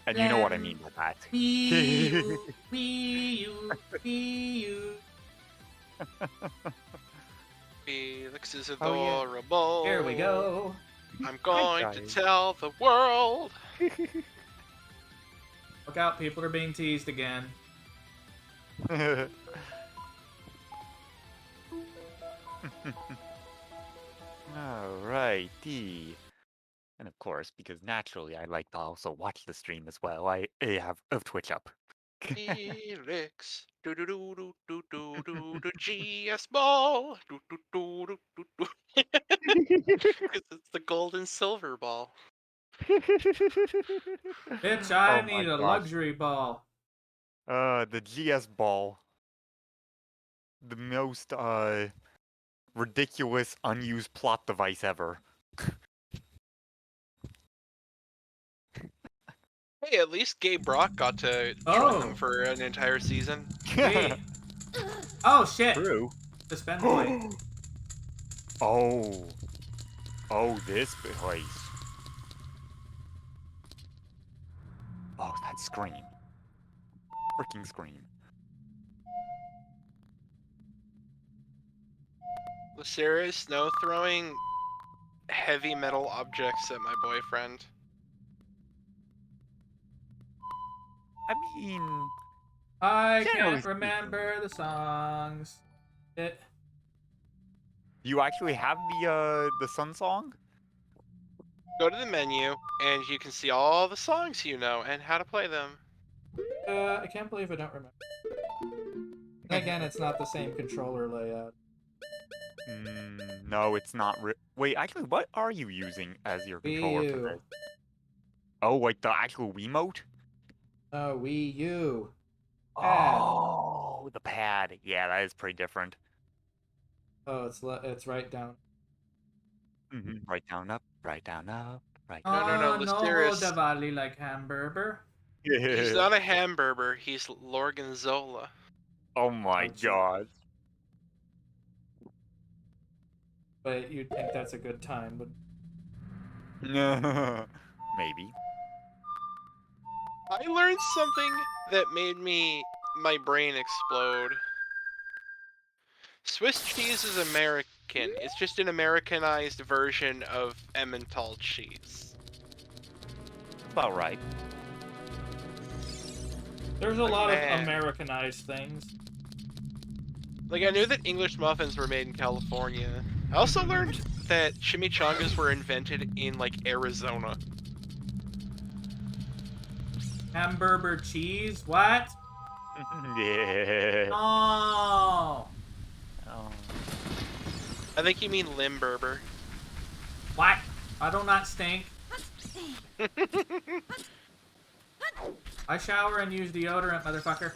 And you know what I mean by that. Wii U, Wii U, Wii U. Felix is Oh, yeah. adorable. Here we go. I'm going Hi, to guys. tell the world. Look out, people are being teased again. Alrighty. And of course, because naturally I like to also watch the stream as well, I have a Twitch up. Felix. Do do do do do do do do GS ball. Do do do do do do. Because it's the gold and silver ball. Bitch, I Oh my need a gosh. luxury ball. The GS ball. The most ridiculous unused plot device ever. Hey, at least Gabe Brock got to join them for an entire season. Wait. Oh shit. True. Suspend plate. Oh. Oh, this place. Oh, that scream. Freaking scream. Sarah is snow throwing heavy metal objects at my boyfriend. I mean, I generally can't remember the songs. It. you actually have the Sun song? Go to the menu, and you can see all the songs you know and how to play them. I can't believe I don't remember. And again, it's not the same controller layout. No, it's not. Wait, actually, what are you using as your controller Wii for U. this? Oh, like the actual Wiimote? Oh, Wii U. Pad. Oh, the pad. Yeah, that is pretty different. Oh, it's right down. Right down, up, right down, up, right No, down. no, Oh, no, Listeris. Davali like hamburger. He's not a hamburger, he's Lorgonzola. Oh my Ouchie. god. But you'd think that's a good time, but Maybe. I learned something that made my brain explode. Swiss cheese is American. It's just an Americanized version of Emmental cheese. About right. there's a Like, lot man. of Americanized things. Like, I knew that English muffins were made in California. I also learned that chimichangas were invented in, like, Arizona. Hamburger cheese? What? Yeah. Oh. Oh. I think you mean Limburger. What? I do not stink. I shower and use deodorant, motherfucker.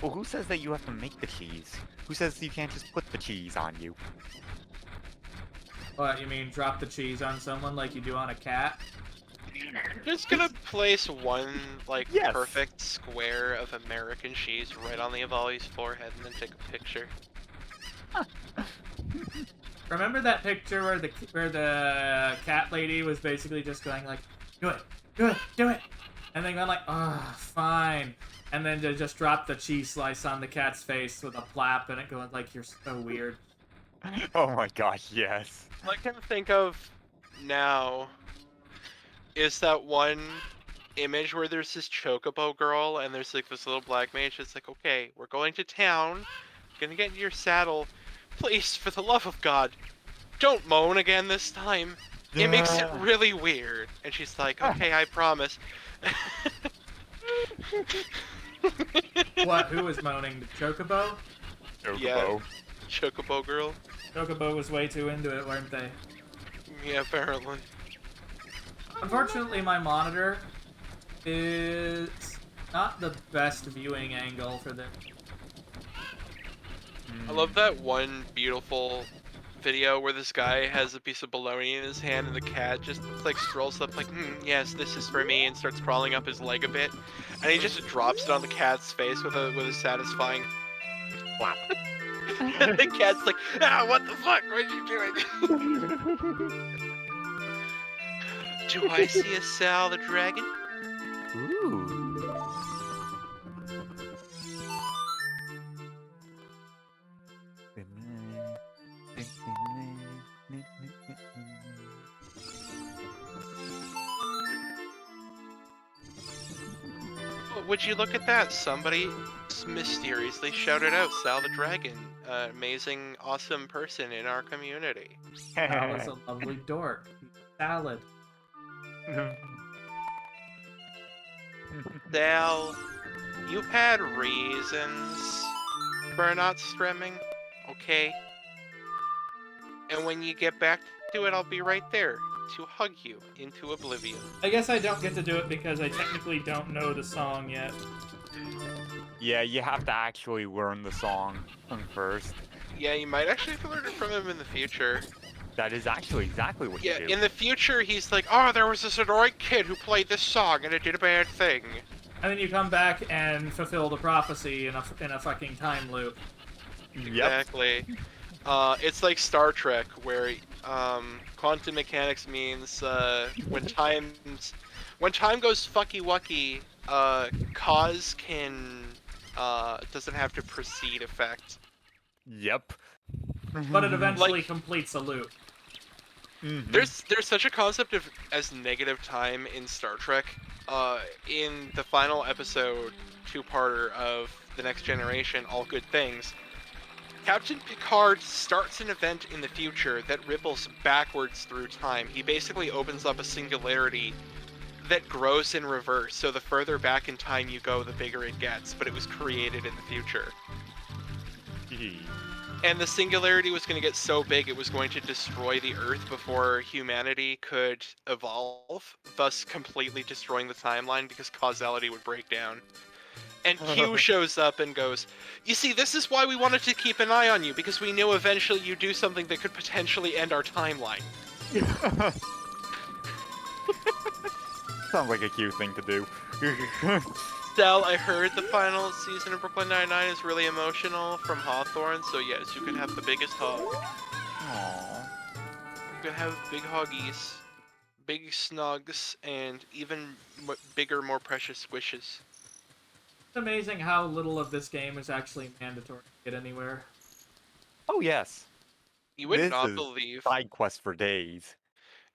Well, who says that you have to make the cheese? Who says you can't just put the cheese on you? What, you mean drop the cheese on someone like you do on a cat? I'm just gonna place one, like, Yes. perfect square of American cheese right on the Avali's forehead and then take a picture. Remember that picture where the cat lady was basically just going like, do it, do it, do it, and then going like, ah, fine, and then to just drop the cheese slice on the cat's face with a plap and it going like, you're so weird. Oh my gosh, yes. All I can think of now is that one image where there's this chocobo girl and there's like this little black mage. It's like, okay, we're going to town, gonna get in your saddle. Please, for the love of God, don't moan again this time. It makes it really weird. And she's like, okay, I promise. What? Who was moaning? The Chocobo? Chocobo. Yeah. Chocobo girl. Chocobo was way too into it, weren't they? Yeah, apparently. Unfortunately, my monitor is not the best viewing angle for this. I love that one beautiful video where this guy has a piece of bologna in his hand and the cat just like strolls up like, yes, this is for me, and starts crawling up his leg a bit, and he just drops it on the cat's face with a satisfying. Wow. And the cat's like, what the fuck? What are you doing? Do I see a Sal the dragon? Ooh. Oh, would you look at that? Somebody mysteriously shouted out Sal the dragon, amazing, awesome person in our community. Sal is a lovely dork. Salad. Sal, you've had reasons for not streaming, okay? And when you get back to it, I'll be right there to hug you into oblivion. I guess I don't get to do it because I technically don't know the song yet. Yeah, you have to actually learn the song first. Yeah, you might actually have to learn it from him in the future. That is actually exactly what Yeah, you do. in the future, he's like, oh, there was this annoying kid who played this song and it did a bad thing. And then you come back and fulfill the prophecy in a fucking time loop. Yep. Exactly. It's like Star Trek, where quantum mechanics means when time goes fucky wucky, cause can doesn't have to precede effect. Yep. But it eventually Like- completes a loop. Mhm. There's such a concept of as negative time in Star Trek. In the final episode, two-parter of The Next Generation, All Good Things, Captain Picard starts an event in the future that ripples backwards through time. He basically opens up a singularity that grows in reverse, so the further back in time you go, the bigger it gets, but it was created in the future. And the singularity was going to get so big it was going to destroy the Earth before humanity could evolve, thus completely destroying the timeline because causality would break down. And Q shows up and goes, you see, this is why we wanted to keep an eye on you, because we knew eventually you'd do something that could potentially end our timeline. Sounds like a cute thing to do. Sal, I heard the final season of Brooklyn Nine-Nine is really emotional from Hawthorne, so yes, you can have the biggest hug. Aww. You can have big huggies, big snugs, and even bigger, more precious wishes. It's amazing how little of this game is actually mandatory to get anywhere. Oh yes. You would This not is believe. side quest for days.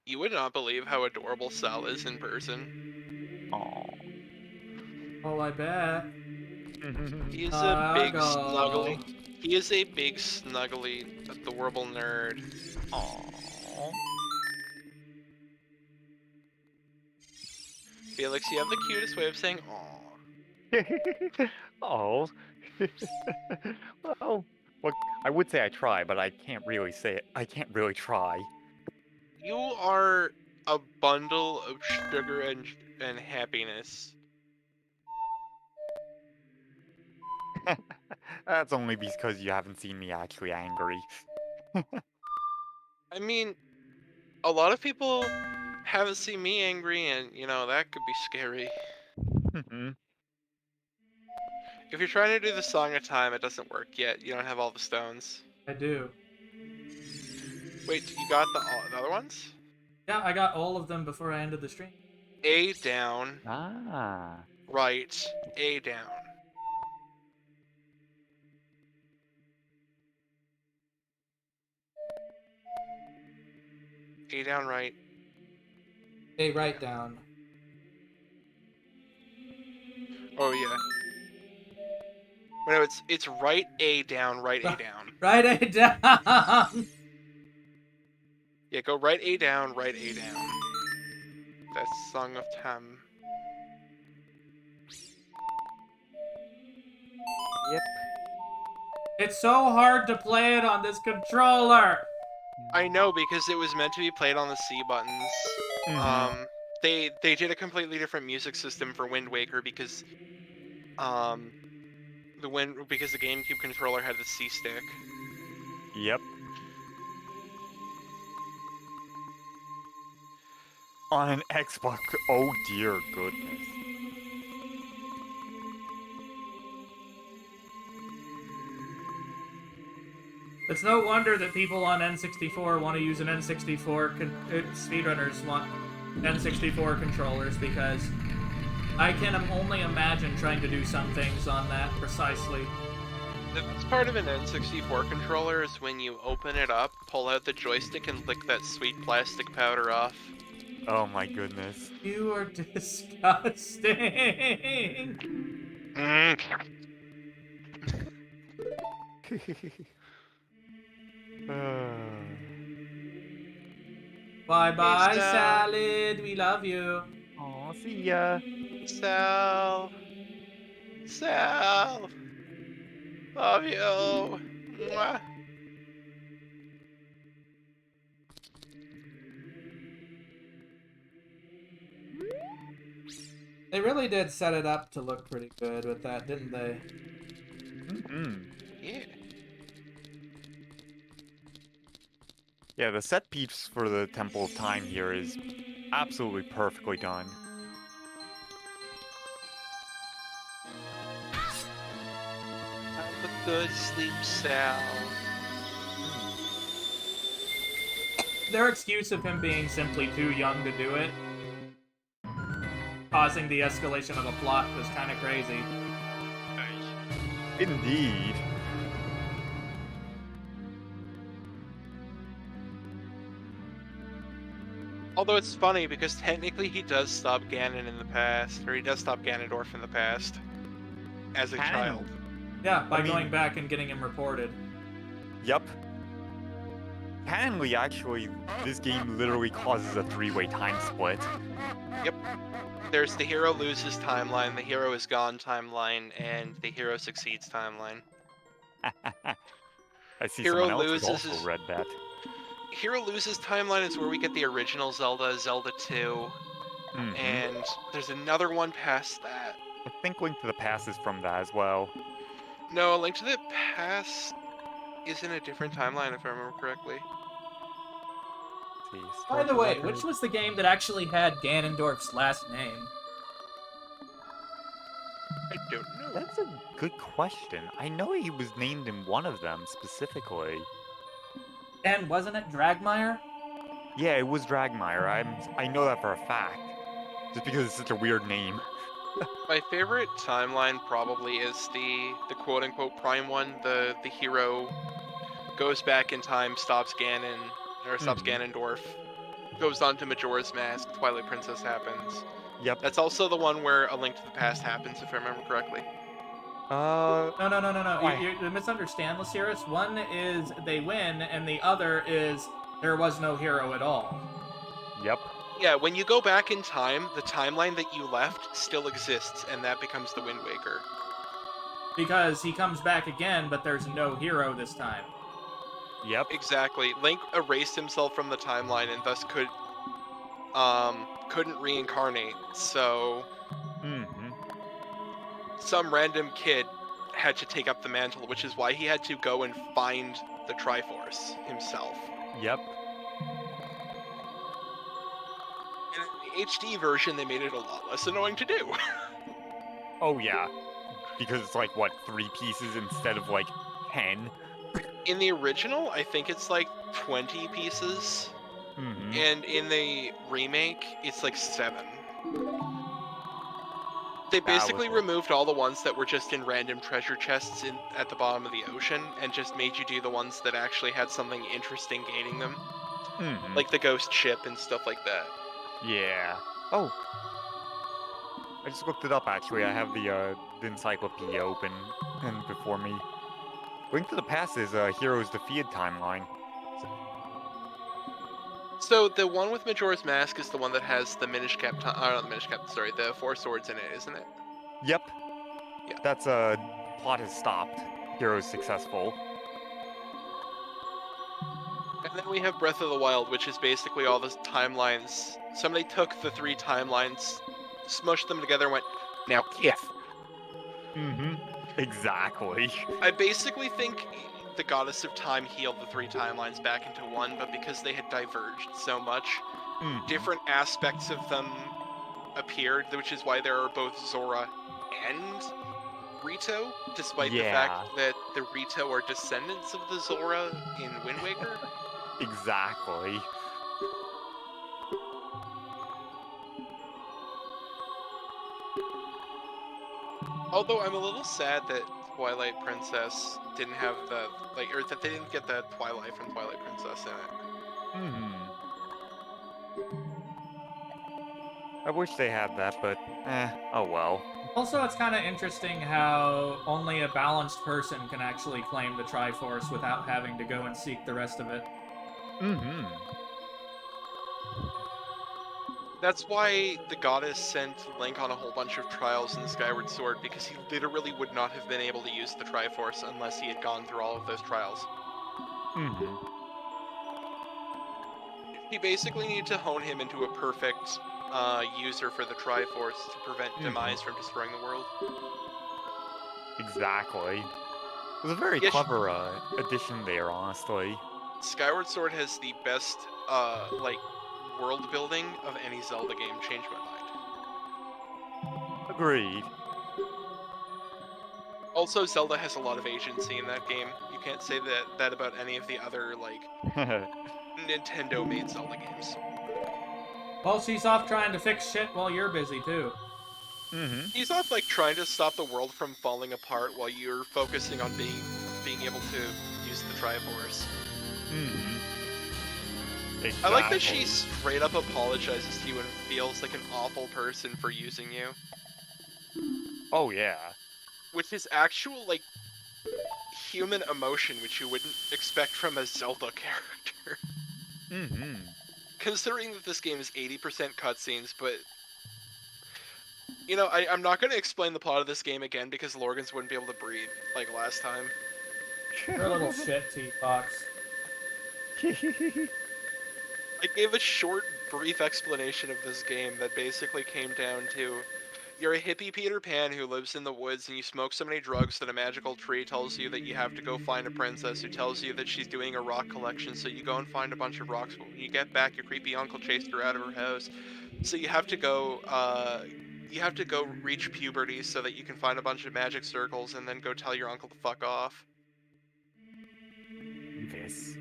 You would not believe how adorable Sal is in person. Aww. Oh, I bet. He is a big Snuggle. snuggly. He is a big snuggly, adorable nerd. Aww. Felix, you have the cutest way of saying "aw." Oh. Well, I would say I try, but I can't really say it. I can't really try. You are a bundle of sugar and happiness. That's only because you haven't seen me actually angry. I mean, a lot of people haven't seen me angry, and you know that could be scary. If you're trying to do the Song of Time, it doesn't work yet. You don't have all the stones. I do. Wait, you got the other ones? Yeah, I got all of them before I ended the stream. A down, Ah. right, A down. A down, right. Hey, write down. Oh yeah. No, it's right A down, right A down. Write it down! Yeah, go right A down, right A down. That's Song of Time. Yep. It's so hard to play it on this controller! I know, because it was meant to be played on the C buttons. Mhm. They did a completely different music system for Wind Waker because the GameCube controller had the C stick. Yep. on an Xbox. Oh dear goodness. It's no wonder that people on N64 want to use an N64 speedrunners want N64 controllers, because I can only imagine trying to do some things on that precisely. The best part of an N64 controller is when you open it up, pull out the joystick, and lick that sweet plastic powder off. Oh my goodness. You are disgusting. Bye bye, Peace out. salad. We love you. Aw, see ya. Sal. Sal. Love you. Mwah. They really did set it up to look pretty good with that, didn't they? Yeah. Yeah, the set piece for the Temple of Time here is absolutely perfectly done. Have a good sleep, Sal. Their excuse of him being simply too young to do it, causing the escalation of the plot, was kind of crazy. Indeed. Although it's funny because technically he does stop Ganon in the past, or he does stop Ganondorf in the past, as a child. Yeah, by I mean- going back and getting him reported. Yep. Canonly, actually, this game literally causes a three-way time split. Yep. There's the hero loses timeline, the hero is gone timeline, and the hero succeeds timeline. I see Hero someone else has loses also his- read that. Hero loses timeline is where we get the original Zelda, Zelda 2, Mhm. and there's another one past that. I think Link to the Past is from that as well. No, Link to the Past is in a different timeline if I remember correctly. Let's see, By the historical way, record. which was the game that actually had Ganondorf's last name? I don't know. That's a good question. I know he was named in one of them specifically. And wasn't it Dragmire? Yeah, it was Dragmire. I know that for a fact. Just because it's such a weird name. My favorite timeline probably is the quote-unquote prime one. The hero goes back in time, stops Ganon, or stops Ganondorf, goes on to Majora's Mask, Twilight Princess happens. Yep. That's also the one where A Link to the Past happens, if I remember correctly. No. Why? You misunderstand, Lasiris. One is they win, and the other is there was no hero at all. Yep. Yeah, when you go back in time, the timeline that you left still exists, and that becomes the Wind Waker. Because he comes back again, but there's no hero this time. Yep. Exactly. Link erased himself from the timeline and thus couldn't reincarnate. So Mm-hmm. some random kid had to take up the mantle, which is why he had to go and find the Triforce himself. Yep. And in the HD version, they made it a lot less annoying to do. Oh yeah. Because it's like, what, 3 pieces instead of like 10? In the original, I think it's like 20 pieces, Mm-hmm. and in the remake, it's like 7. They basically was it. removed all the ones that were just in random treasure chests at the bottom of the ocean, and just made you do the ones that actually had something interesting gating them, Mm-hmm. like the ghost ship and stuff like that. Yeah. Oh. I just looked it up actually. I have the encyclopedia open and before me. Link to the Past is Heroes Defeated timeline. So the one with Majora's Mask is the one that has the Minish Cap, not the Minish Cap, sorry, the 4 swords in it, isn't it? Yep. Yeah. That's plot has stopped. Heroes successful. And then we have Breath of the Wild, which is basically all the timelines. Somebody took the 3 timelines, smushed them together, and went, now kiff. Mm-hmm. Exactly. I basically think the Goddess of Time healed the 3 timelines back into one, but because they had diverged so much, different aspects of them appeared, which is why there are both Zora and Rito, despite the fact Yeah, that the Rito are descendants of the Zora in Wind Waker. exactly. Although I'm a little sad that Twilight Princess didn't have the, like, or that they didn't get the Twilight from Twilight Princess in it. I wish they had that, but oh well. Also, it's kind of interesting how only a balanced person can actually claim the Triforce without having to go and seek the rest of it. That's why the goddess sent Link on a whole bunch of trials in the Skyward Sword, because he literally would not have been able to use the Triforce unless he had gone through all of those trials. He basically needed to hone him into a perfect user for the Triforce to prevent Demise from destroying the world. Exactly. It was a very Yes, clever addition there, honestly. Skyward Sword has the best like world building of any Zelda game. Changed my mind. Agreed. Also, Zelda has a lot of agency in that game. You can't say that about any of the other like Nintendo-made Zelda games. Well, she's off trying to fix shit while you're busy, too. He's not like trying to stop the world from falling apart while you're focusing on being able to use the Triforce. Exactly. I like that she straight up apologizes to you and feels like an awful person for using you. Oh yeah. Which is actual, like, human emotion, which you wouldn't expect from a Zelda character. Considering that this game is 80% cutscenes, but... You know, I'm not going to explain the plot of this game again because Lorgans wouldn't be able to breathe, like last time. You're a little shit, T-Fox. I gave a short, brief explanation of this game that basically came down to... You're a hippie Peter Pan who lives in the woods and you smoke so many drugs that a magical tree tells you that you have to go find a princess who tells you that she's doing a rock collection, so you go and find a bunch of rocks, but when you get back, your creepy uncle chased her out of her house. So you have to go reach puberty so that you can find a bunch of magic circles and then go tell your uncle to fuck off. This.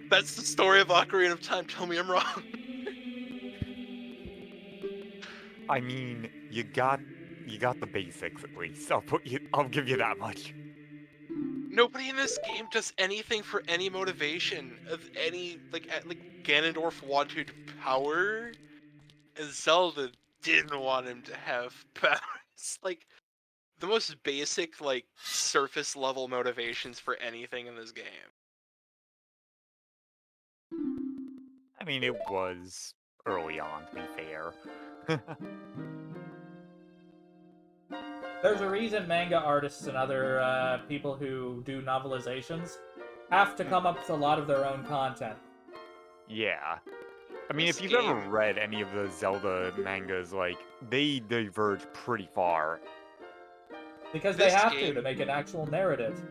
That's the story of Ocarina of Time, tell me I'm wrong. I mean, you got the basics at least. I'll give you that much. Nobody in this game does anything for any motivation of any like Ganondorf wanted power, and Zelda didn't want him to have powers. Like the most basic like surface level motivations for anything in this game. I mean, it was early on, to be fair. There's a reason manga artists and other people who do novelizations have to come up with a lot of their own content. Yeah. I mean, This if you've game- ever read any of the Zelda mangas, like, they diverge pretty far. Because This they have game- to make an actual narrative.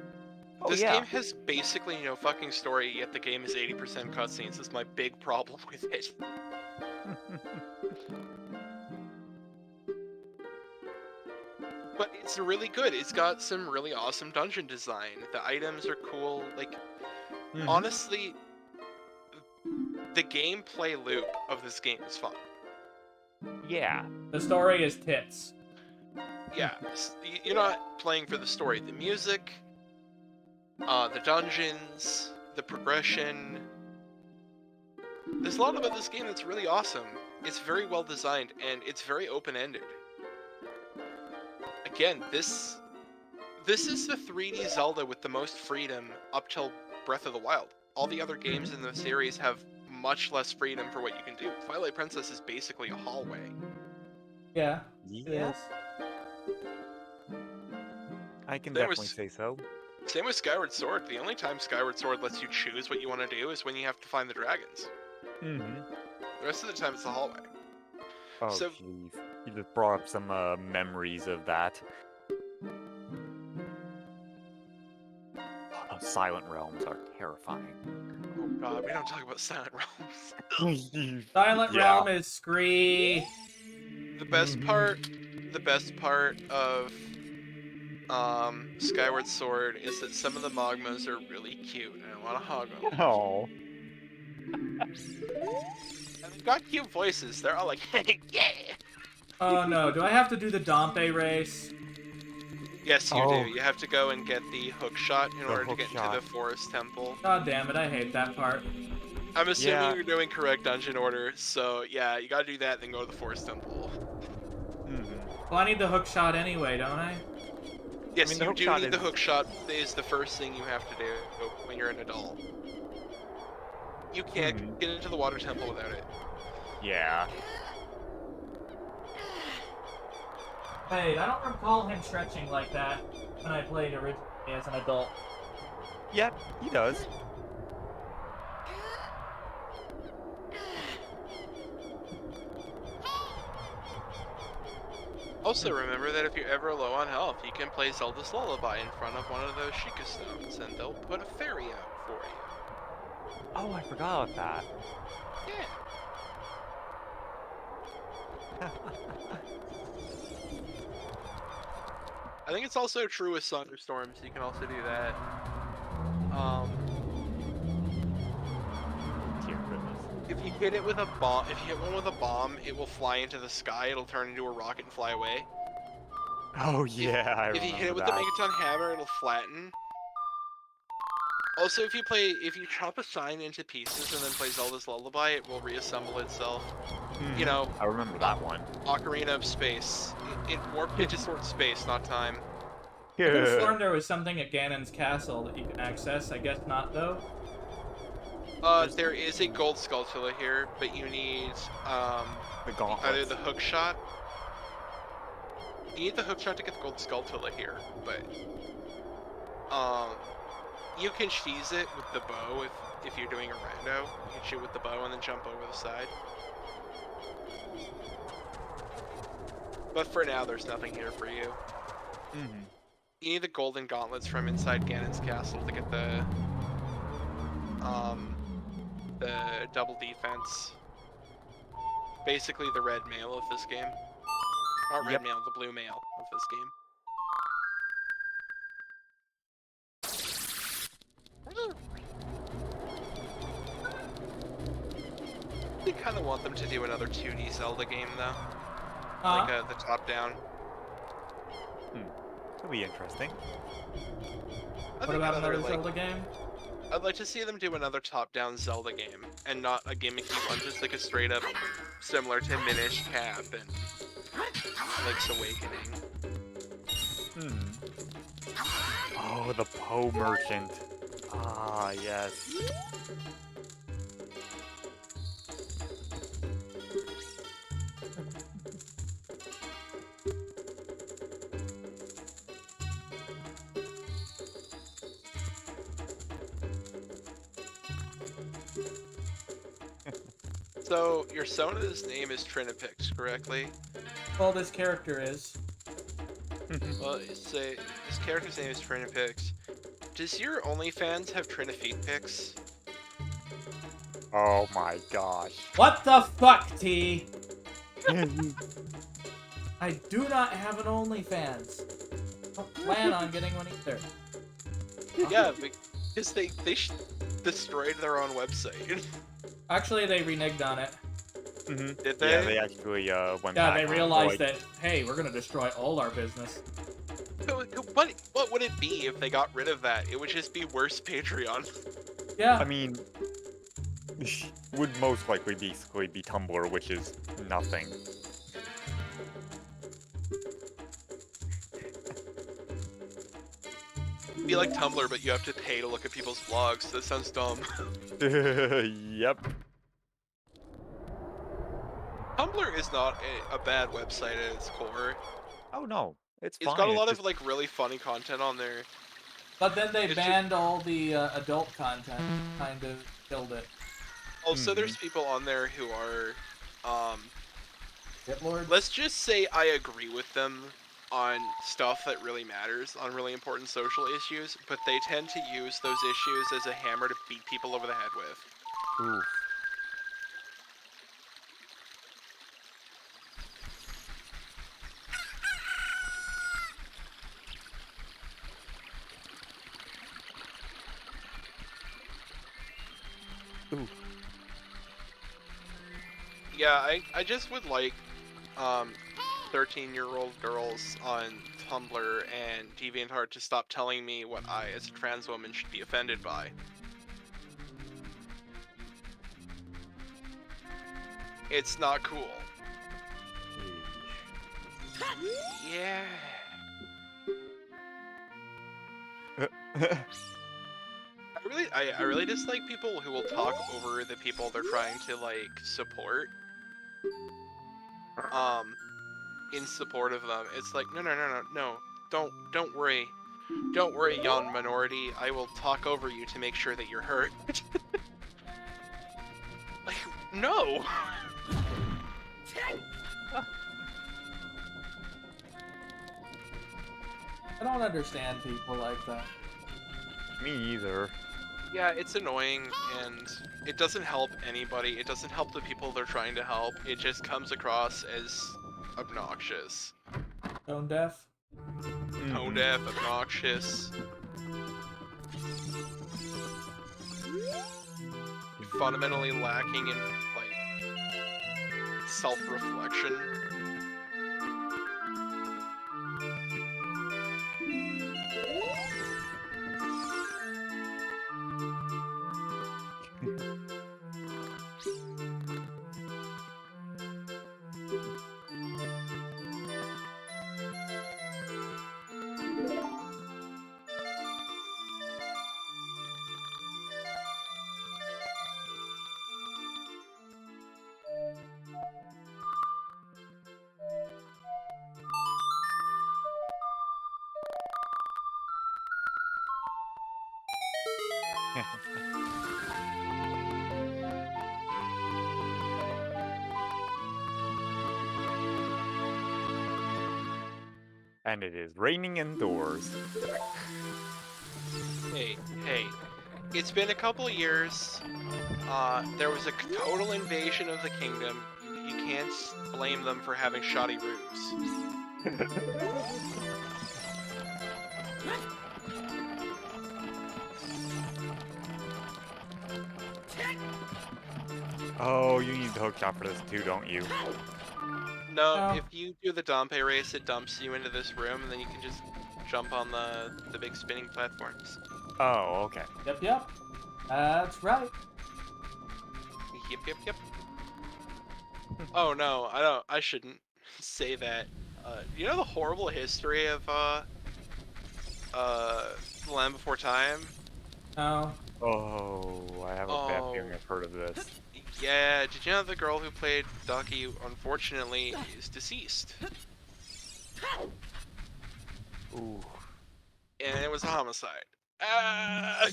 Oh, This yeah. game has basically no fucking story, yet the game is 80% cutscenes. That's my big problem with it. But it's really good. It's got some really awesome dungeon design. The items are cool. Like, honestly, the gameplay loop of this game is fun. Yeah. The story is tits. Yeah, you're not playing for the story. The music, the dungeons, the progression. There's a lot about this game that's really awesome. It's very well designed, and it's very open-ended. Again, this is the 3D Zelda with the most freedom up till Breath of the Wild. All the other games in the series have much less freedom for what you can do. Twilight Princess is basically a hallway. Yeah, it Yeah. is. I can There definitely was- say so. Same with Skyward Sword. The only time Skyward Sword lets you choose what you want to do is when you have to find the dragons. The rest of the time it's a hallway. Oh, So- jeez. You just brought up some memories of that. Silent realms are terrifying. Oh god, we don't talk about Silent Realms. Silent Yeah. Realm is scree. The best part of Skyward Sword is that some of the Mogmas are really cute and I want to hug them. Oh. And they've got cute voices. They're all like, hey, yeah! Oh no, do I have to do the Dompe race? Yes, you Oh. do. You have to go and get the hook shot in order to hook get shot. into the forest temple. God damn it, I hate that part. I'm assuming Yeah. you're doing correct dungeon order, so yeah, you gotta do that, then go to the forest temple. Well, I need the hook shot anyway, don't I? Yes, I mean, the you hook do shot need the is- hook shot. Is the first thing you have to do when you're an adult. You can't get into the water temple without it. Yeah. Wait, I don't recall him stretching like that when I played originally as an adult. Yep, he does. Also, remember that if you're ever low on health, you can play Zelda's Lullaby in front of one of those Sheikah stones, and they'll put a fairy out for you. Oh, I forgot about that. Yeah. I think it's also true with thunderstorms. You can also do that. Dear goodness. If you hit it with a bomb, if you hit one with a bomb, it will fly into the sky. It'll turn into a rocket and fly away. Oh yeah, I If you hit it with remember the that. Megaton hammer, it'll flatten. Also, if you chop a sign into pieces and then play Zelda's Lullaby, it will reassemble itself. You know, I remember that one. Ocarina of Space. It warped into sort of space, not time. I could have sworn there was something at Ganon's castle that you can access. I guess not, though. There is a gold Skulltula here, but you need The Gauntlets. either the hook shot. You need the hook shot to get the gold Skulltula here, but you can cheese it with the bow if you're doing a rando. You can shoot with the bow and then jump over the side. But for now, there's nothing here for you. You need the golden gauntlets from inside Ganon's castle to get the double defense. Basically the red mail of this game. Not red mail, the blue mail of this game. I kind of want them to do another 2D Zelda game though. Like the top-down. That'll be interesting. What about another Zelda game? I'd like to see them do another top-down Zelda game, and not a gimmicky one, just like a straight-up similar to Minish Cap and Link's Awakening. Oh, the Poe Merchant. Ah, yes. So, your Sona's name is Trinipix, correctly? Well, this character is. Well, say this character's name is Trinipix. Does your OnlyFans have Trinifeet pics? Oh my gosh. What the fuck, T? I do not have an OnlyFans. Don't plan on getting one either. Yeah, because they destroyed their own website. Actually, they reneged on it. Did they? Yeah, they actually went Yeah, back they on, realized like, that, hey, we're gonna destroy all our business. What would it be if they got rid of that? It would just be worse Patreon. Yeah. I mean, would most likely basically be Tumblr, which is nothing. It'd be like Tumblr, but you have to pay to look at people's vlogs. That sounds dumb. Yep. Tumblr is not a bad website at its core. Oh no, it's fine. It's got a lot just... of like really funny content on there. But then they It's banned all the adult content, kind of killed it. Also, there's people on there who are, Shitlords? let's just say I agree with them on stuff that really matters, on really important social issues, but they tend to use those issues as a hammer to beat people over the head with. Oof. Ooh. Yeah, I just would like 13-year-old girls on Tumblr and DeviantArt to stop telling me what I, as a trans woman, should be offended by. It's not cool. Yeah. I really dislike people who will talk over the people they're trying to like support. In support of them. It's like, no. Don't worry. Don't worry, young minority. I will talk over you to make sure that you're hurt. Like, no! I don't understand people like that. Me either. Yeah, it's annoying, and it doesn't help anybody. It doesn't help the people they're trying to help. It just comes across as obnoxious. Tone deaf? Tone deaf, obnoxious. Fundamentally lacking in, like, self-reflection. And it is raining indoors. Hey, it's been a couple years. There was a total invasion of the kingdom. You can't blame them for having shoddy roofs. Oh, you need the hook shot for this too, don't you? No, if you do the Dompe race, it dumps you into this room, and then you can just jump on the big spinning platforms. Oh, okay. Yep. That's right. Yep. Oh no, I shouldn't say that. You know the horrible history of Land Before Time? No. Oh, I have a bad feeling I've heard of this. Yeah, did you know the girl who played Ducky, unfortunately, is deceased? Ooh. And it was a homicide. Ah!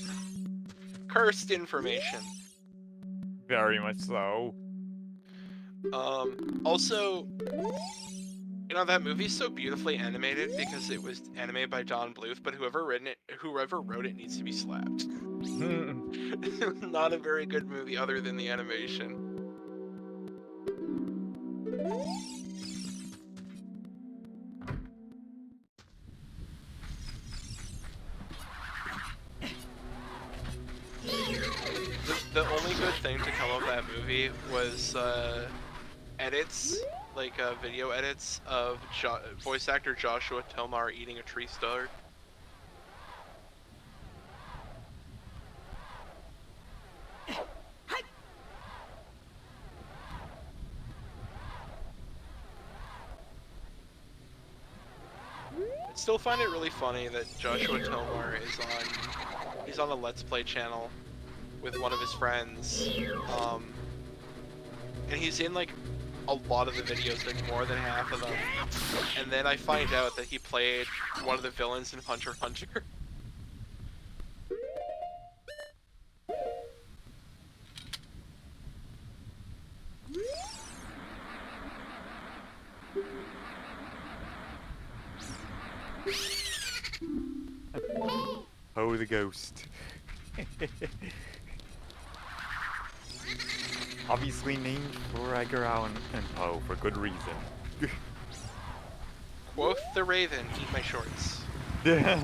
Cursed information. Very much so. Also, you know, that movie's so beautifully animated because it was animated by Don Bluth, but whoever wrote it needs to be slapped. Not a very good movie other than the animation. The only good thing to come of that movie was edits, like video edits of voice actor Joshua Tomar eating a tree star. I still find it really funny that Joshua Tomar he's on a Let's Play channel with one of his friends, and he's in like a lot of the videos, like more than half of them, and then I find out that he played one of the villains in Hunter x Hunter. Poe the Ghost. Obviously named for Edgar Allan Poe for good reason. Quoth the Raven, eat my shorts. That's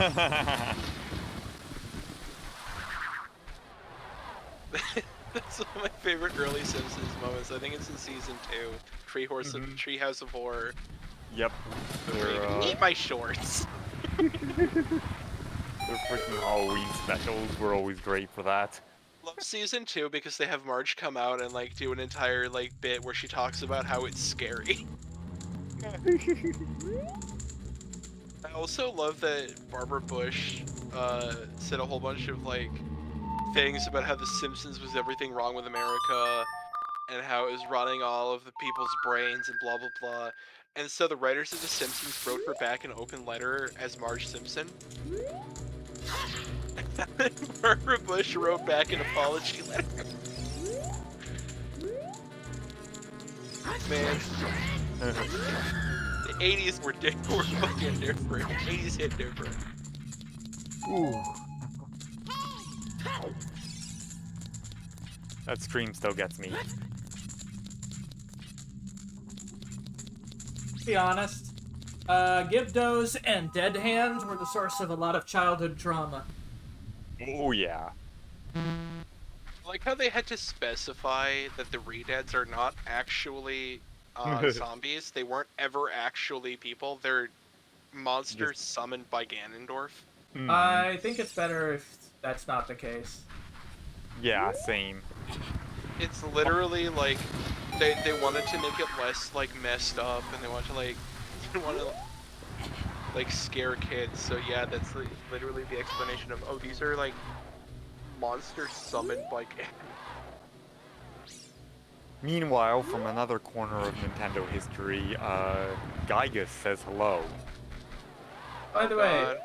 one of my favorite early Simpsons moments. I think it's in season 2. Treehouse of Horror. Yep. The They're, Raven, eat my shorts. their freaking Halloween specials were always great for that. Love season 2 because they have Marge come out and like do an entire like bit where she talks about how it's scary. I also love that Barbara Bush said a whole bunch of like things about how The Simpsons was everything wrong with America and how it was rotting all of the people's brains and blah blah blah. And so the writers of The Simpsons wrote her back an open letter as Marge Simpson. Barbara Bush wrote back an apology letter. Man, the 80s were fucking different. 80s hit different. Ooh. That scream still gets me. To be honest, Gibdos and Dead Hands were the source of a lot of childhood trauma. Oh yeah. I like how they had to specify that the Redeads are not actually zombies. They weren't ever actually people. They're monsters summoned by Ganondorf. Mhm. I think it's better if that's not the case. Yeah, same. It's literally like they wanted to make it less like messed up, and they want to like scare kids. So yeah, that's literally the explanation of, oh, these are like monsters summoned by Ganon. Meanwhile, from another corner of Nintendo history, Gygus says hello. By the way,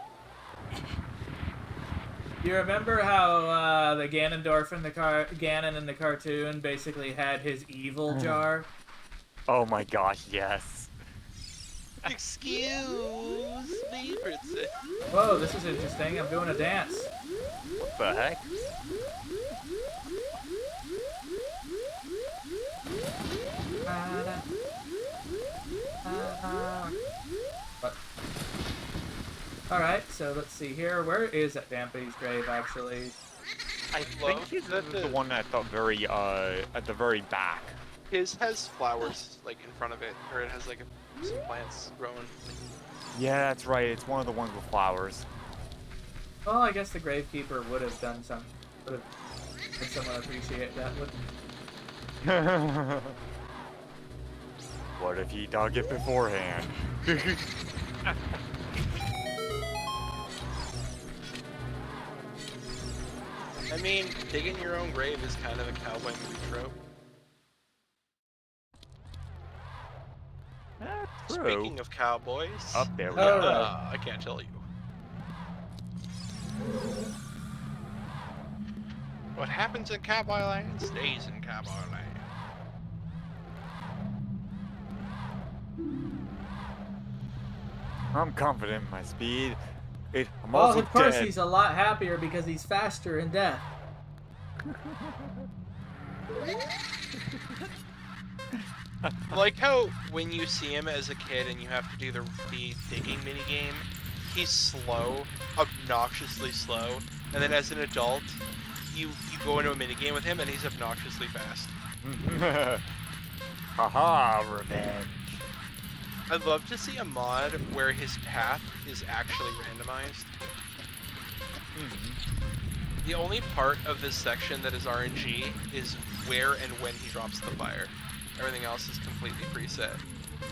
you remember how the Ganondorf in the Ganon in the cartoon basically had his evil jar? Oh my gosh, yes. Excuse me, princess. Whoa, this is interesting. I'm doing a dance. What the heck? What? Alright, so let's see here. Where is that Dampy's grave, actually? I think he's the one at the very back. His has flowers like in front of it, or it has like some plants growing. Yeah, that's right. It's one of the ones with flowers. Well, I guess the Gravekeeper would have done some... would have had someone appreciate that, wouldn't What if he dug it beforehand? I mean, digging your own grave is kind of a cowboy movie trope. That's true. Speaking of cowboys, Up there we Oh. go. I can't tell you. What happens in Cowboy Land stays in Cowboy Land. I'm confident in my speed. I'm Well, also of course dead. he's a lot happier because he's faster in death. I like how when you see him as a kid and you have to do the digging minigame, he's slow, obnoxiously slow, and then as an adult, you go into a minigame with him and he's obnoxiously fast. Haha, revenge. I'd love to see a mod where his path is actually randomized. The only part of this section that is RNG is where and when he drops the fire. Everything else is completely preset. I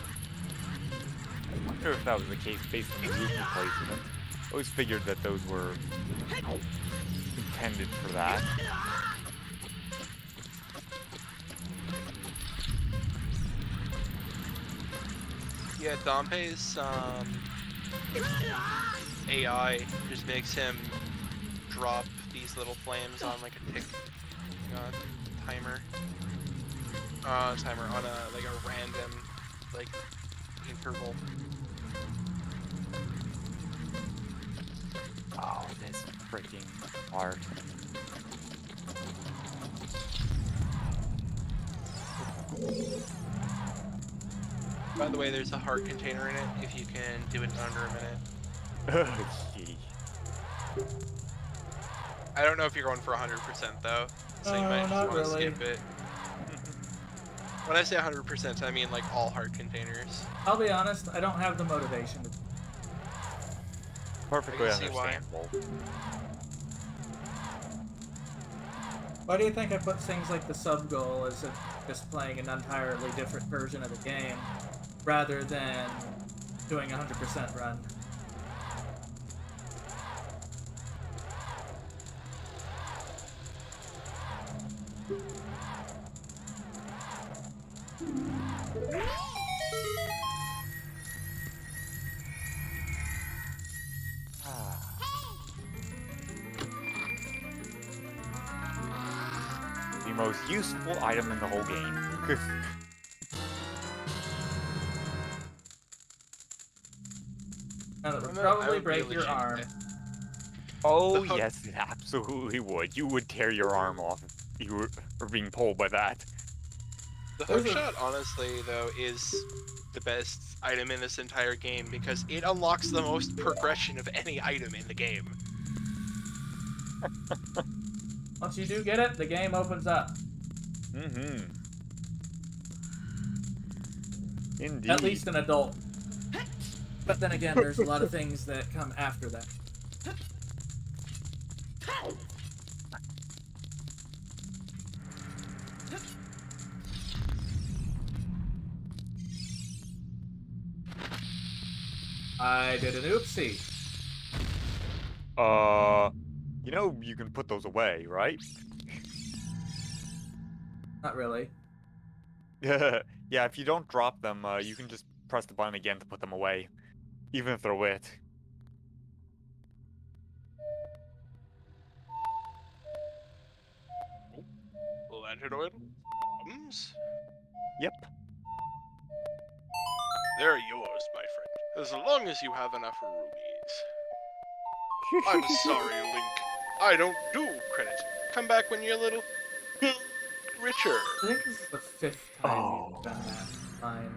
wonder if that was the case based on the roof replacement. I always figured that those were intended for that. Yeah, Dompe's AI just makes him drop these little flames on like a tick timer. Timer on a random interval. Oh, this freaking art. By the way, there's a heart container in it if you can do it in under a minute. Gee. I don't know if you're going for 100% though, so you might just not want to really. skip it. When I say 100%, I mean like all heart containers. I'll be honest, I don't have the motivation to. Perfectly I can see why. understandable. Why do you think I put things like the sub goal as if just playing an entirely different version of the game, rather than doing a 100% run? The most useful item in the whole game. Now that would I probably would break really your check arm. that. Oh, The hook- yes, it absolutely would. You would tear your arm off if you were being pulled by that. The Those hook are- shot, honestly, though, is the best item in this entire game because it unlocks the most progression of any item in the game. Once you do get it, the game opens up. Mm-hmm. Indeed. At least an adult. But then again, there's a lot of things that come after that. I did an oopsie. You know you can put those away, right? Not really. Yeah, if you don't drop them, you can just press the button again to put them away, even if they're lit. Lantern oil? Bombs? Yep. They're yours, my friend, as long as you have enough rubies. I'm sorry, Link. I don't do credit. Come back when you're a little richer. I think this is the 5th time Oh. you've done that line.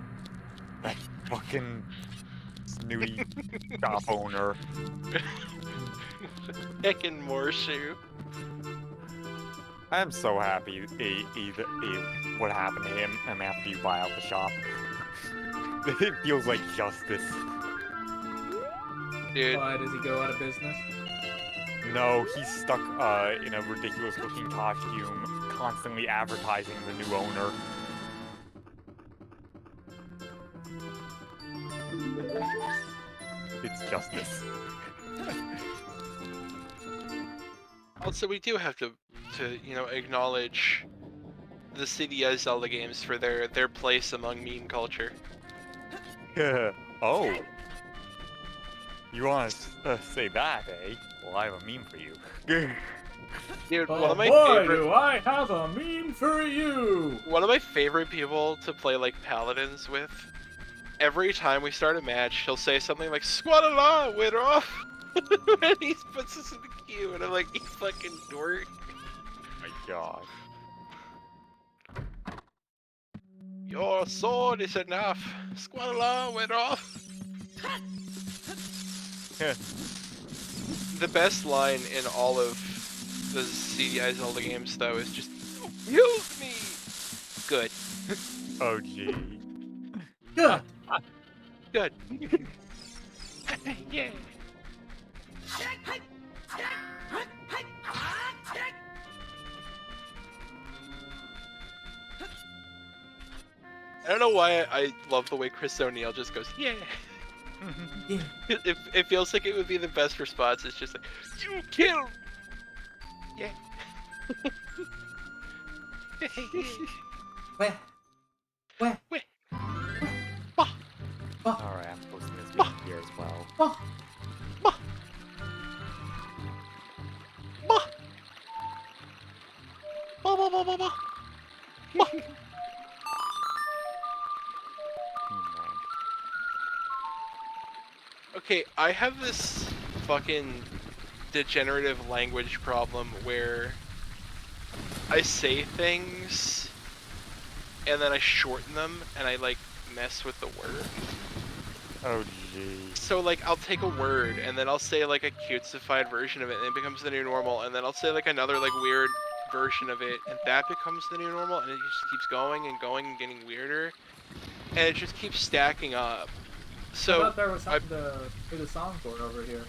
That fucking snooty shop owner. Heckin' Morshu. I'm so happy what happened to him after you buy out the shop. It feels like justice. Dude, Why does he go out of business? No, he's stuck in a ridiculous looking costume, constantly advertising the new owner. It's justice. also we do have to acknowledge the CDI Zelda games for their place among meme culture. Oh. You want to say that, eh? Well, I have a meme for you. Dude, Oh one of my boy, favorite do I have a meme for you! one of my favorite people to play like paladins with. Every time we start a match, he'll say something like "Squadala, we're off," and he puts us in the queue, and I'm like, "You fucking dork!" My God. Your sword is enough. Squadala, we're off. The best line in all of the CDI Zelda games, though, is just "Use me." Good. Oh, gee. Good! Good. Yeah. I don't know why I love the way Chris O'Neill just goes, yeah. Yeah. It feels like it would be the best response. It's just like, you killed. Yeah. Where? Where? Where? Alright, I'm posting this game here as well. Oh, Okay, I have this fucking degenerative language problem where I say things and then I shorten them and I like mess with the word. Oh jeez. So like I'll take a word and then I'll say like a cutesified version of it and it becomes the new normal, and then I'll say like another like weird version of it and that becomes the new normal, and it just keeps going and going and getting weirder, and it just keeps stacking up. I So thought there was something to do the song for over here.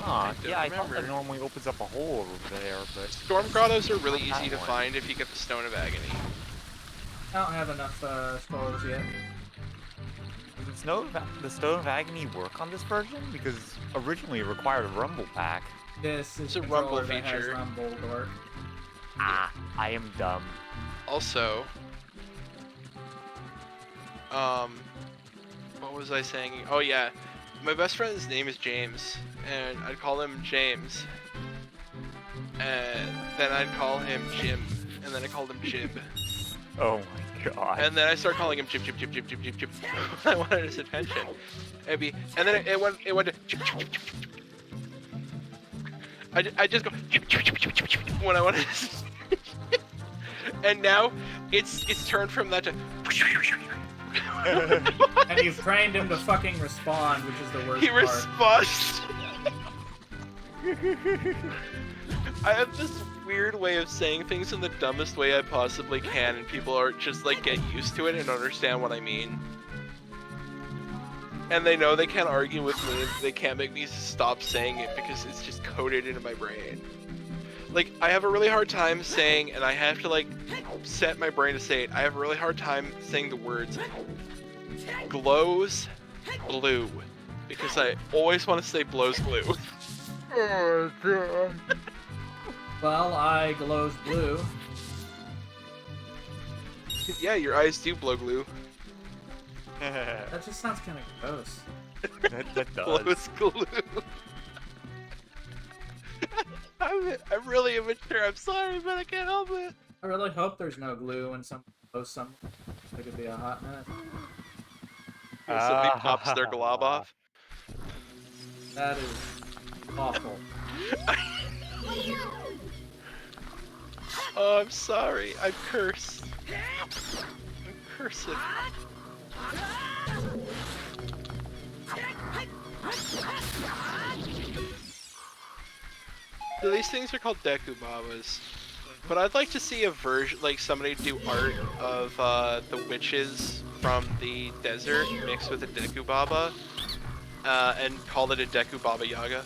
Huh, don't yeah, I thought remember. that normally opens up a hole over there, but... Storm grottos are really Not that easy to one. find if you get the Stone of Agony. I don't have enough scrolls yet. Does the Stone of Agony work on this version? Because originally it required a rumble pack. This is It's a a controller rumble that has feature. rumble dork. Ah, I am dumb. Also, what was I saying? Oh yeah, my best friend's name is James, and I'd call him James, and then I'd call him Jim, and then I called him Jib, Oh my god. and then I start calling him Jib. I wanted his attention. And then it went to Jib. I just go when I wanted his and now it's turned from that to And you've trained him to fucking respond, which is the worst he part. responds. I have this weird way of saying things in the dumbest way I possibly can, and people are just like get used to it and understand what I mean. And they know they can't argue with me, they can't make me stop saying it because it's just coded into my brain. Like, I have a really hard time saying, and I have to like set my brain to say it, I have a really hard time saying the words glows blue, because I always want to say blows blue. Oh god. Well, I glows blue. Yeah, your eyes do blow glue. That just sounds kind of gross. that does. Blows glue. I'm really immature, I'm sorry, but I can't help it. I really hope there's no glue when someone blows something. It could be a hot minute. When somebody pops their glob off. That is awful. Oh, I'm sorry. I'm cursed. I'm cursing. So these things are called Dekubabas. But I'd like to see a version, like somebody do art of the witches from the desert mixed with a Dekubaba, and call it a Dekubaba Yaga.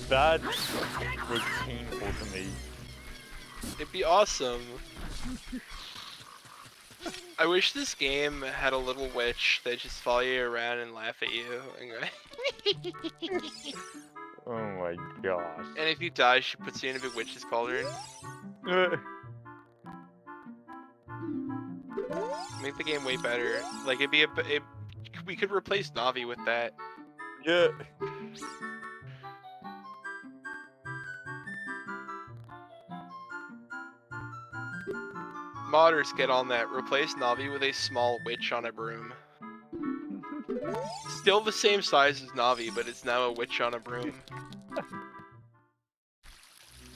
That was painful to me. It'd be awesome. I wish this game had a little witch that just follow you around and laugh at you. And, Oh my gosh. and if you die, she puts you in a big witch's cauldron. Make the game way better. Like it'd be we could replace Navi with that. Yeah. Modders, get on that. Replace Navi with a small witch on a broom. Still the same size as Navi, but it's now a witch on a broom.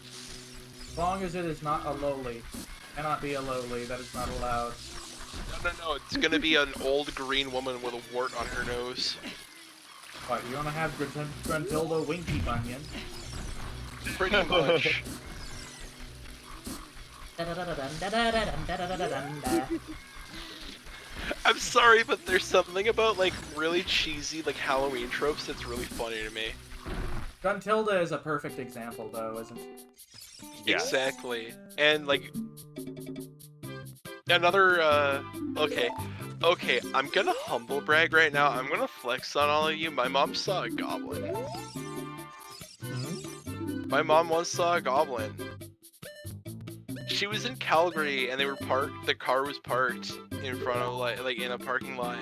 As long as it is not a lowly. Cannot be a lowly, that is not allowed. No, it's gonna be an old green woman with a wart on her nose. What, you wanna have Gruntilda Winky Bunyan? Pretty much. I'm sorry, but there's something about like really cheesy like Halloween tropes that's really funny to me. Gruntilda is a perfect example, though, isn't it? Yes. Exactly. And like another okay, I'm gonna humble brag right now. I'm gonna flex on all of you. My mom saw a goblin. My mom once saw a goblin. She was in Calgary and they were parked, the car was parked in front of like in a parking lot,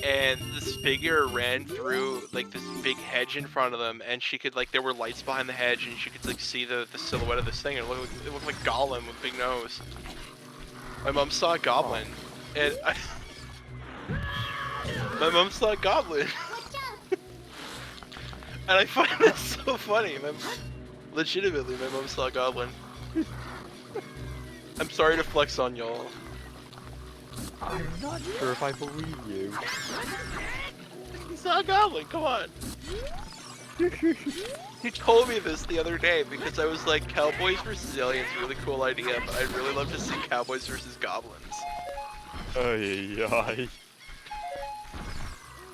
and this figure ran through like this big hedge in front of them, and she could like, there were lights behind the hedge and she could like see the silhouette of this thing, and it looked like Gollum with a big nose. My mom saw a goblin, and my mom saw a goblin. And I find this so funny. Legitimately, my mom saw a goblin. I'm sorry to flex on y'all. I'm not sure if I believe you. You saw a goblin, come on. You told me this the other day because I was like, Cowboys versus Aliens, really cool idea, but I'd really love to see Cowboys versus Goblins. Ay, ay.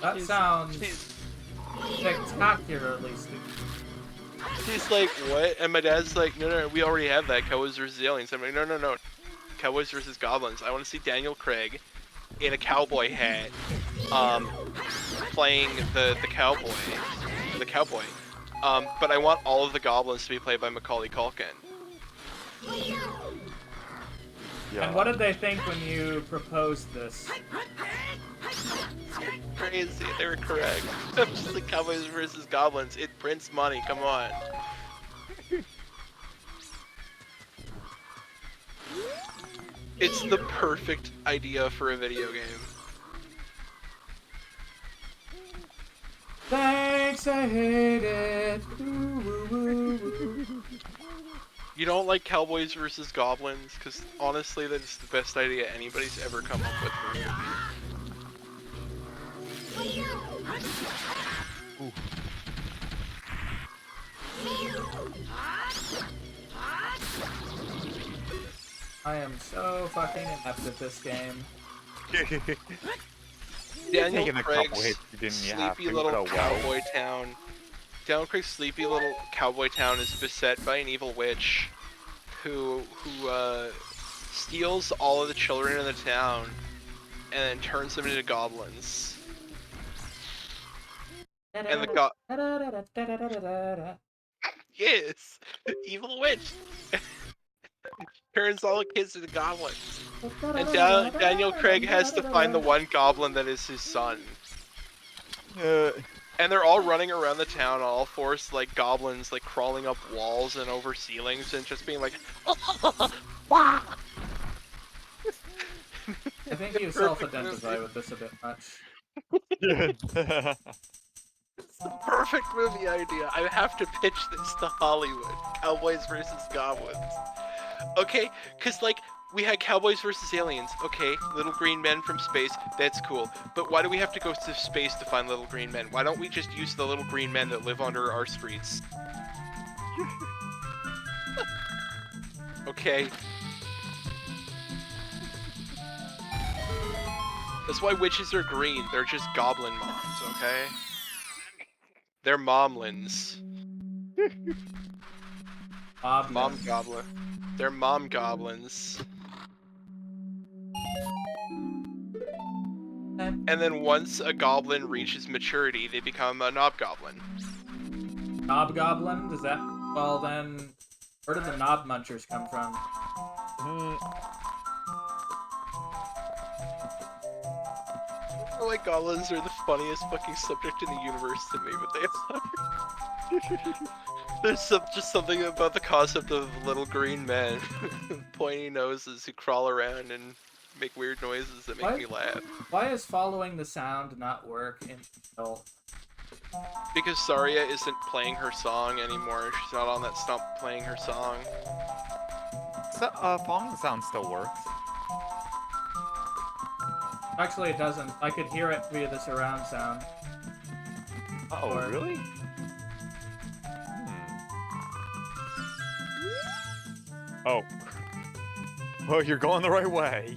That sounds spectacularly stupid. He's like, what? And my dad's like, no, we already have that, Cowboys versus Aliens. I'm like, no, Cowboys versus Goblins. I want to see Daniel Craig in a cowboy hat, playing the cowboy. But I want all of the goblins to be played by Macaulay Culkin. Yeah. And what did they think when you proposed this? Crazy, they were correct. Just like Cowboys versus Goblins, it prints money, come on. It's the perfect idea for a video game. Thanks, I hate it. Ooh. You don't like Cowboys versus Goblins? Because honestly, that's the best idea anybody's ever come up with for a movie. Ooh. I am so fucking inept at this game. Daniel Taking a couple Craig's hits you didn't have sleepy to, little so well. cowboy town. Daniel Craig's sleepy little cowboy town is beset by an evil witch who steals all of the children in the town and then turns them into goblins. And the yes, evil witch turns all the kids into goblins. And Daniel Craig has to find the one goblin that is his son. And they're all running around the town, all fours like goblins, like crawling up walls and over ceilings and just being like, I think you self-identify with this a bit much. it's the perfect movie idea. I have to pitch this to Hollywood. Cowboys versus Goblins. Okay, cause like, we had Cowboys versus Aliens. Okay, little green men from space, that's cool. But why do we have to go to space to find little green men? Why don't we just use the little green men that live under our streets? Okay. That's why witches are green. They're just goblin moms, okay? They're momlins. Mom goblin. They're mom goblins. And then once a goblin reaches maturity, they become a knob goblin. Knob goblin? Does that... Well then... Where did the knob munchers come from? Like goblins are the funniest fucking subject in the universe to me, but they are. There's just something about the concept of little green men, pointy noses who crawl around and make weird noises that make me laugh. Why is following the sound not work in adult? Because Saria isn't playing her song anymore. She's not on that stump playing her song. So, following the sound still works. Actually, it doesn't. I could hear it via the surround sound. Oh, Or- really? Oh. Well, you're going the right way.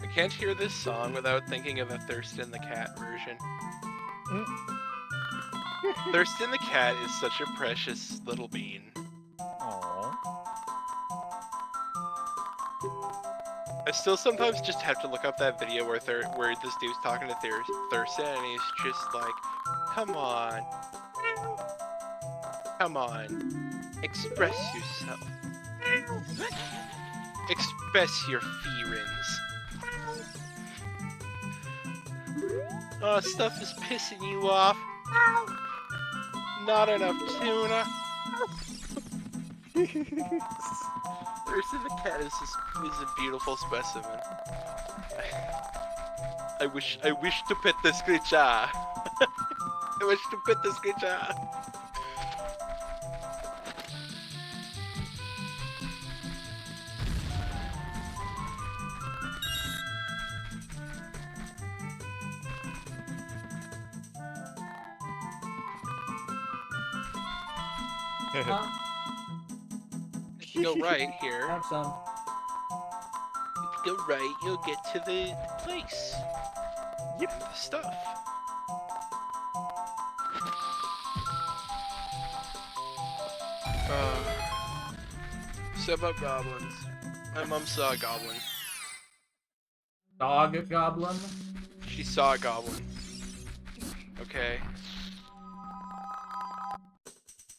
I can't hear this song without thinking of the Thurston the Cat version. Thurston the Cat is such a precious little bean. Aww. I still sometimes just have to look up that video where this dude's talking to Thurston and he's just like, come on. Come on. Express yourself. Express your feelings. Oh, stuff is pissing you off. Not enough tuna. Percy the cat is a beautiful specimen. I wish to pet this creature. I wish to pet this creature. Huh? If you go right here, Have some. if you go right, you'll get to the place. Yep. And the stuff. So about goblins. My mom saw a goblin. Dog goblin. She saw a goblin. Okay.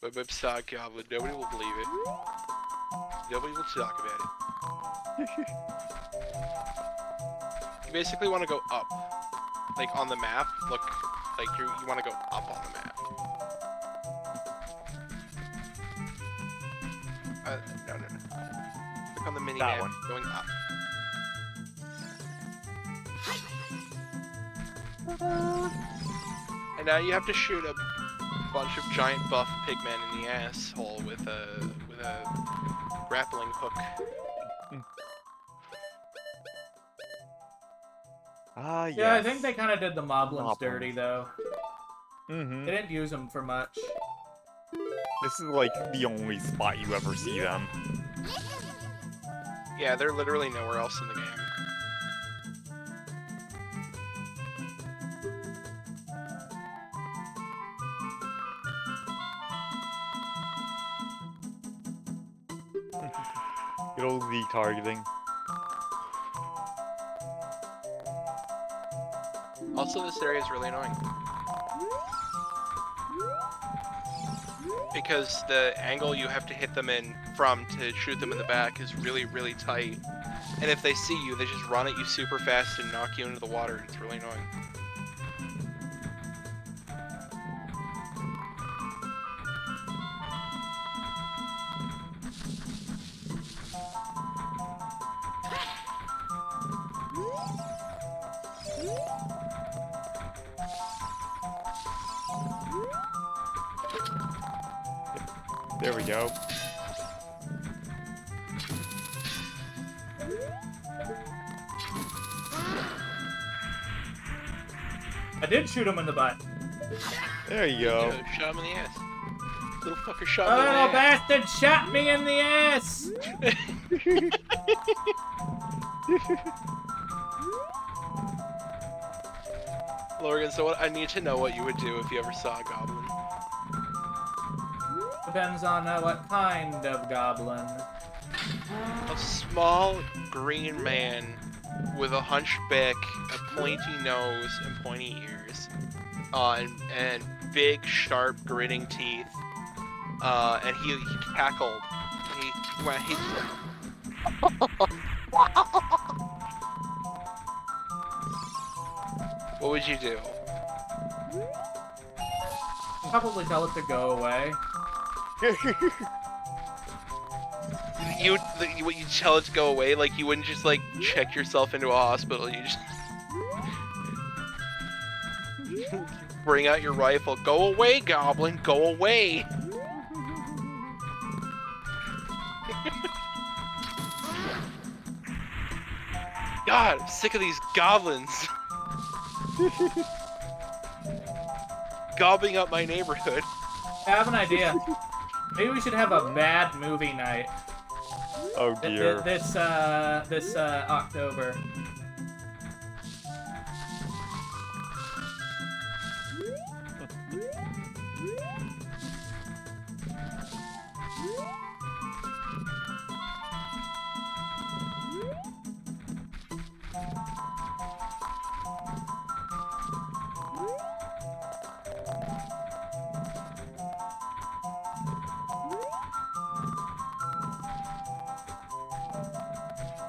My mom saw a goblin. Nobody will believe it. Nobody will talk about it. You basically want to go up. Like on the map. Look, like you want to go up on the map. No. Click on the mini That map, one. going up. And now you have to shoot a bunch of giant buff pigmen in the asshole with a grappling hook. Ah, yes. Yeah, I think they kind of did the moblins Moblins. dirty though. Mm-hmm. They didn't use them for much. This is like the only spot you ever see them. Yeah, they're literally nowhere else in the game. Good old Z targeting. Also, this area is really annoying. Because the angle you have to hit them in from to shoot them in the back is really, really tight. And if they see you, they just run at you super fast and knock you into the water, and it's really annoying. There we go. I did shoot him in the butt. There you go. Shot him in the ass. Little fucker shot Oh, me in little the ass. bastard shot me in the ass! Logan, so what, I need to know what you would do if you ever saw a goblin. Depends on what kind of goblin. A small green man with a hunchback, a pointy nose, and pointy ears, and big, sharp, gritting teeth. And he cackled. He What would you do? Probably tell it to go away. What you tell it to go away? Like you wouldn't just like check yourself into a hospital. You just bring out your rifle. Go away, goblin. Go away. God, I'm sick of these goblins. Gobbling up my neighborhood. I have an idea. Maybe we should have a bad movie night. Oh dear. This October.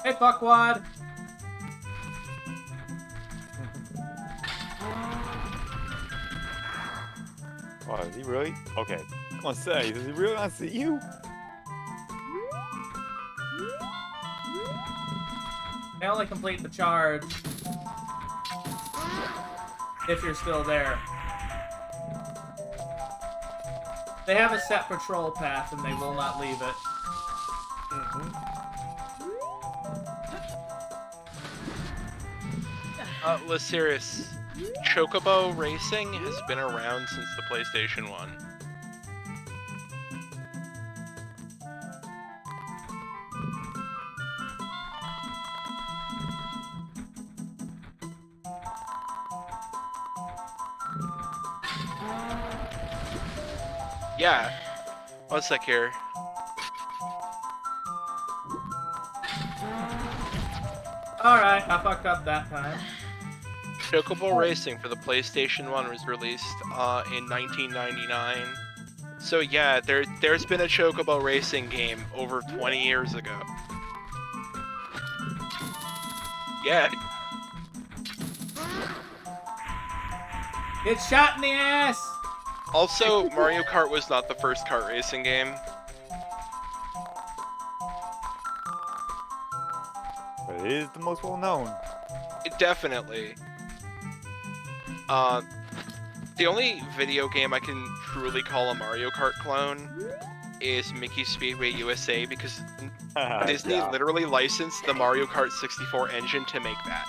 Hey, fuckwad! Oh, is he really? Okay. Come on, say, does he really not see you? They only complete the charge if you're still there. They have a set patrol path and they will not leave it. Serious. Chocobo racing has been around since the PlayStation 1. Yeah. One sec here. Alright, I fucked up that time. Chocobo Racing for the PlayStation 1 was released in 1999. So yeah, there's been a Chocobo Racing game over 20 years ago. Yeah. Get shot in the ass! Also, Mario Kart was not the first kart racing game. But it is the most well known. Definitely. The only video game I can truly call a Mario Kart clone is Mickey Speedway USA because Disney literally licensed the Mario Kart 64 engine to make that.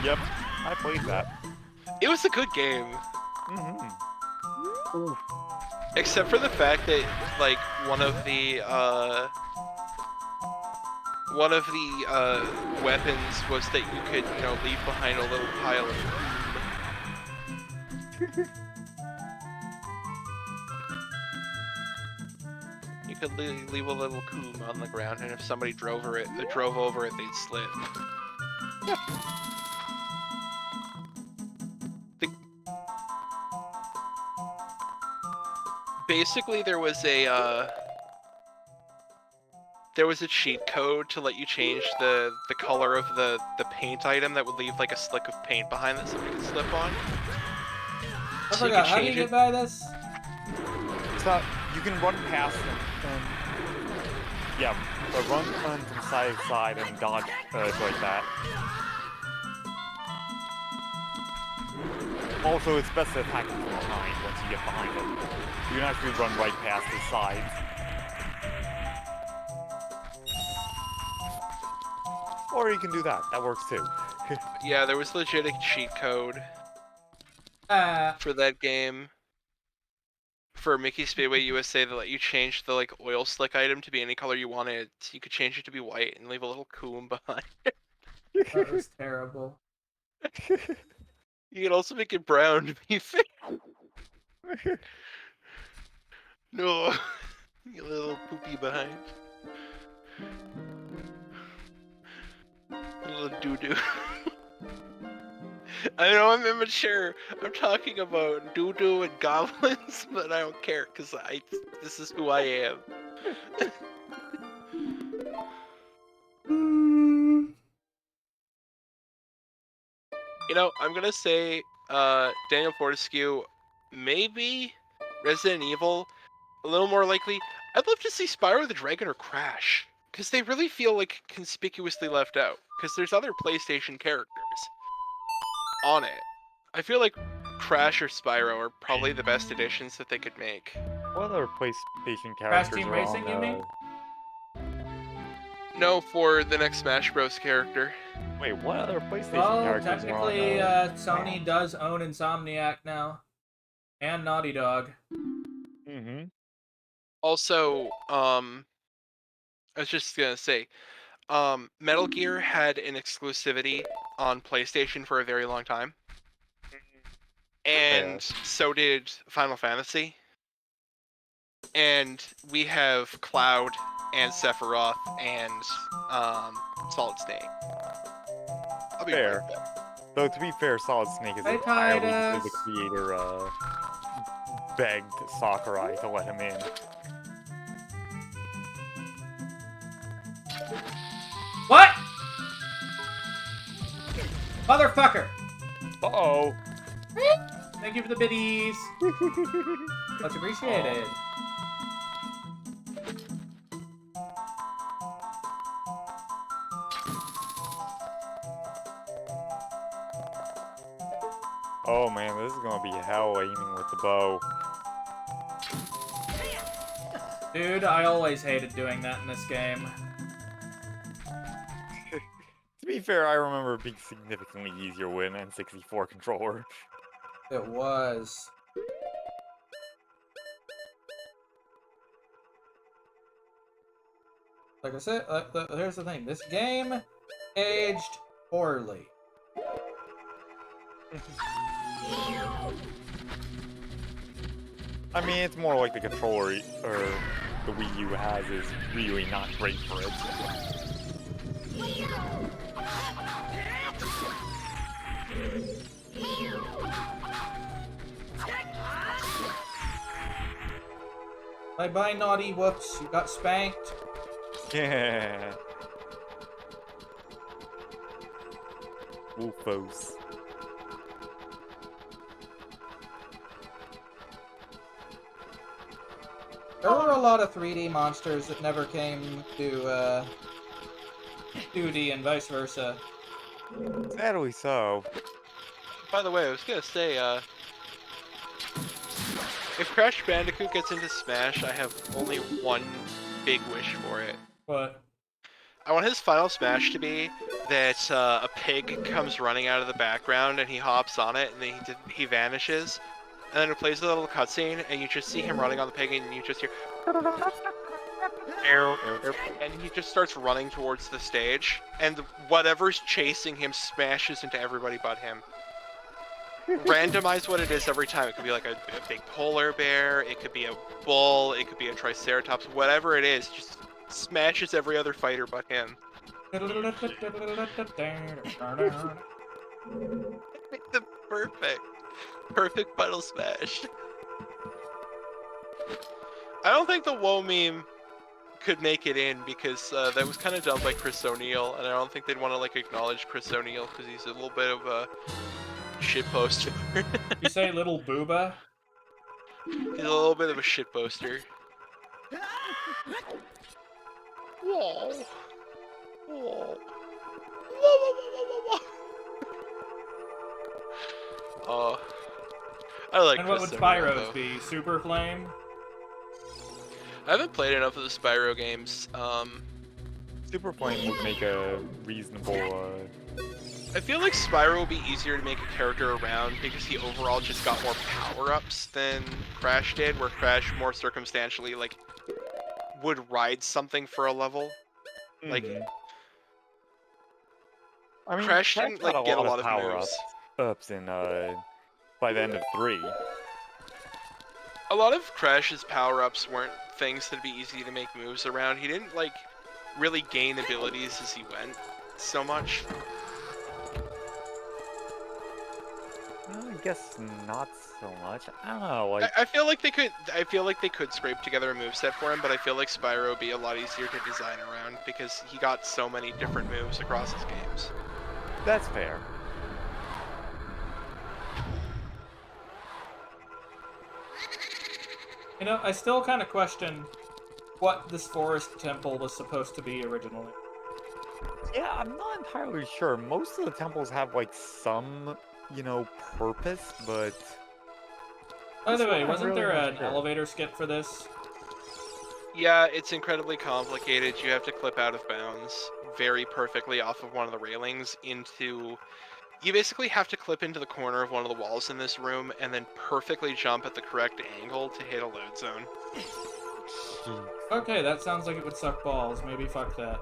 Yep, I played that. It was a good game. Ooh. Except for the fact that, like, one of the weapons was that you could, you know, leave behind a little pile of you could leave a little coom on the ground, and if somebody drove over it, they'd slip. Basically, there was a cheat code to let you change the color of the paint item that would leave like a slick of paint behind that somebody could slip on. I forgot, how do you get by this? So, you can run past them and... Yeah, but run from side to side and dodge like that. Also, it's best to attack from behind once you get behind them. You can actually run right past the sides. Or you can do that. That works too. Yeah, there was legit a cheat code for that game. For Mickey Speedway USA that let you change the like oil slick item to be any color you wanted. You could change it to be white and leave a little coom behind. That was terrible. You can also make it brown to be fair. No, you little poopy behind. A little doo-doo. I know I'm immature. I'm talking about doo-doo and goblins, but I don't care because this is who I am. You know, I'm gonna say Daniel Fortescue, maybe Resident Evil, a little more likely. I'd love to see Spyro the Dragon or Crash, because they really feel like conspicuously left out, because there's other PlayStation characters on it. I feel like Crash or Spyro are probably the best additions that they could make. What other PlayStation Crash characters Team are Racing, on, you mean? No, for the next Smash Bros. Character. Wait, what other PlayStation Well, characters technically, are on, Sony does own Insomniac now. And Naughty Dog. Also, I was just gonna say, Metal Gear had an exclusivity on PlayStation for a very long time. And so did Final Fantasy. And we have Cloud and Sephiroth and Solid Snake. I'll be Fair. right back. Though to be fair, Solid Snake is Hey, entirely Titus. because the creator begged Sakurai to let him in. What? Motherfucker! Uh-oh. Thank you for the biddies. Much appreciated. Oh man, this is gonna be hell aiming with the bow. Dude, I always hated doing that in this game. To be fair, I remember it being significantly easier with an N64 controller. It was. Like I said, here's the thing. This game aged poorly. I mean, it's more like the controller or the Wii U has is really not great for it. Bye-bye, naughty whoops. You got spanked. Yeah. Woofos. There were a lot of 3D monsters that never came to 2D and vice versa. Sadly so. By the way, I was gonna say, if Crash Bandicoot gets into Smash, I have only one big wish for it. What? I want his final Smash to be that a pig comes running out of the background and he hops on it and then he vanishes. And then it plays a little cutscene and you just see him running on the pig and you just hear... And he just starts running towards the stage and whatever's chasing him smashes into everybody but him. Randomize what it is every time. It could be like a big polar bear, it could be a bull, it could be a triceratops, whatever it is, just smashes every other fighter but him. The perfect final smash. I don't think the Woe meme could make it in because that was kind of done by Chris O'Neill, and I don't think they'd want to like acknowledge Chris O'Neill because he's a little bit of a shitposter. You say little booba? He's a little bit of a shitposter. Whoa. Whoa. Whoa. I like. And what would Chris Spyro's O'Neill, be? Super Flame? I haven't played enough of the Spyro games. Super Flame would make a reasonable. I feel like Spyro will be easier to make a character around because he overall just got more power-ups than Crash did, where Crash more circumstantially like would ride something for a level. Like I mean, Crash didn't like get a lot of power-ups in by the end of 3. A lot of Crash's power-ups weren't things that'd be easy to make moves around. He didn't like really gain abilities as he went so much. Well, I guess not so much. I don't know. Like, I feel like they could. I feel like they could scrape together a moveset for him, but I feel like Spyro would be a lot easier to design around because he got so many different moves across his games. that's fair. You know, I still kind of question what this forest temple was supposed to be originally. Yeah, I'm not entirely sure. Most of the temples have like some, you know, purpose, but. By the This way, one I'm wasn't really there not an sure. elevator skip for this? Yeah, it's incredibly complicated. You have to clip out of bounds very perfectly off of one of the railings into... You basically have to clip into the corner of one of the walls in this room and then perfectly jump at the correct angle to hit a load zone. Okay, that sounds like it would suck balls. Maybe fuck that.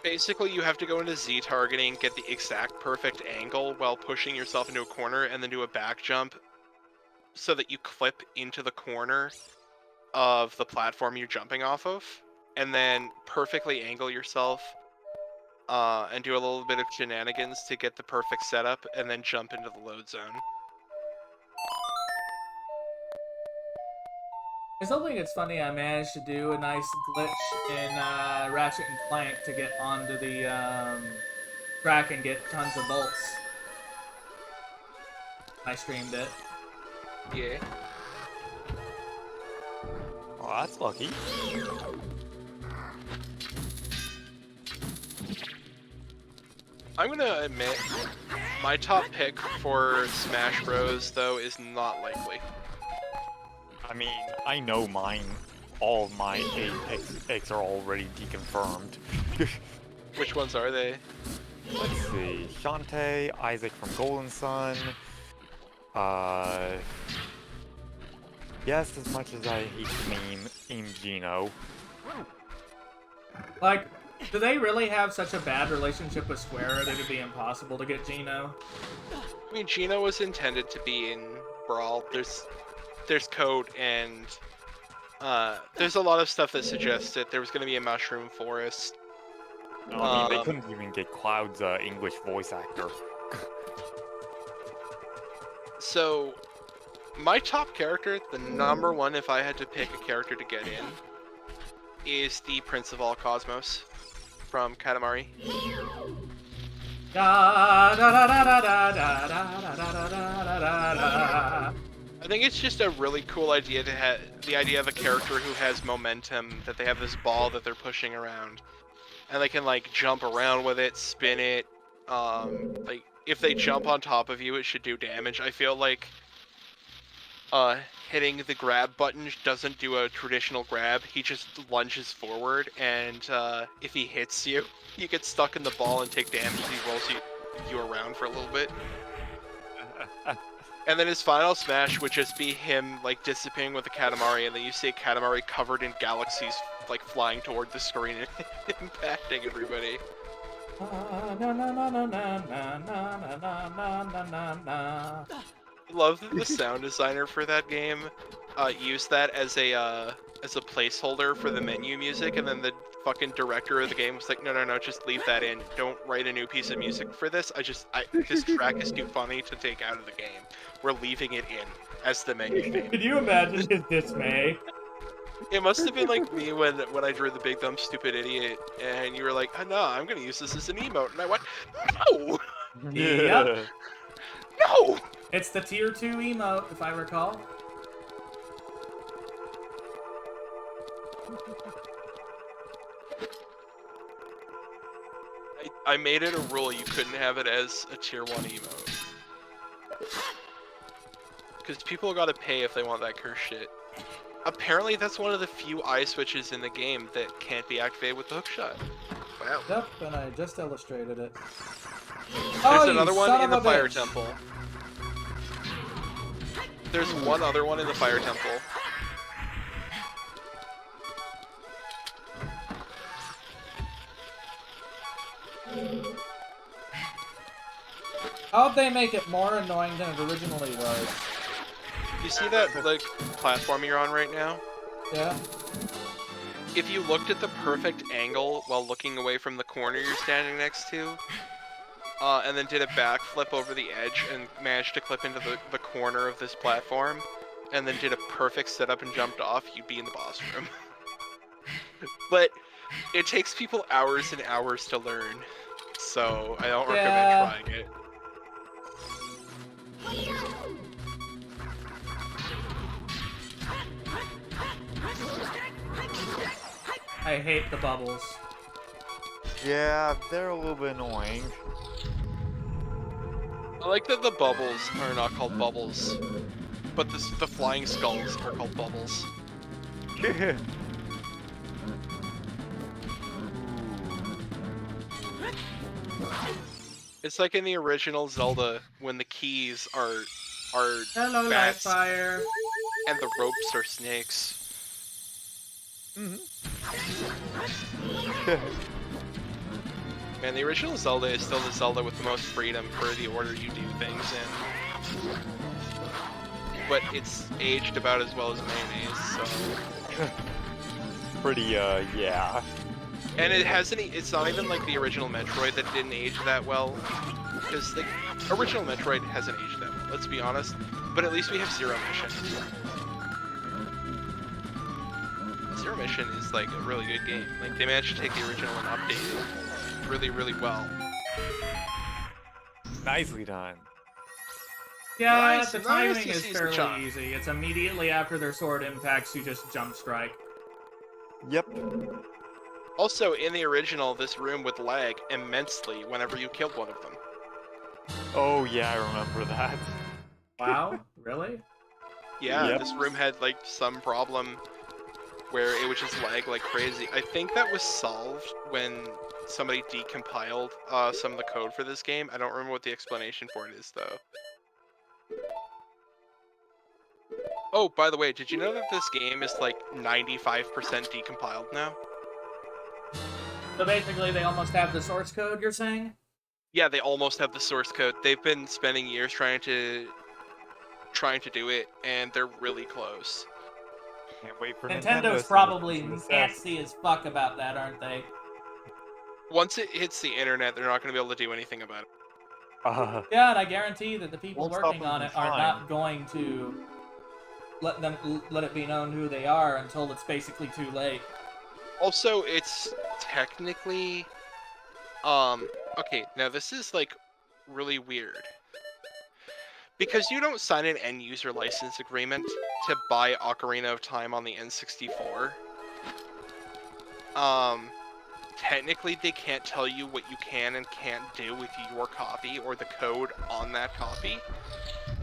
Basically, you have to go into Z targeting, get the exact perfect angle while pushing yourself into a corner, and then do a back jump so that you clip into the corner of the platform you're jumping off of, and then perfectly angle yourself and do a little bit of shenanigans to get the perfect setup, and then jump into the load zone. I still think it's funny I managed to do a nice glitch in Ratchet and Clank to get onto the track and get tons of bolts. I streamed it. Yeah. Oh, that's lucky. I'm gonna admit, my top pick for Smash Bros. Though is not likely. I mean, I know mine. All of my 8 picks are already deconfirmed. Which ones are they? Let's see. Shantae, Isaac from Golden Sun. Yes, as much as I hate to meme Gino. Like, do they really have such a bad relationship with Square that it'd be impossible to get Gino? I mean, Gino was intended to be in Brawl. There's code and there's a lot of stuff that suggests that there was going to be a mushroom forest. No, I mean, they couldn't even get Cloud's English voice actor. So, my top character, the number one if I had to pick a character to get in, is the Prince of All Cosmos from Katamari. I think it's just a really cool idea to have the idea of a character who has momentum, that they have this ball that they're pushing around, and they can like jump around with it, spin it. Like if they jump on top of you, it should do damage. I feel like hitting the grab button doesn't do a traditional grab. He just lunges forward, and if he hits you, you get stuck in the ball and take damage. He rolls you around for a little bit. And then his final smash would just be him like dissipating with a Katamari, and then you see a Katamari covered in galaxies like flying toward the screen and impacting everybody. I love that the sound designer for that game used that as a placeholder for the menu music, and then the fucking director of the game was like, no, just leave that in. Don't write a new piece of music for this. This track is too funny to take out of the game. We're leaving it in as the menu theme. Could you imagine his dismay? It must have been like me when I drew the big dumb stupid idiot, and you were like, oh, no, I'm gonna use this as an emote, and I went, no, Yep. no. It's the tier 2 emote, if I recall. I made it a rule you couldn't have it as a tier 1 emote. Because people gotta pay if they want that curse shit. Apparently that's one of the few eye switches in the game that can't be activated with the hookshot. Wow. Yep, and I just illustrated it. There's another one in the fire temple. There's one other one in the fire temple. How'd they make it more annoying than it originally was? You see that like platform you're on right now? Yeah. If you looked at the perfect angle while looking away from the corner you're standing next to, and then did a backflip over the edge and managed to clip into the corner of this platform, and then did a perfect setup and jumped off, you'd be in the boss room. But it takes people hours and hours to learn, so I don't recommend trying it. I hate the bubbles. Yeah, they're a little bit annoying. I like that the bubbles are not called bubbles, but the flying skulls are called bubbles. It's like in the original Zelda when the keys are Hello, bats Lightfire. and the ropes are snakes. Man, the original Zelda is still the Zelda with the most freedom for the order you do things in. But it's aged about as well as mayonnaise, so... Pretty, yeah. And it hasn't, it's not even like the original Metroid that didn't age that well. Because the original Metroid hasn't aged that well, let's be honest. But at least we have Zero Mission. Zero Mission is like a really good game. Like they managed to take the original and update it really, really well. Nicely done. Yeah, Nice, the nice timing to is see the fairly charm. easy. It's immediately after their sword impacts, you just jump strike. Yep. Also, in the original, this room would lag immensely whenever you killed one of them. Oh yeah, I remember that. Wow, really? Yeah, Yep. this room had like some problem where it would just lag like crazy. I think that was solved when somebody decompiled some of the code for this game. I don't remember what the explanation for it is though. Oh, by the way, did you know that this game is like 95% decompiled now? So basically, they almost have the source code, you're saying? Yeah, they almost have the source code. They've been spending years trying to do it, and they're really close. Can't wait for Nintendo's Nintendo probably to assess. antsy as fuck about that, aren't they? Once it hits the internet, they're not going to be able to do anything about it. Yeah, and I guarantee that the people Won't stop working them on from it are trying. not going to let it be known who they are until it's basically too late. Also, it's technically, okay, now this is like really weird. Because you don't sign an end-user license agreement to buy Ocarina of Time on the N64, technically they can't tell you what you can and can't do with your copy or the code on that copy.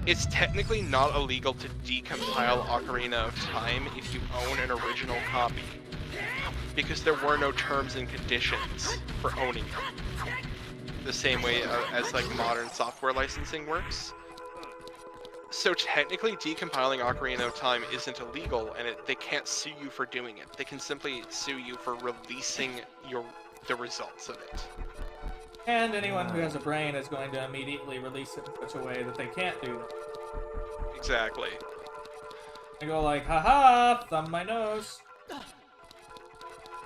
It's technically not illegal to decompile Ocarina of Time if you own an original copy, because there were no terms and conditions for owning it. The same way as like modern software licensing works. So technically decompiling Ocarina of Time isn't illegal, and they can't sue you for doing it. They can simply sue you for releasing the results of it. And anyone who has a brain is going to immediately release it in such a way that they can't do that. Exactly. They go like, haha, thumb my nose.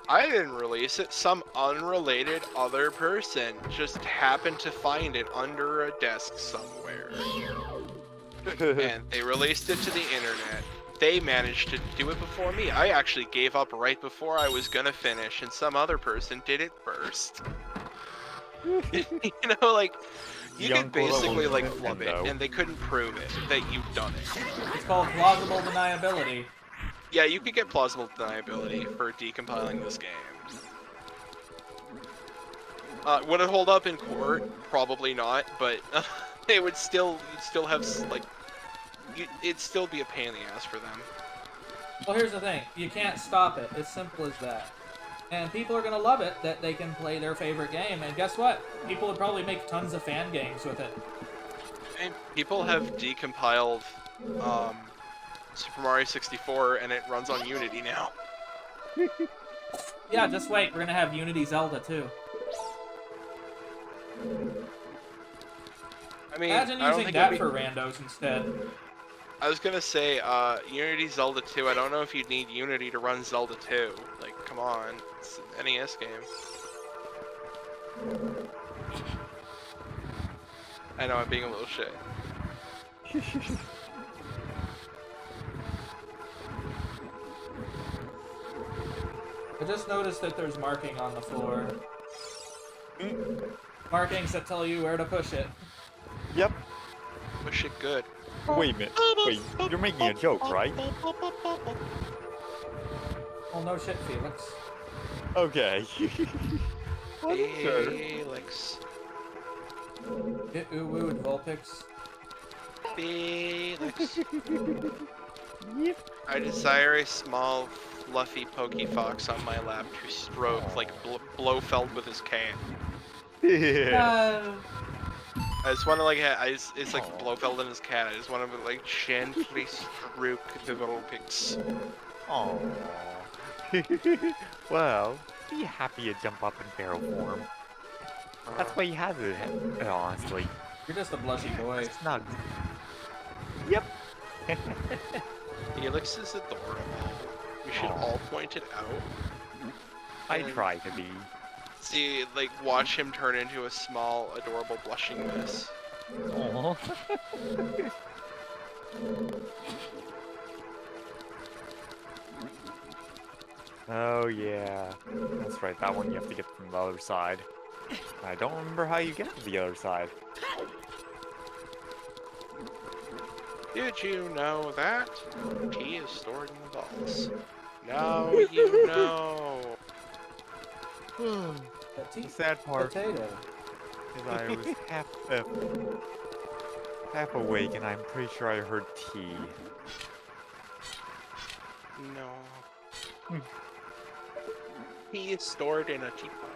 I didn't release it. Some unrelated other person just happened to find it under a desk somewhere. And they released it to the internet. They managed to do it before me. I actually gave up right before I was gonna finish, and some other person did it first. You know, like, you The could uncle that basically, was like, flub it, Nintendo. and they couldn't prove it, that you've done it. It's called plausible deniability. Yeah, you could get plausible deniability for decompiling this game. Would it hold up in court? Probably not, but it would still, you'd still have, like, it'd still be a pain in the ass for them. Well, here's the thing. You can't stop it. It's simple as that. And people are going to love it that they can play their favorite game. And guess what? People would probably make tons of fan games with it. And people have decompiled Super Mario 64, and it runs on Unity now. Yeah, just wait. We're going to have Unity Zelda, too. I mean, Imagine I don't using think that it'd for be... randos instead. I was gonna say, Unity Zelda 2, I don't know if you'd need Unity to run Zelda 2. Like, come on. It's an NES game. I know, I'm being a little shit. I just noticed that there's marking on the floor. Markings that tell you where to push it. Yep. Push it good. Wait a minute. Wait, you're making a joke, right? Well, no shit, Felix. Okay. Wasn't sure. Felix. Get Uwu and Vulpix. Felix. Yep. I desire a small, fluffy Pokey Fox on my lap to stroke like Blofeld with his cane. Yeah. I just want to like, it's like Blofeld and his cat. I just want to like gently stroke the Vulpix. Aww. Well, be happy to jump up in barrel form. That's why he has it, honestly. You're just a blushy boy. Snug. Yep. Felix is adorable. We should all point it out. I try to be. See, like, watch him turn into a small, adorable, blushing mess. Aww. Oh yeah, that's right. That one you have to get from the other side. I don't remember how you get to the other side. Did you know that tea is stored in the balls? Now you know. The sad part Potato. is I was half awake, and I'm pretty sure I heard tea. No. Tea is stored in a teapot.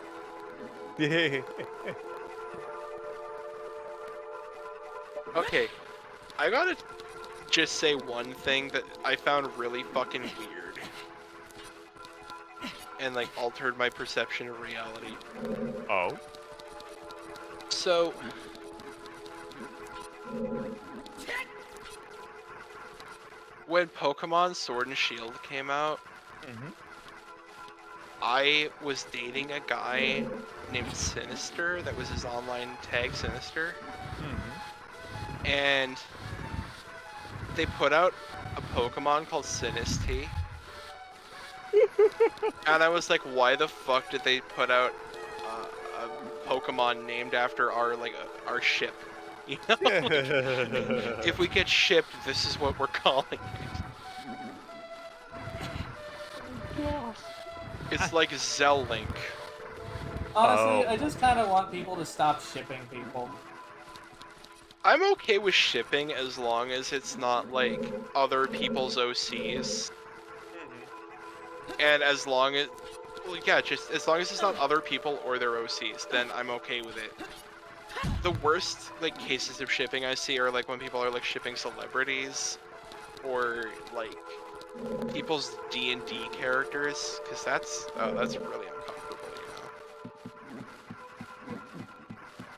Okay, I gotta just say one thing that I found really fucking weird. And like altered my perception of reality. Oh. So when Pokemon Sword and Shield came out, Mm-hmm. I was dating a guy named Sinister, that was his online tag, Sinister. Mm-hmm. And they put out a Pokemon called Sinistea. And I was like, why the fuck did they put out a Pokemon named after our ship? You know? If we get shipped, this is what we're calling it. It's like Zell-Link. Honestly, Oh. I just kind of want people to stop shipping people. I'm okay with shipping as long as it's not like other people's OCs. And as long as, well, yeah, just as long as it's not other people or their OCs, then I'm okay with it. The worst like cases of shipping I see are like when people are like shipping celebrities or like people's D&D characters, because that's really uncomfortable,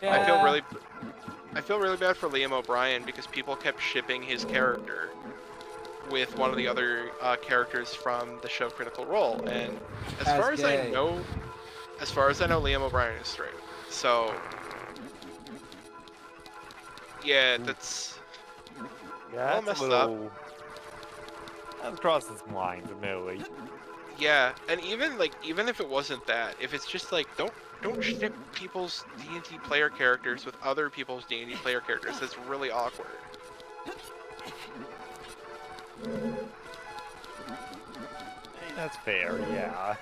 you know. Yeah. I feel really bad for Liam O'Brien because people kept shipping his character with one of the other characters from the show Critical Role, and as far as I know, Liam O'Brien is straight. So yeah, that's Yeah, all that's a messed up. little. That's crossing some lines, admittedly. Yeah, and even if it wasn't that, if it's just like don't ship people's D&D player characters with other people's D&D player characters, that's really awkward. That's fair, yeah.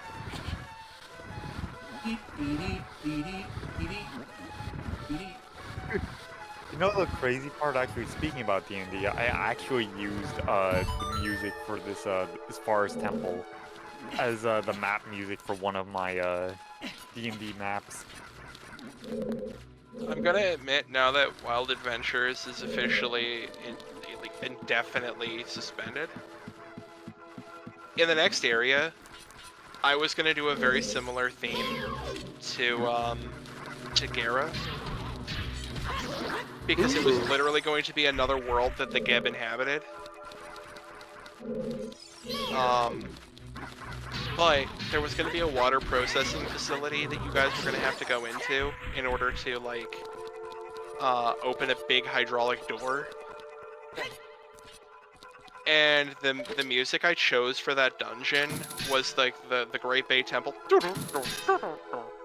You know the crazy part, actually, speaking about D&D, I actually used the music for this Forest Temple as the map music for one of my D&D maps. I'm gonna admit now that Wild Adventures is officially indefinitely suspended. In the next area, I was gonna do a very similar theme to Gera, because it was literally going to be another world that the Geb inhabited. But there was going to be a water processing facility that you guys were going to have to go into in order to like open a big hydraulic door. And the music I chose for that dungeon was like the Great Bay Temple.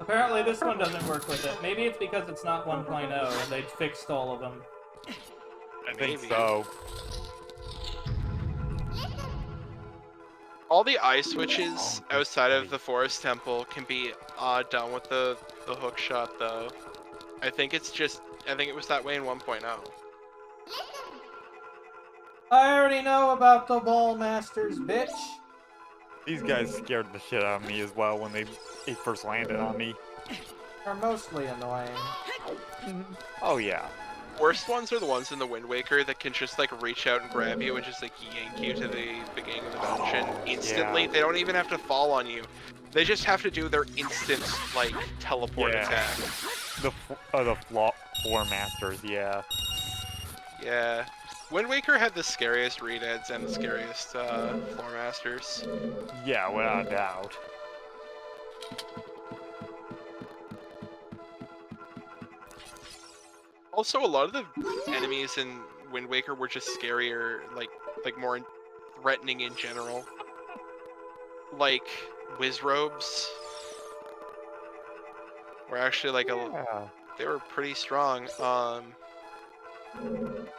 Apparently this one doesn't work with it. Maybe it's because it's not 1.0 and they fixed all of them. I think Maybe. so. All the eye switches outside of the Forest Temple can be done with the hook shot, though. I think it was that way in 1.0. I already know about the Ball Masters, bitch. These guys scared the shit out of me as well when they first landed on me. They're mostly annoying. Oh yeah. Worst ones are the ones in the Wind Waker that can just like reach out and grab you and just like yank you to the beginning of the dungeon instantly. Yeah. They don't even have to fall on you. They just have to do their instant like teleport attack. The floor masters, yeah. Yeah. Wind Waker had the scariest readheads and the scariest floor masters. Yeah, without a doubt. Also, a lot of the enemies in Wind Waker were just scarier, like more threatening in general. Like, whiz robes were actually like Yeah. they were pretty strong.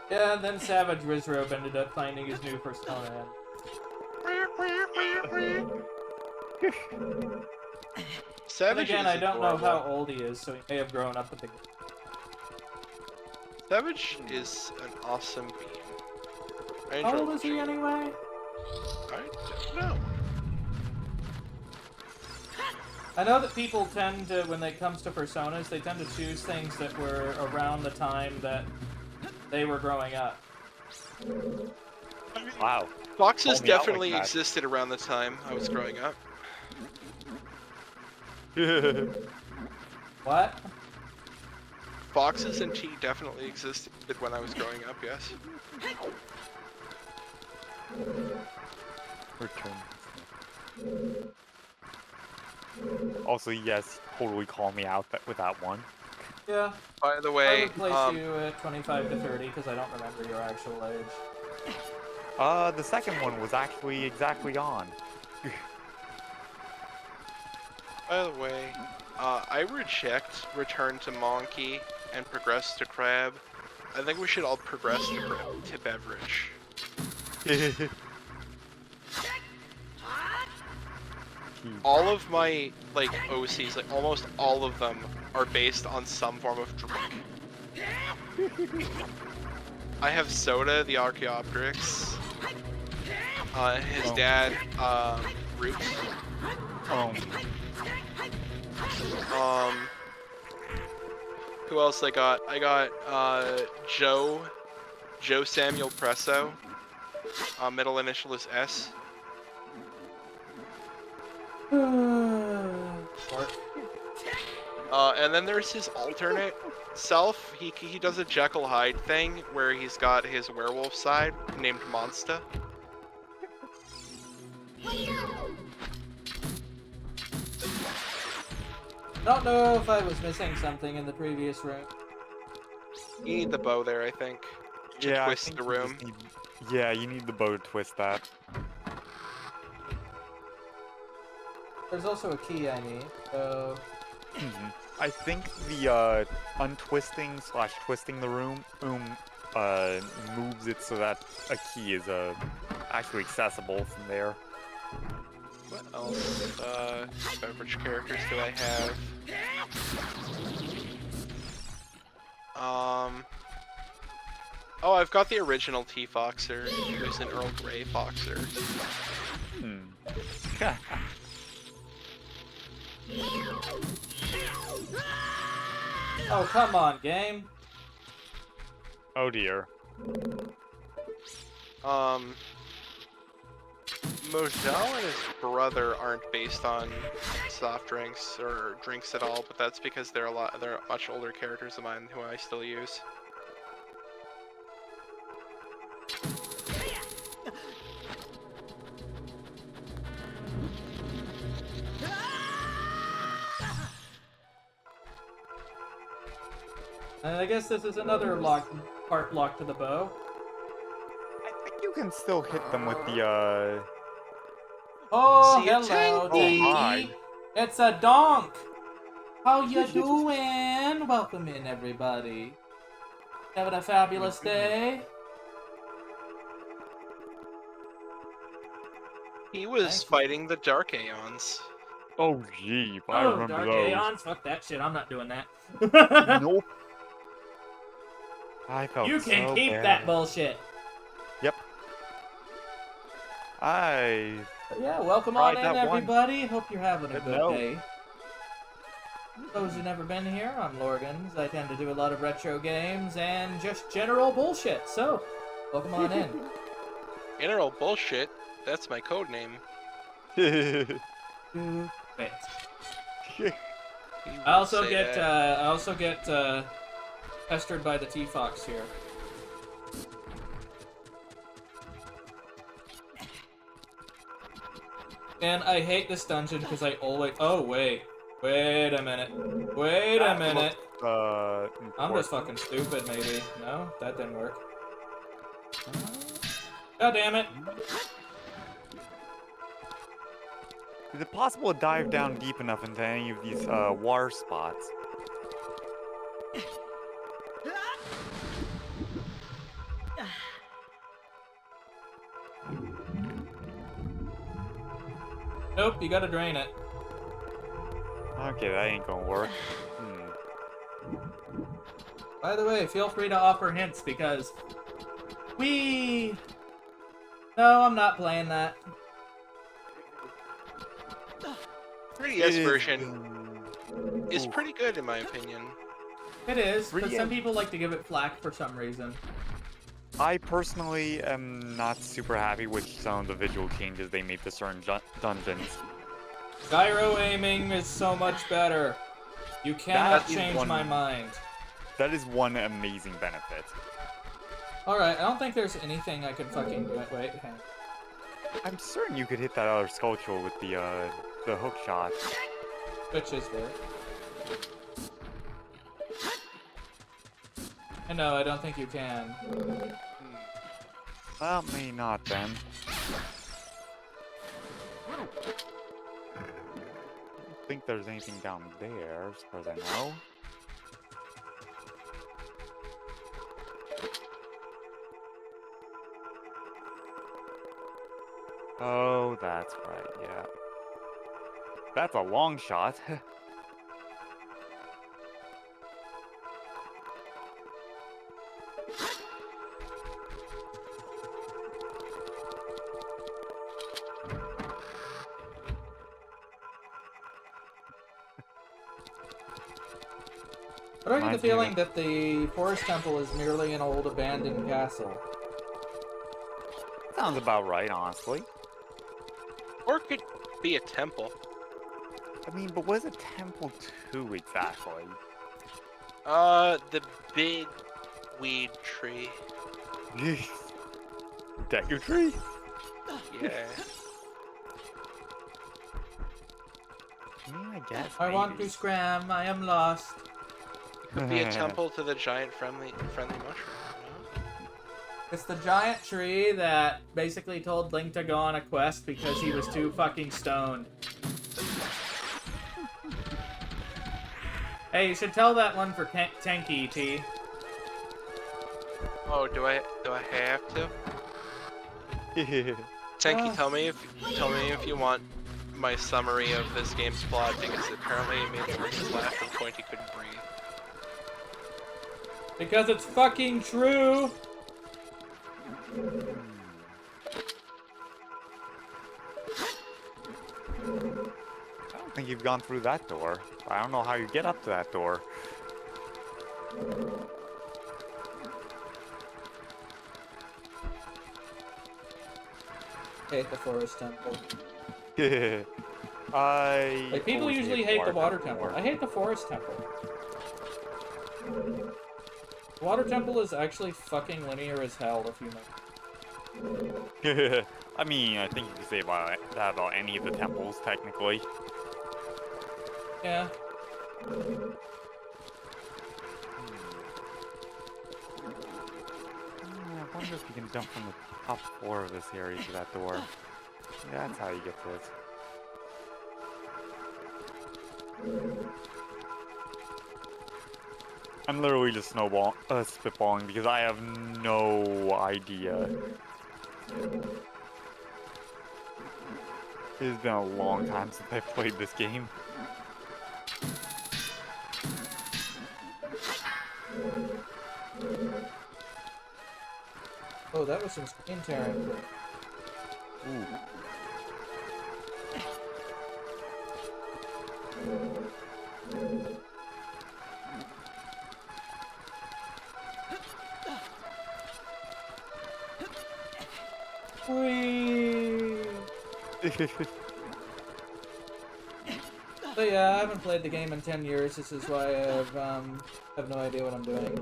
Yeah, and then Savage Wizrobe ended up finding his new persona. But Savage again, is I don't know how adorable. old he is, so he may have grown up with the game. Savage is an awesome being. I How enjoy old is he watching him. anyway? I don't know. I know that people tend to, when it comes to personas, they tend to choose things that were around the time that they were growing up. Wow. Foxes Call me out like definitely that. existed around the time I was growing up. What? Foxes and tea definitely existed when I was growing up, yes. Return. Also, yes, totally call me out with that one. Yeah. By the I way, would place you at 25 to 30 because I don't remember your actual age. The second one was actually exactly on. I reject Return to Monkey and Progress to Crab. I think we should all progress to Beverage. All of my, like, OCs, like, almost all of them are based on some form of drink. I have Soda, the Archaeopteryx. His dad, Roots. Who else I got? I got, Joe Samuel Presso. Middle initial is S. And then there's his alternate self. He does a Jekyll Hyde thing where he's got his werewolf side named Monsta. I don't know if I was missing something in the previous room. You need the bow there, I think, to Yeah, I twist think the you room. just need... Yeah, you need the bow to twist that. There's also a key I need, so... I think the untwisting / twisting the room moves it so that a key is actually accessible from there. What else? Beverage characters do I have? Oh, I've got the original T-Foxer, who's an Earl Grey Foxer. Oh, come on, game. Oh dear. Mojel and his brother aren't based on soft drinks or drinks at all, but that's because they're much older characters of mine who I still use. And I guess this is another part locked to the bow. I think you can still hit them with the Oh, See you, hello, Tanky. Oh, hi. Tanky. It's a donk. How you doing? Welcome in, everybody. Having a fabulous day? He was Thank you. fighting the Dark Aeons. Oh gee, I Oh, remember Dark those. Aeons? Fuck that shit, I'm not doing that. Nope. I felt You can so keep bad. that bullshit. Yep. Yeah, welcome on Tried in, that once. everybody. Hope you're having a Said good no. day. Those who've never been here, I'm Lorgans. I tend to do a lot of retro games and just general bullshit. So, welcome on in. General bullshit. That's my code name. Wait. I also get pestered by the T-Fox here. And I hate this dungeon because I always... Oh, wait. Wait a minute. Wait a minute. I'm just fucking stupid, maybe. No? That didn't work. God damn it. Is it possible to dive down deep enough into any of these water spots? Nope, you gotta drain it. Okay, that ain't gonna work. Hmm. By the way, feel free to offer hints because we. No, I'm not playing that. 3DS version is pretty good in my opinion. It is, but 3DS some people like to give it flack for some reason. I personally am not super happy with some of the visual changes they made to certain dungeons. Gyro aiming is so much better. You cannot That is change one- my mind. That is one amazing benefit. Alright, I don't think there's anything I can fucking do. Wait, hang on. I'm certain you could hit that other Skulltula with the hook shot. Which is there. And no, I don't think you can. Well, maybe not then. I don't think there's anything down there, as far as I know. Oh, that's right, yeah. That's a long shot. But I get the Reminds me of feeling that the Forest Temple is merely an old abandoned castle. Sounds about right, honestly. Or it could be a temple. I mean, but what is a temple to exactly? The big weed tree. Deku tree? Yeah. I mean, I guess. I want to maybe. scram, I am lost. Could be a temple to the giant friendly mushroom. You know? It's the giant tree that basically told Link to go on a quest because he was too fucking stoned. Hey, you should tell that one for Tanky, T. Oh, do I have to? Tenki, tell me if you want my summary of this game's plot, because apparently it made George's laugh to the point he couldn't breathe. Because it's fucking true! I don't think you've gone through that door. I don't know how you get up to that door. Hate the Forest Temple. Like, People usually hate the Water Temple. I hate the Forest Temple. The Water Temple is actually fucking linear as hell if you know. I mean, I think you can say that about any of the temples, technically. Yeah. I wonder if you can jump from the top floor of this area to that door. Yeah, that's how you get to it. I'm literally just spitballing because I have no idea. It's been a long time since I played this game. Oh, that was some skin tearing. Ooh. Whee! So yeah, I haven't played the game in 10 years. This is why I have no idea what I'm doing.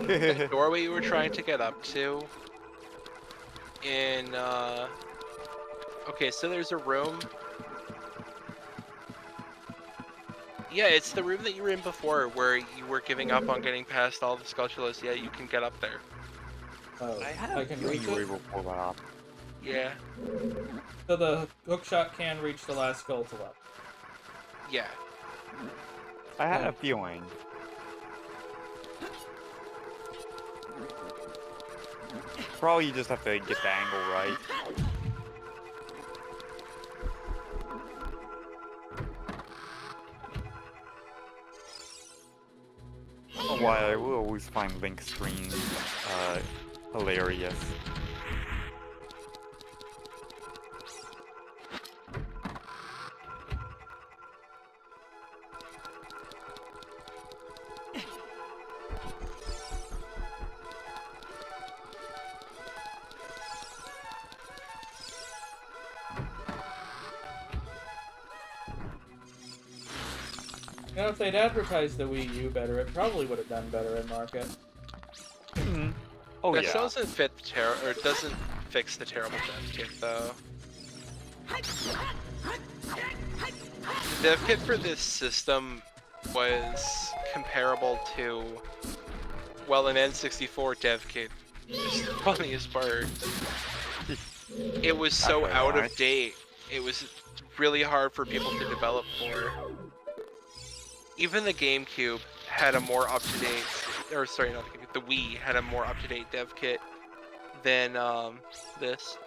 The doorway you were trying to get up to in okay, so there's a room. Yeah, it's the room that you were in before where you were giving up on getting past all the Skulltulas. Yeah, you can get up there. Oh, I had I a can feeling reach you were it? able to pull that off. Yeah. So the hookshot can reach the last Skulltula. Yeah. I had a feeling. Probably you just have to get the angle right. I don't know why I will always find Link streams hilarious. You know, if they'd advertised the Wii U better, it probably would have done better in market. Oh That yeah. doesn't fit the or it doesn't fix the terrible dev kit though. The dev kit for this system was comparable to, well, an N64 dev kit. It's the funniest part. It was so out of date. It was really hard for people to develop for. Even the GameCube had a more up-to-date, or sorry, not the GameCube, the Wii had a more up-to-date dev kit than this.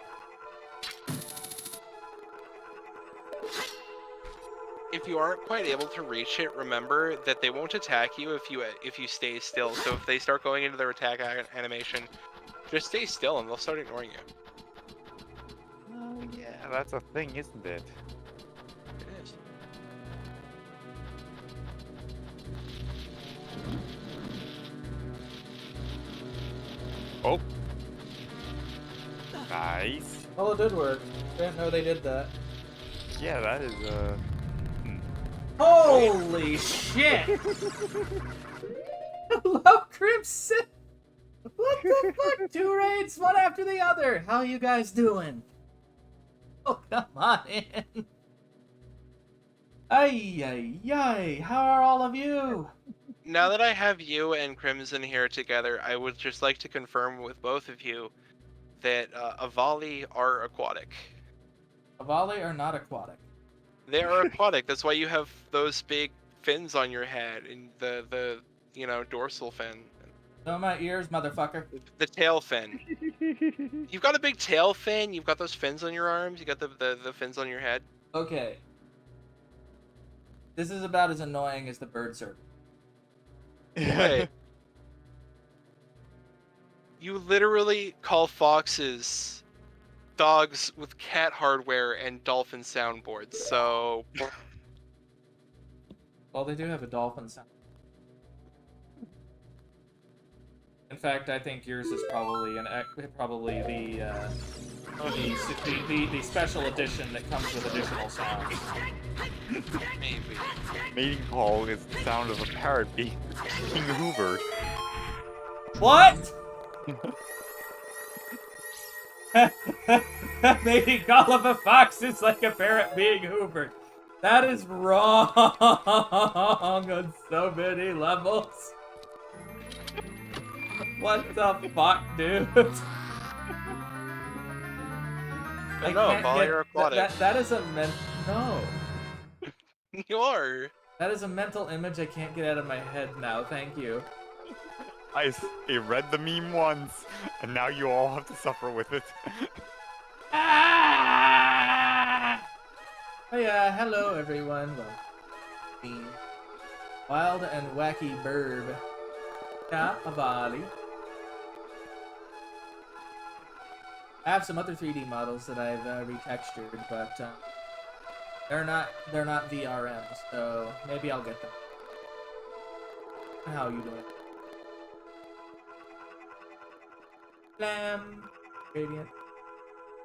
If you aren't quite able to reach it, remember that they won't attack you if you stay still. So if they start going into their attack animation, just stay still and they'll start ignoring you. Oh yeah, that's a thing, isn't it? It is. Oh. Nice. Well, it did work. Didn't know they did that. Yeah, that is Holy shit! Hello, Crimson! What the fuck? 2 raids, one after the other. How you guys doing? Oh, come on in. Ay, ay, ay. How are all of you? Now that I have you and Crimson here together, I would just like to confirm with both of you that Avali are aquatic. Avali are not aquatic. They are aquatic. That's why you have those big fins on your head and the dorsal fin. Know my ears, motherfucker. The tail fin. You've got a big tail fin. You've got those fins on your arms. You got the fins on your head. Okay. This is about as annoying as the bird serpent. Wait. You literally call foxes dogs with cat hardware and dolphin soundboards, so... Well, they do have a dolphin sound. In fact, I think yours is probably the special edition that comes with additional sounds. Maybe. mating call is the sound of a parrot being hoovered. What? Mating call of a fox is like a parrot being hoovered. That is wrong on so many levels. What the fuck, dude? I No, can't Bali get- are aquatic. That is a no. You are. That is a mental image I can't get out of my head now. Thank you. I read the meme once, and now you all have to suffer with it. Ah! Oh yeah, hello everyone. Well, me, wild and wacky bird. Yeah, Avali. I have some other 3D models that I've retextured, but they're not VRMs, so maybe I'll get them. How you doing? Lamb, Radiant.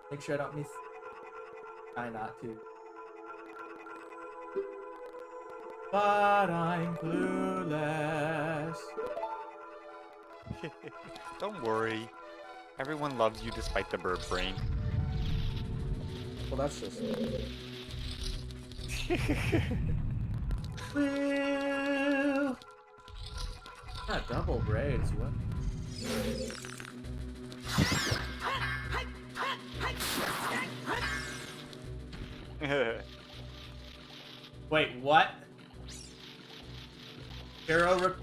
Make sure I don't miss. Try not to. But I'm clueless. Don't worry. Everyone loves you despite the bird brain. Well, that's just. Well. Ah, double braids. What? Wait, what? Hero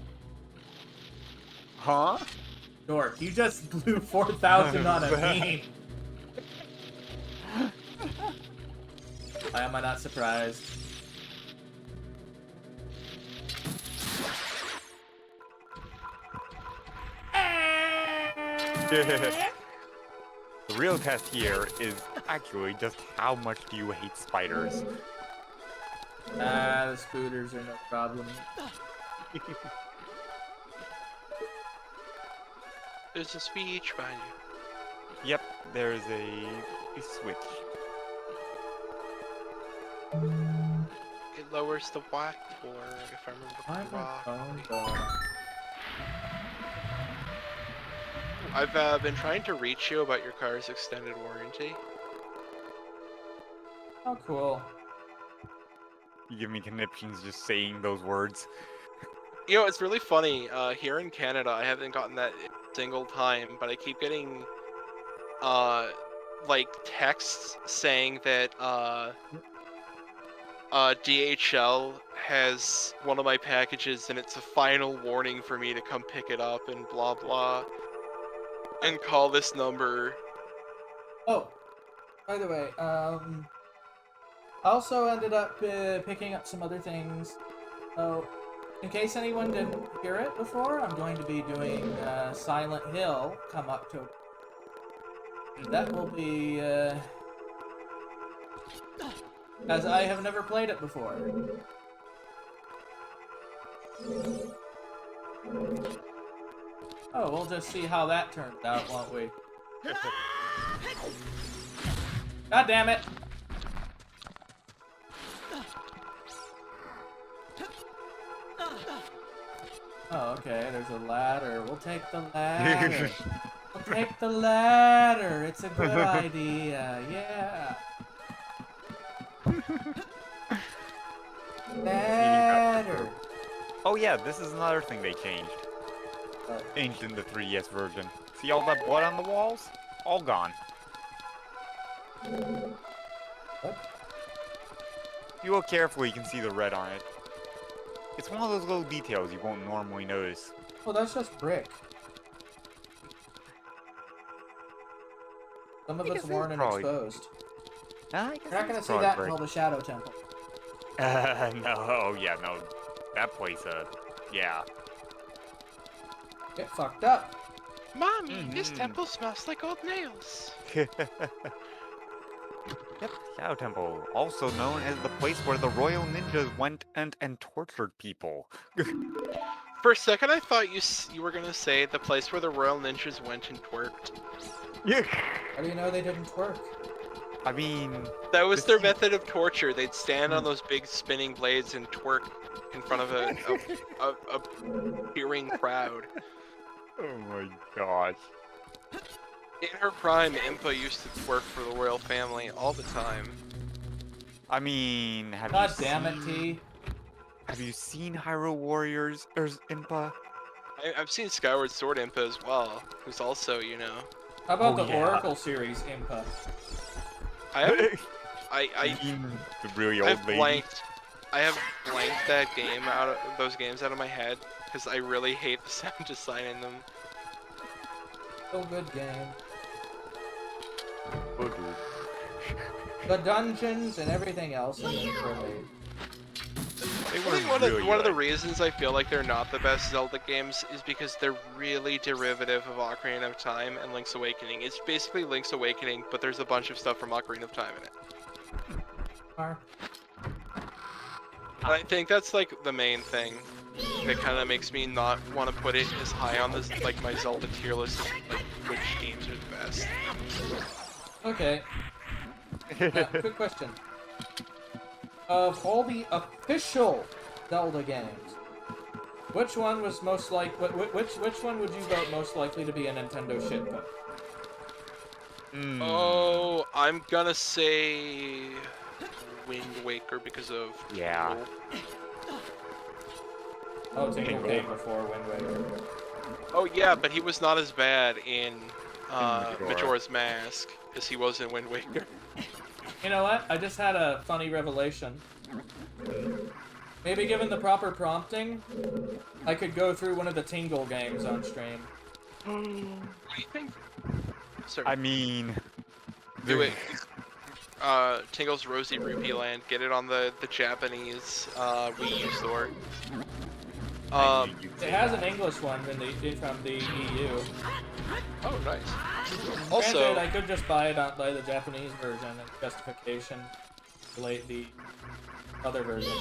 Huh? Dork, you just blew 4,000 on a meme. Why am I not surprised? The real test here is actually just how much do you hate spiders? The scooters are no problem. There's a speech behind you. Yep, there's a switch. It lowers the whack for, if I remember correctly. I've been trying to reach you about your car's extended warranty. Oh, cool. You give me conniptions just saying those words. You know, it's really funny. Here in Canada, I haven't gotten that a single time, but I keep getting, like texts saying that, DHL has one of my packages and it's a final warning for me to come pick it up and blah blah. And call this number. Oh, by the way, I also ended up picking up some other things. So, in case anyone didn't hear it before, I'm going to be doing Silent Hill come October. That will be, as I have never played it before. Oh, we'll just see how that turns out, won't we? God damn it! Oh, okay, there's a ladder. We'll take the ladder. We'll take the ladder. It's a good idea. Yeah. Ladder. Oh yeah, this is another thing they changed. Changed in the 3DS version. See all that blood on the walls? All gone. What? If you look carefully, you can see the red on it. It's one of those little details you won't normally notice. Well, that's just brick. Some of I it's guess worn it's and probably- exposed. I guess You're not gonna it's see probably that brick. until the Shadow Temple. No, oh yeah, no. That place, yeah. Get fucked up. Mommy, this temple smells like old nails. Yep, Shadow Temple, also known as the place where the royal ninjas went and tortured people. For a second, I thought you were gonna say the place where the royal ninjas went and twerked. Yeah. How do you know they didn't work? I mean, That was This their seems- method of torture. They'd stand on those big spinning blades and twerk in front of a peering crowd. oh my gosh. In her prime, Impa used to twerk for the royal family all the time. I mean, have God you damn it, seen, T. Have you seen Hyrule Warriors or Impa? I've seen Skyward Sword Impa as well, who's also, you know. How about Oh, the yeah. Oracle series, Impa? I have, I mean, the really I old have lady. blanked. I have blanked that game out of those games out of my head because I really hate the sound design in them. Still good game. Oh, dude. The dungeons and everything else in it really. They I were think one really of the good. reasons I feel like they're not the best Zelda games is because they're really derivative of Ocarina of Time and Link's Awakening. It's basically Link's Awakening, but there's a bunch of stuff from Ocarina of Time in it. Are. And I think that's like the main thing that kind of makes me not want to put it as high on this like my Zelda tier list of like which games are the best. Okay. Quick question. Of all the official Zelda games, which one was most like which one would you vote most likely to be a Nintendo shitpost? Mm. Oh, I'm gonna say Wind Waker because of Yeah. Hyrule. Oh, Tingle Tingle. came before Wind Waker. Oh yeah, but he was not as bad in Majora. Majora's Mask as he was in Wind Waker. You know what? I just had a funny revelation. Maybe given the proper prompting, I could go through one of the Tingle games on stream. What do you think? Sorry. I mean, Do it. Tingle's Rosy Rupee Land. Get it on the Japanese Wii U store. It has an English one from the EU. Oh, nice. Granted, Also, I could just buy the Japanese version and justification relate the other version.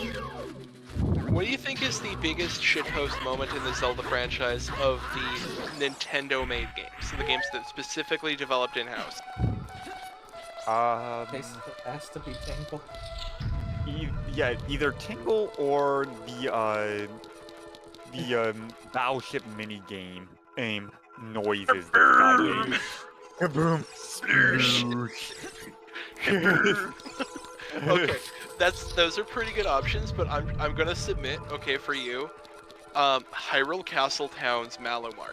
what do you think is the biggest shitpost moment in the Zelda franchise of the Nintendo-made games? So the games that specifically developed in-house. It has to be Tingle. Yeah, either Tingle or the Battleship mini game noises that guy made. Kaboom! Sploosh! Okay, those are pretty good options, but I'm gonna submit, okay, for you, Hyrule Castle Town's Malomar.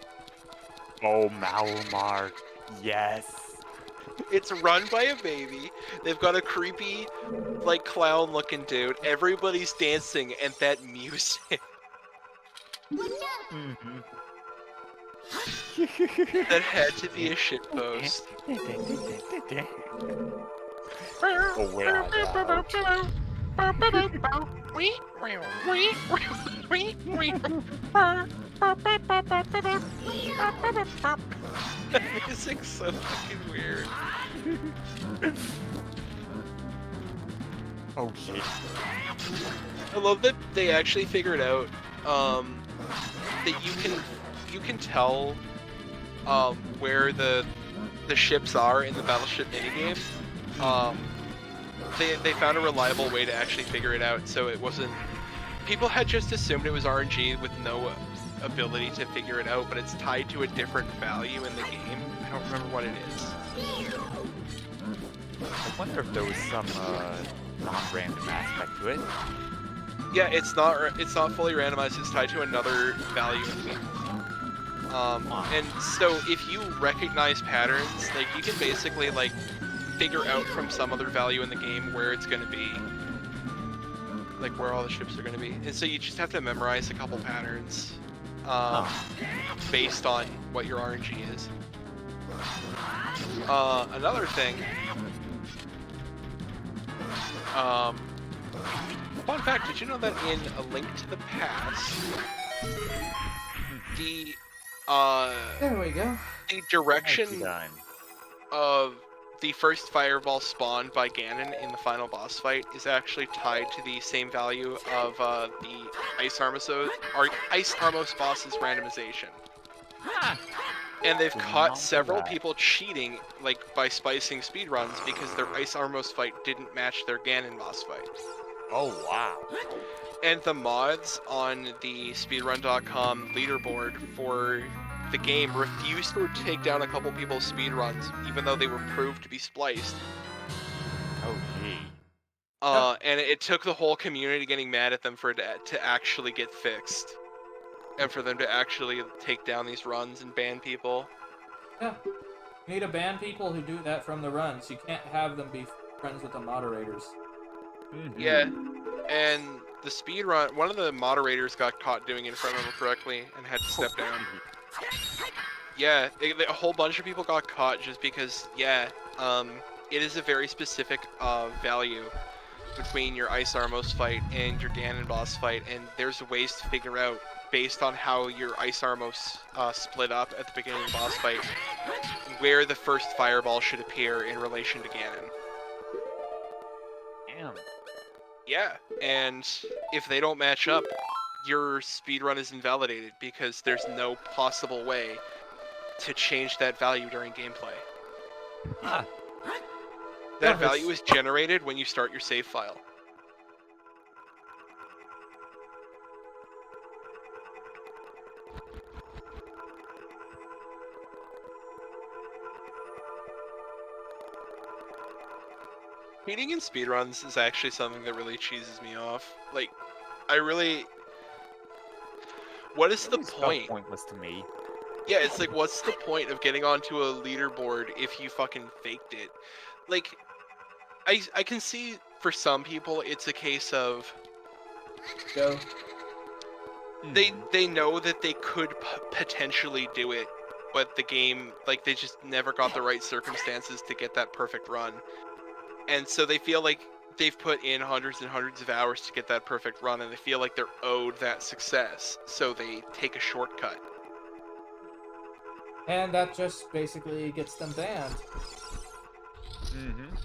Oh, Malamar. Yes. It's run by a baby. They've got a creepy, like, clown-looking dude. Everybody's dancing, and that music. Mm-hmm. That had to be a shitpost. Oh, where That music's so fucking weird. Oh shit. I love that they actually figured out that you can tell where the ships are in the battleship minigame. They found a reliable way to actually figure it out, so it wasn't. People had just assumed it was RNG with no ability to figure it out, but it's tied to a different value in the game. I don't remember what it is. I wonder if there was some non-random aspect to it. Yeah, it's not fully randomized. It's tied to another value in the game. And so if you recognize patterns, like you can basically like figure out from some other value in the game where it's going to be, like where all the ships are going to be. And so you just have to memorize a couple patterns based on what your RNG is. Another thing. Fun fact, did you know that in A Link to the Past, There we go. the direction Nicely done. of the first fireball spawned by Ganon in the final boss fight is actually tied to the same value of the Ice Armos boss's randomization. And they've caught several people cheating, like by spicing speedruns, because their Ice Armos fight didn't match their Ganon boss fight. Oh wow. And the mods on the speedrun.com leaderboard for the game refused to take down a couple people's speedruns, even though they were proved to be spliced. Oh gee. And it took the whole community getting mad at them for it to actually get fixed. And for them to actually take down these runs and ban people. Yeah. You need to ban people who do that from the runs. You can't have them be friends with the moderators. Mm-hmm. Yeah, and the speedrun, one of the moderators got caught doing it, if I remember correctly, and had to step down. Yeah, a whole bunch of people got caught just because, yeah, it is a very specific value between your Ice Armos fight and your Ganon boss fight, and there's ways to figure out, based on how your Ice Armos split up at the beginning of the boss fight, where the first fireball should appear in relation to Ganon. Damn. Yeah, and if they don't match up, your speedrun is invalidated because there's no possible way to change that value during gameplay. Huh. That value is generated when you start your save file. Cheating in speedruns is actually something that really cheeses me off. Like, what is the point? Pointless to me. Yeah, it's like, what's the point of getting onto a leaderboard if you fucking faked it? Like, I can see for some people it's a case of Go. they know that they could potentially do it, but the game, like, they just never got the right circumstances to get that perfect run, and so they feel like they've put in hundreds and hundreds of hours to get that perfect run, and they feel like they're owed that success, so they take a shortcut. And that just basically gets them banned.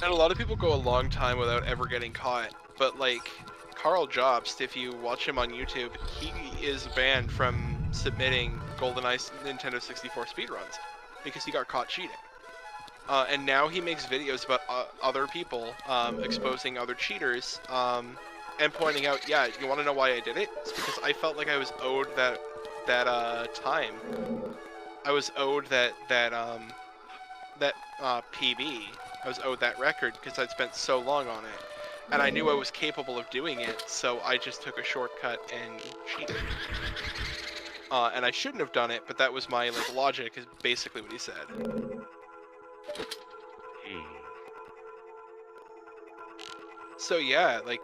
And a lot of people go a long time without ever getting caught, but like Carl Jobst, if you watch him on YouTube, he is banned from submitting GoldenEye Nintendo 64 speedruns because he got caught cheating. And now he makes videos about other people exposing other cheaters and pointing out, yeah, you want to know why I did it? It's because I felt like I was owed that time. I was owed that PB. I was owed that record because I'd spent so long on it. And I knew I was capable of doing it, so I just took a shortcut and cheated. And I shouldn't have done it, but that was my logic, is basically what he said. So yeah, like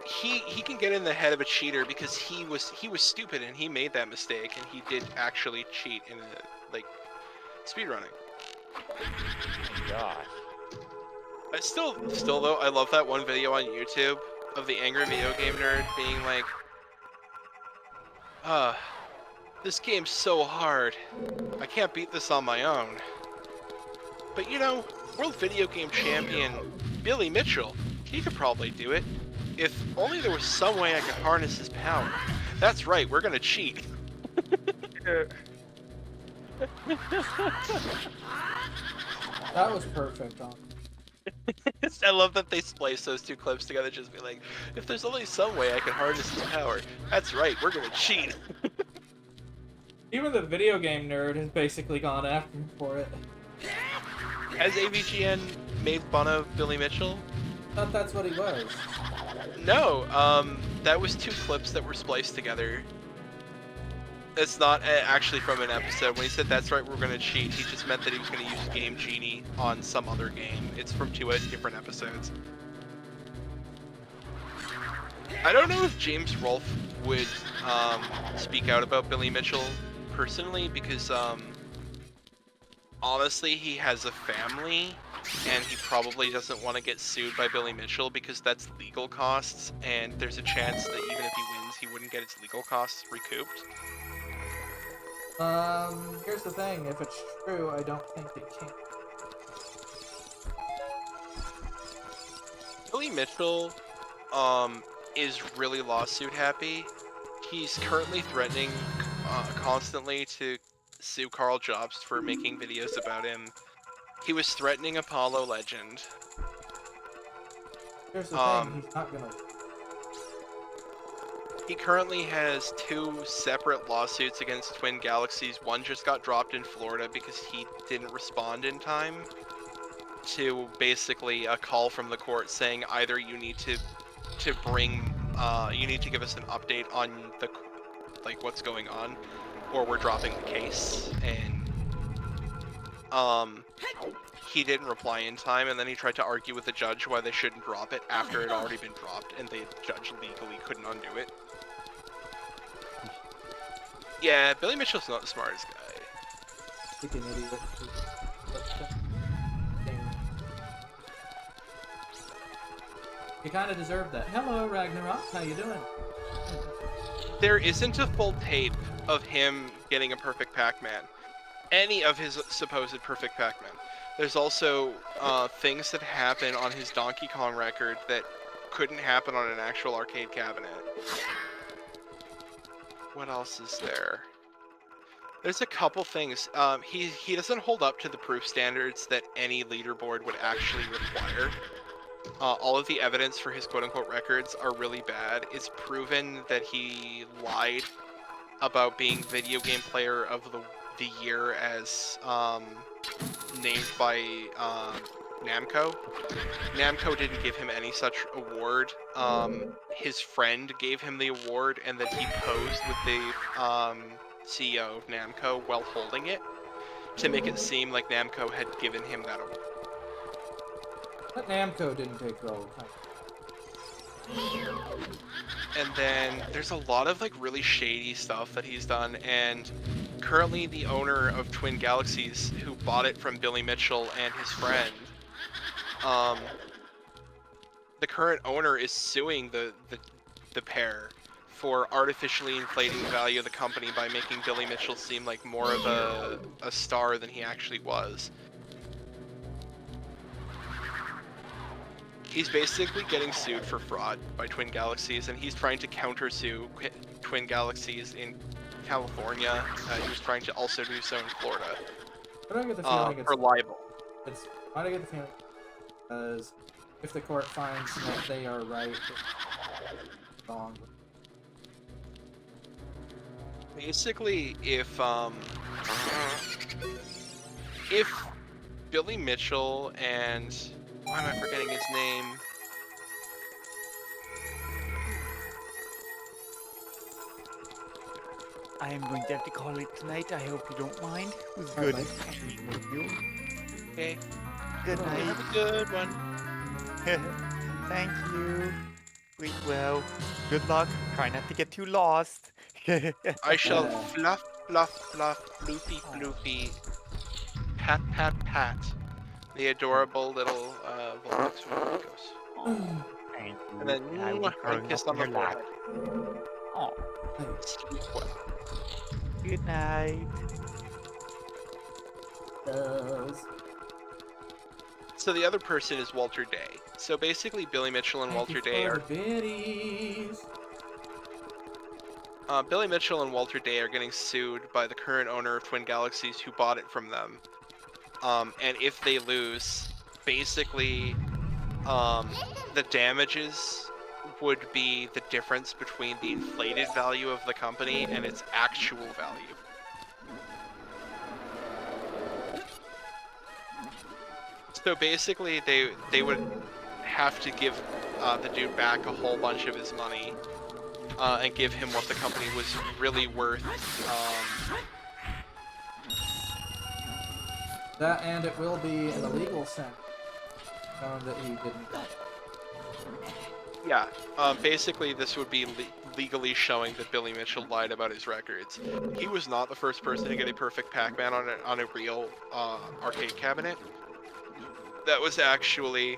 he can get in the head of a cheater because he was stupid and he made that mistake and he did actually cheat in speedrunning. Gosh. I still though, I love that one video on YouTube of the angry video game nerd being like, this game's so hard. I can't beat this on my own. But you know, world video game champion Billy Mitchell, he could probably do it. If only there was some way I could harness his power. That's right, we're gonna cheat. That was perfect. I love that they splice those two clips together, just be like, if there's only some way I can harness his power, that's right, we're gonna cheat. Even the video game nerd has basically gone after him for it. Has AVGN made fun of Billy Mitchell? I thought that's what he was. No, that was two clips that were spliced together. It's not actually from an episode. When he said that's right, we're gonna cheat, he just meant that he was gonna use Game Genie on some other game. It's from two different episodes. I don't know if James Rolfe would speak out about Billy Mitchell personally, because honestly, he has a family, and he probably doesn't want to get sued by Billy Mitchell because that's legal costs, and there's a chance that even if he wins, he wouldn't get his legal costs recouped. Here's the thing, if it's true, I don't think it can. Billy Mitchell, is really lawsuit happy. He's currently threatening, constantly to sue Carl Jobst for making videos about him. He was threatening Apollo Legend. Here's the thing, he's not gonna... He currently has two separate lawsuits against Twin Galaxies. One just got dropped in Florida because he didn't respond in time to basically a call from the court saying either you need to bring, you need to give us an update on the, what's going on, or we're dropping the case. And he didn't reply in time, and then he tried to argue with the judge why they shouldn't drop it after it had already been dropped, and the judge legally couldn't undo it. Yeah, Billy Mitchell's not the smartest guy. Freaking idiot. You kind of deserve that. Hello, Ragnarok. How you doing? There isn't a full tape of him getting a perfect Pac-Man. Any of his supposed perfect Pac-Man. There's also things that happen on his Donkey Kong record that couldn't happen on an actual arcade cabinet. What else is there? There's a couple things. He doesn't hold up to the proof standards that any leaderboard would actually require. All of the evidence for his quote-unquote records are really bad. It's proven that he lied about being Video Game Player of the Year as named by Namco. Namco didn't give him any such award. His friend gave him the award, and then he posed with the CEO of Namco while holding it to make it seem like Namco had given him that award. But Namco didn't take her all the time. And then there's a lot of like really shady stuff that he's done, and currently the owner of Twin Galaxies, who bought it from Billy Mitchell and his friend, the current owner is suing the pair for artificially inflating the value of the company by making Billy Mitchell seem like more of a star than he actually was. He's basically getting sued for fraud by Twin Galaxies, and he's trying to countersue Twin Galaxies in California. He was trying to also do so in Florida. I don't get the feeling for libel. Why do I get the feeling? Because if the court finds that they are right, it's wrong. Basically, if Billy Mitchell and why am I forgetting his name? I am going to have to call it tonight. I hope you don't mind. It was Alright, good. mate. With you. Okay, Good night. have a good one. Thank you. Sleep well. Good luck. Try not to get too lost. I shall fluff, fluff, fluff, floofy, floofy, pat, pat, pat. The adorable little Volux goes. Thank you. And then I will one curl kiss up on in the your lap. forehead. Oh, Sleep well. good night. So the other person is Walter Day. So basically, Billy Mitchell and Walter Day are Billy Mitchell and Walter Day are getting sued by the current owner of Twin Galaxies, who bought it from them. And if they lose, basically, the damages would be the difference between the inflated value of the company and its actual value. So basically, they would have to give the dude back a whole bunch of his money and give him what the company was really worth. That, and it will be in a legal sense. That he didn't. Yeah, basically this would be legally showing that Billy Mitchell lied about his records. He was not the first person to get a perfect Pac-Man on a real arcade cabinet. That was actually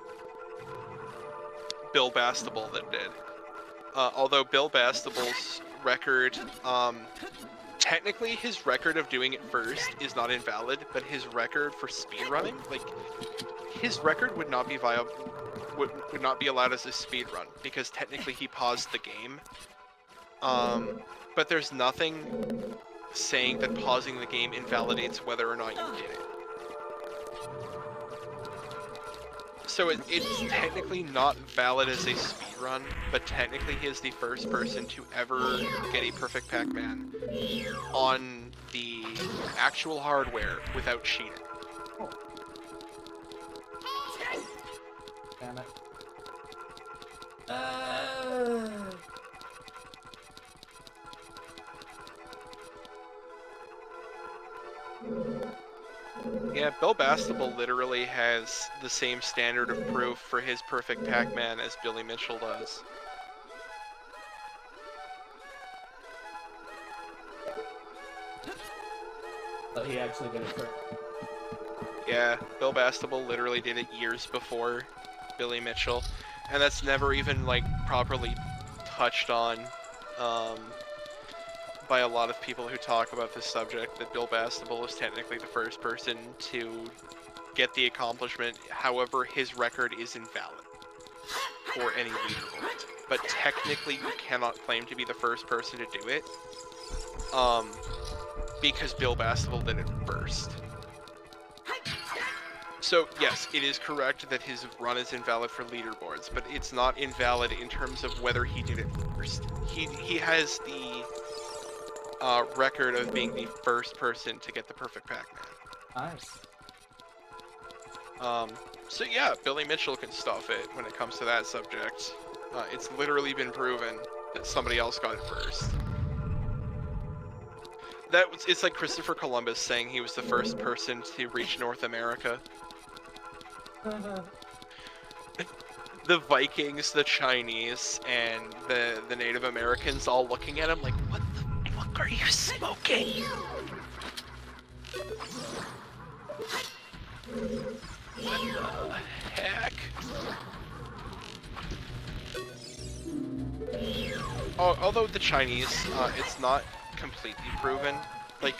Bill Bastable that did. Although Bill Bastable's record, technically his record of doing it first is not invalid, but his record for speedrunning, like, his record would not be viable, would not be allowed as a speedrun, because technically he paused the game. But there's nothing saying that pausing the game invalidates whether or not you did it. So it's technically not valid as a speedrun, but technically he is the first person to ever get a perfect Pac-Man on the actual hardware without cheating. Damn it. Yeah, Bill Bastable literally has the same standard of proof for his perfect Pac-Man as Billy Mitchell does. So he actually did it first. Yeah, Bill Bastable literally did it years before Billy Mitchell, and that's never even, like, properly touched on by a lot of people who talk about this subject, that Bill Bastable is technically the first person to get the accomplishment. However, his record is invalid for any leaderboard. But technically, you cannot claim to be the first person to do it, because Bill Bastable did it first. So yes, it is correct that his run is invalid for leaderboards, but it's not invalid in terms of whether he did it first. He has the record of being the first person to get the perfect Pac-Man. Nice. So yeah, Billy Mitchell can stuff it when it comes to that subject. It's literally been proven that somebody else got it first. It's like Christopher Columbus saying he was the first person to reach North America. the Vikings, the Chinese, and the Native Americans all looking at him like, what the fuck are you smoking? What the heck? Although the Chinese, it's not completely proven. Like,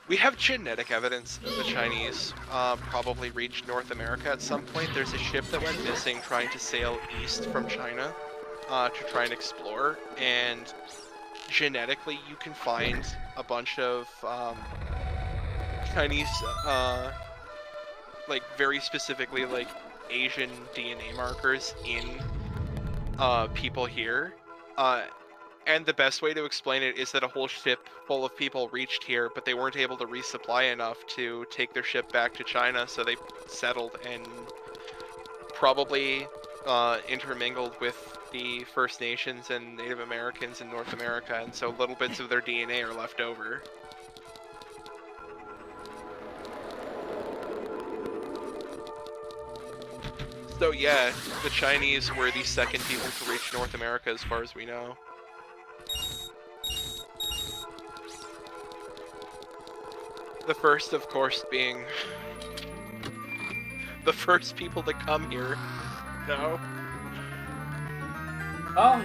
we have genetic evidence that the Chinese probably reached North America at some point. There's a ship that went missing trying to sail east from China to try and explore, and genetically you can find a bunch of Chinese, like very specifically like Asian DNA markers in people here. And the best way to explain it is that a whole ship full of people reached here, but they weren't able to resupply enough to take their ship back to China, so they settled and probably intermingled with the First Nations and Native Americans in North America, and so little bits of their DNA are left over. So yeah, the Chinese were the second people to reach North America as far as we know. The first, of course, being the first people to come here. No. Oh,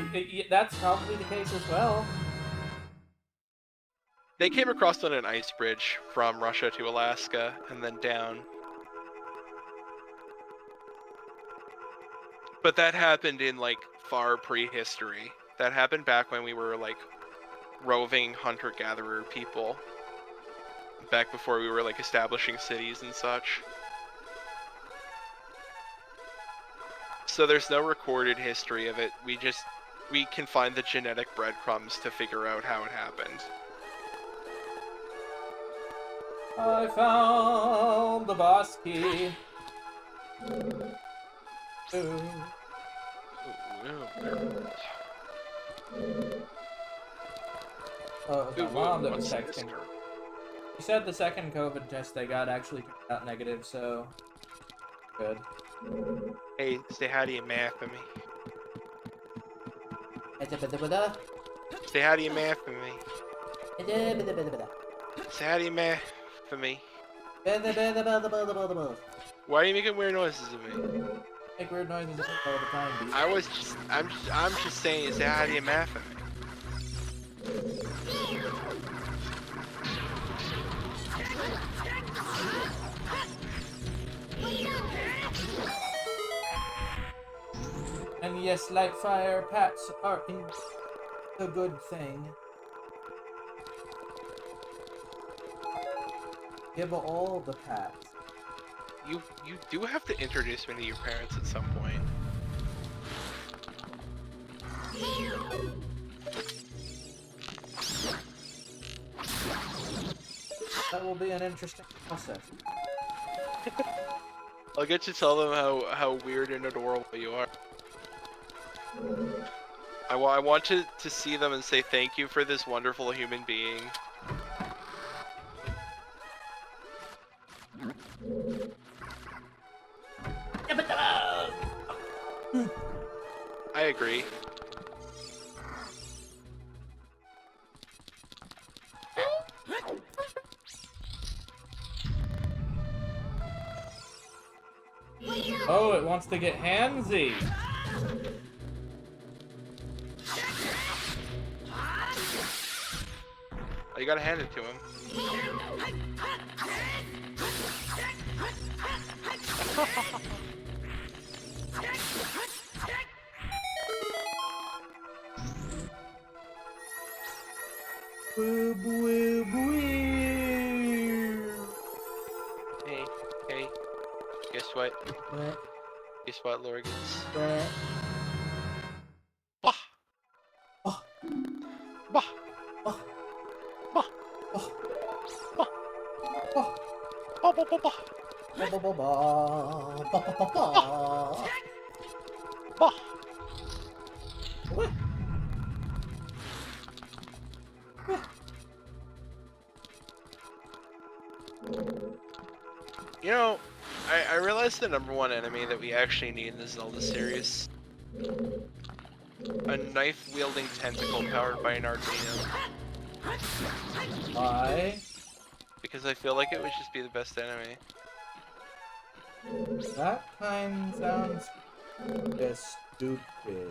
that's probably the case as well. They came across on an ice bridge from Russia to Alaska and then down. But that happened in, like, far prehistory. That happened back when we were, like, roving hunter-gatherer people. Back before we were, like, establishing cities and such. So there's no recorded history of it. We can find the genetic breadcrumbs to figure out how it happened. I found the boss key. Ooh. Oh, it was my mom that was texting. She said the second COVID test they got actually turned out negative, so good. Hey, say hi to your man for me. Say hi to your man for me. Say hi to your man for me. Why are you making weird noises at me? Make weird noises all the time, dude. I'm just saying, say hi to your man for me. And yes, light fire pats are a good thing. Give all the pats. You do have to introduce me to your parents at some point. That will be an interesting process. I'll get to tell them how weird and adorable you are. I want to see them and say thank you for this wonderful human being. I agree. Oh, it wants to get handsy. Oh, you gotta hand it to him. Hey, guess what? What? Guess what, Lorgans? What? Bah! Oh. Bah! Oh. Bah! Oh. Bah! Oh. Bah, bah, bah, bah. Bah! What? You know, I realized the #1 enemy that we actually need in the Zelda series. A knife-wielding tentacle powered by an Arduino. Why? Because I feel like it would just be the best enemy. That kind sounds stupid.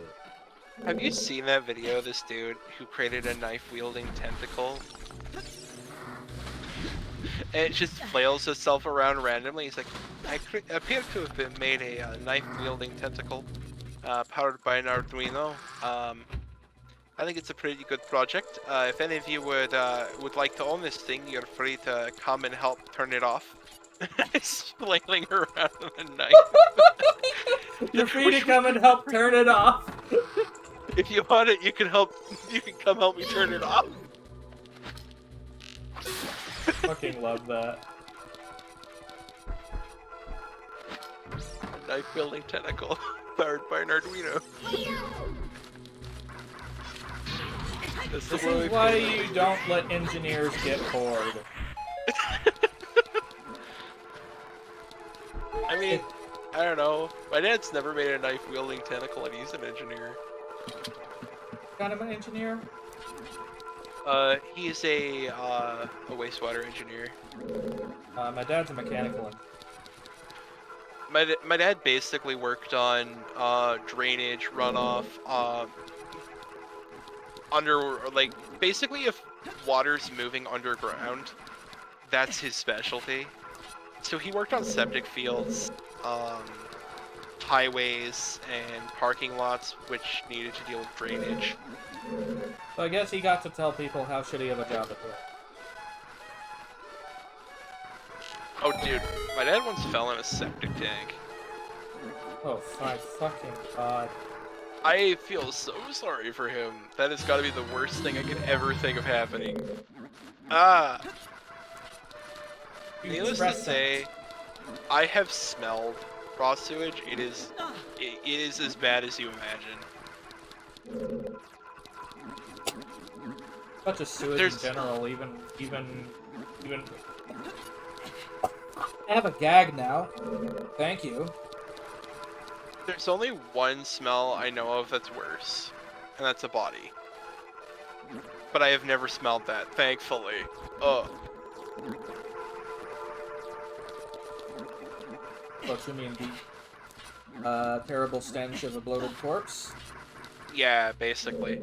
Have you seen that video of this dude who created a knife-wielding tentacle? And it just flails itself around randomly. He's like, I appear to have been made a knife-wielding tentacle powered by an Arduino. I think it's a pretty good project. If any of you would like to own this thing, you're free to come and help turn it off. It's flailing around with a knife. You're free to come and help turn it off. If you want it, you can come help me turn it off. Fucking love that. Knife-wielding tentacle powered by an Arduino. This is why you don't let engineers get bored. I mean, I don't know. My dad's never made a knife-wielding tentacle, and he's an engineer. Kind of an engineer? He's a wastewater engineer. My dad's a mechanical engineer. My dad basically worked on drainage, runoff, basically if water's moving underground, that's his specialty. So he worked on septic fields, highways, and parking lots, which needed to deal with drainage. So I guess he got to tell people how shitty of a job it was. Oh, dude, my dad once fell in a septic tank. Oh my fucking god. I feel so sorry for him. That has got to be the worst thing I could ever think of happening. Ah! Needless to say, I have smelled raw sewage. It is as bad as you imagine. Such a sewage in general, even. I have a gag now. Thank you. There's only one smell I know of that's worse, and that's a body. But I have never smelled that, thankfully. Ugh. What you mean, the terrible stench of a bloated corpse? Yeah, basically.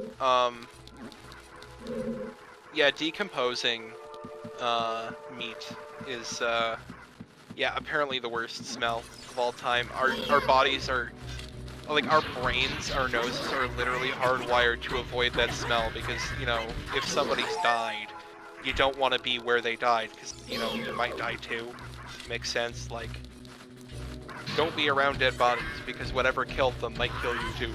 Yeah, decomposing meat is apparently the worst smell of all time. Our bodies are, like, our brains, our noses are literally hardwired to avoid that smell because, you know, if somebody's died, you don't want to be where they died because, you know, you might die too. Makes sense. Like, don't be around dead bodies because whatever killed them might kill you too.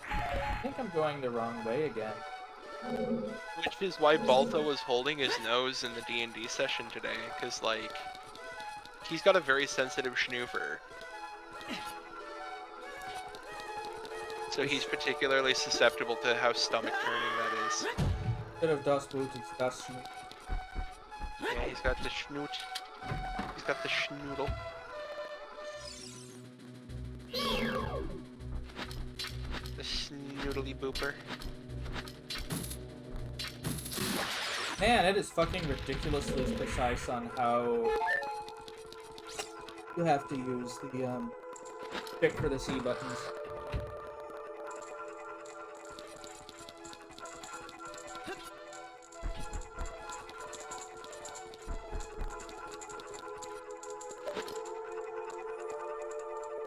I think I'm going the wrong way again. Which is why Balto was holding his nose in the D&D session today, because, like, he's got a very sensitive schnoofer. So he's particularly susceptible to how stomach-turning that is. Bit of dust boots, it's dust. Yeah, he's got the schnoot. He's got the schnoodle. The schnoodly booper. Man, it is fucking ridiculously precise on how you have to use the pick for the C buttons.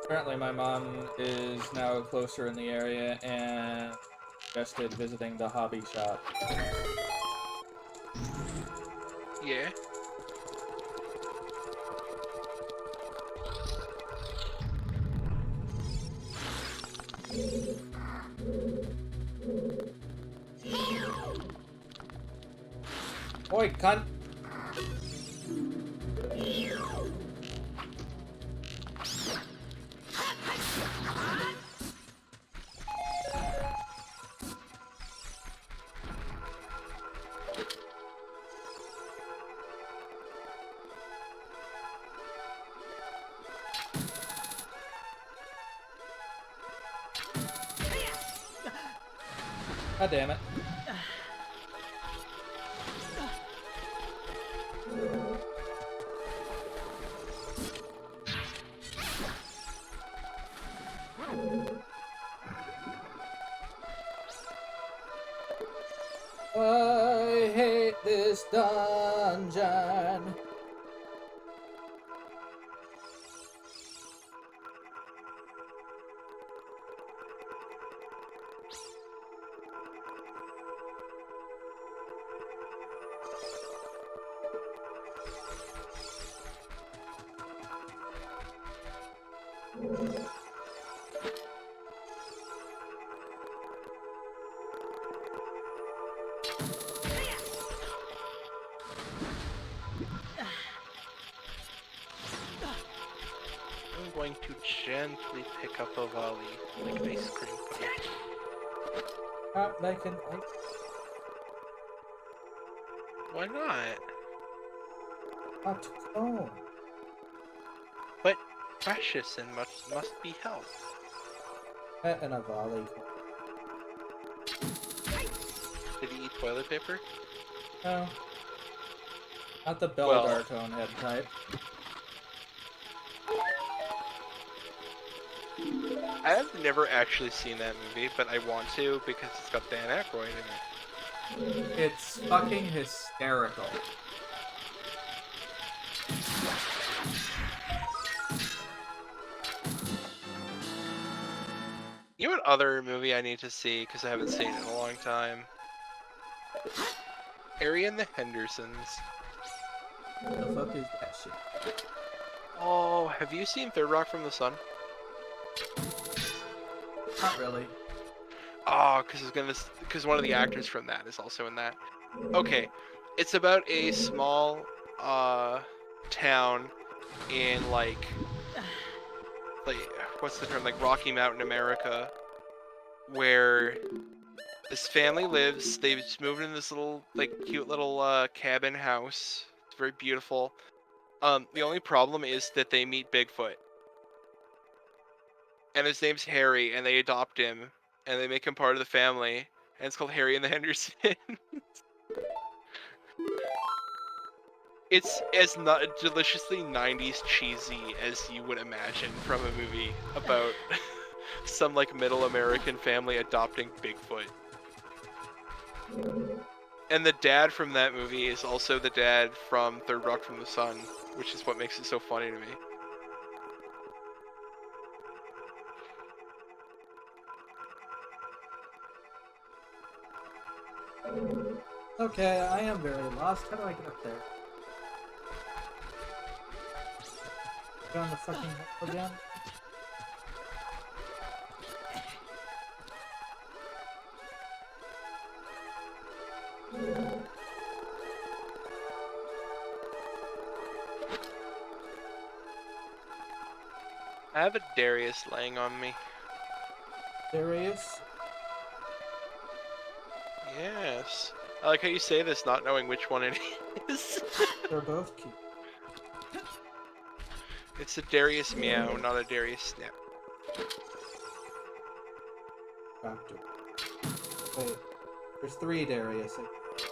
Apparently my mom is now closer in the area and suggested visiting the hobby shop. Yeah. Oi, cunt! God damn it. I hate this dungeon. I'm going to gently pick up a volley like ice cream pudding. Like an Why not? hot cone. But precious and must be held. Pet and a volley. Did he eat toilet paper? No. Not the Well- Bellartone head type. I have never actually seen that movie, but I want to because it's got Dan Aykroyd in it. It's fucking hysterical. You know what other movie I need to see because I haven't seen it in a long time? Harry and the Hendersons. What the fuck is that shit? Oh, have you seen Third Rock from the Sun? Not really. Oh, because one of the actors from that is also in that. Okay, it's about a small town in like what's the term, like Rocky Mountain, America, where this family lives. They've just moved in this little like cute little cabin house. It's very beautiful. The only problem is that they meet Bigfoot. And his name's Harry, and they adopt him, and they make him part of the family, and it's called Harry and the Hendersons. It's as not deliciously 90s cheesy as you would imagine from a movie about some like middle American family adopting Bigfoot. And the dad from that movie is also the dad from Third Rock from the Sun, which is what makes it so funny to me. Okay, I am very lost. How do I get up there? Go on the fucking hill again? I have a Darius laying on me. Darius? Yes. I like how you say this, not knowing which one it is. They're both cute. It's a Darius Meow, not a Darius Snap. Doctor. Wait. There's 3 Darius.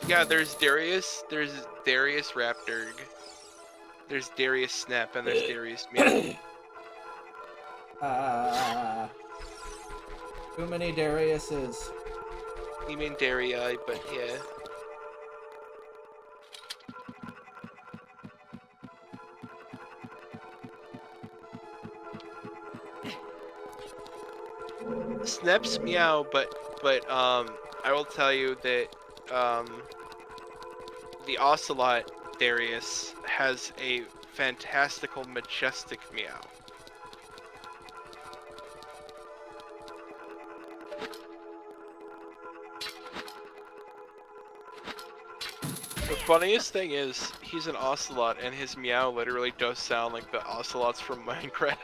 Yeah, there's Darius Raptorg, there's Darius Snap, and there's Darius Meow. Too many Dariuses. You mean Darii, but yeah. Snap's Meow, but I will tell you that the Ocelot Darius has a fantastical, majestic meow. The funniest thing is, he's an ocelot, and his meow literally does sound like the ocelots from Minecraft.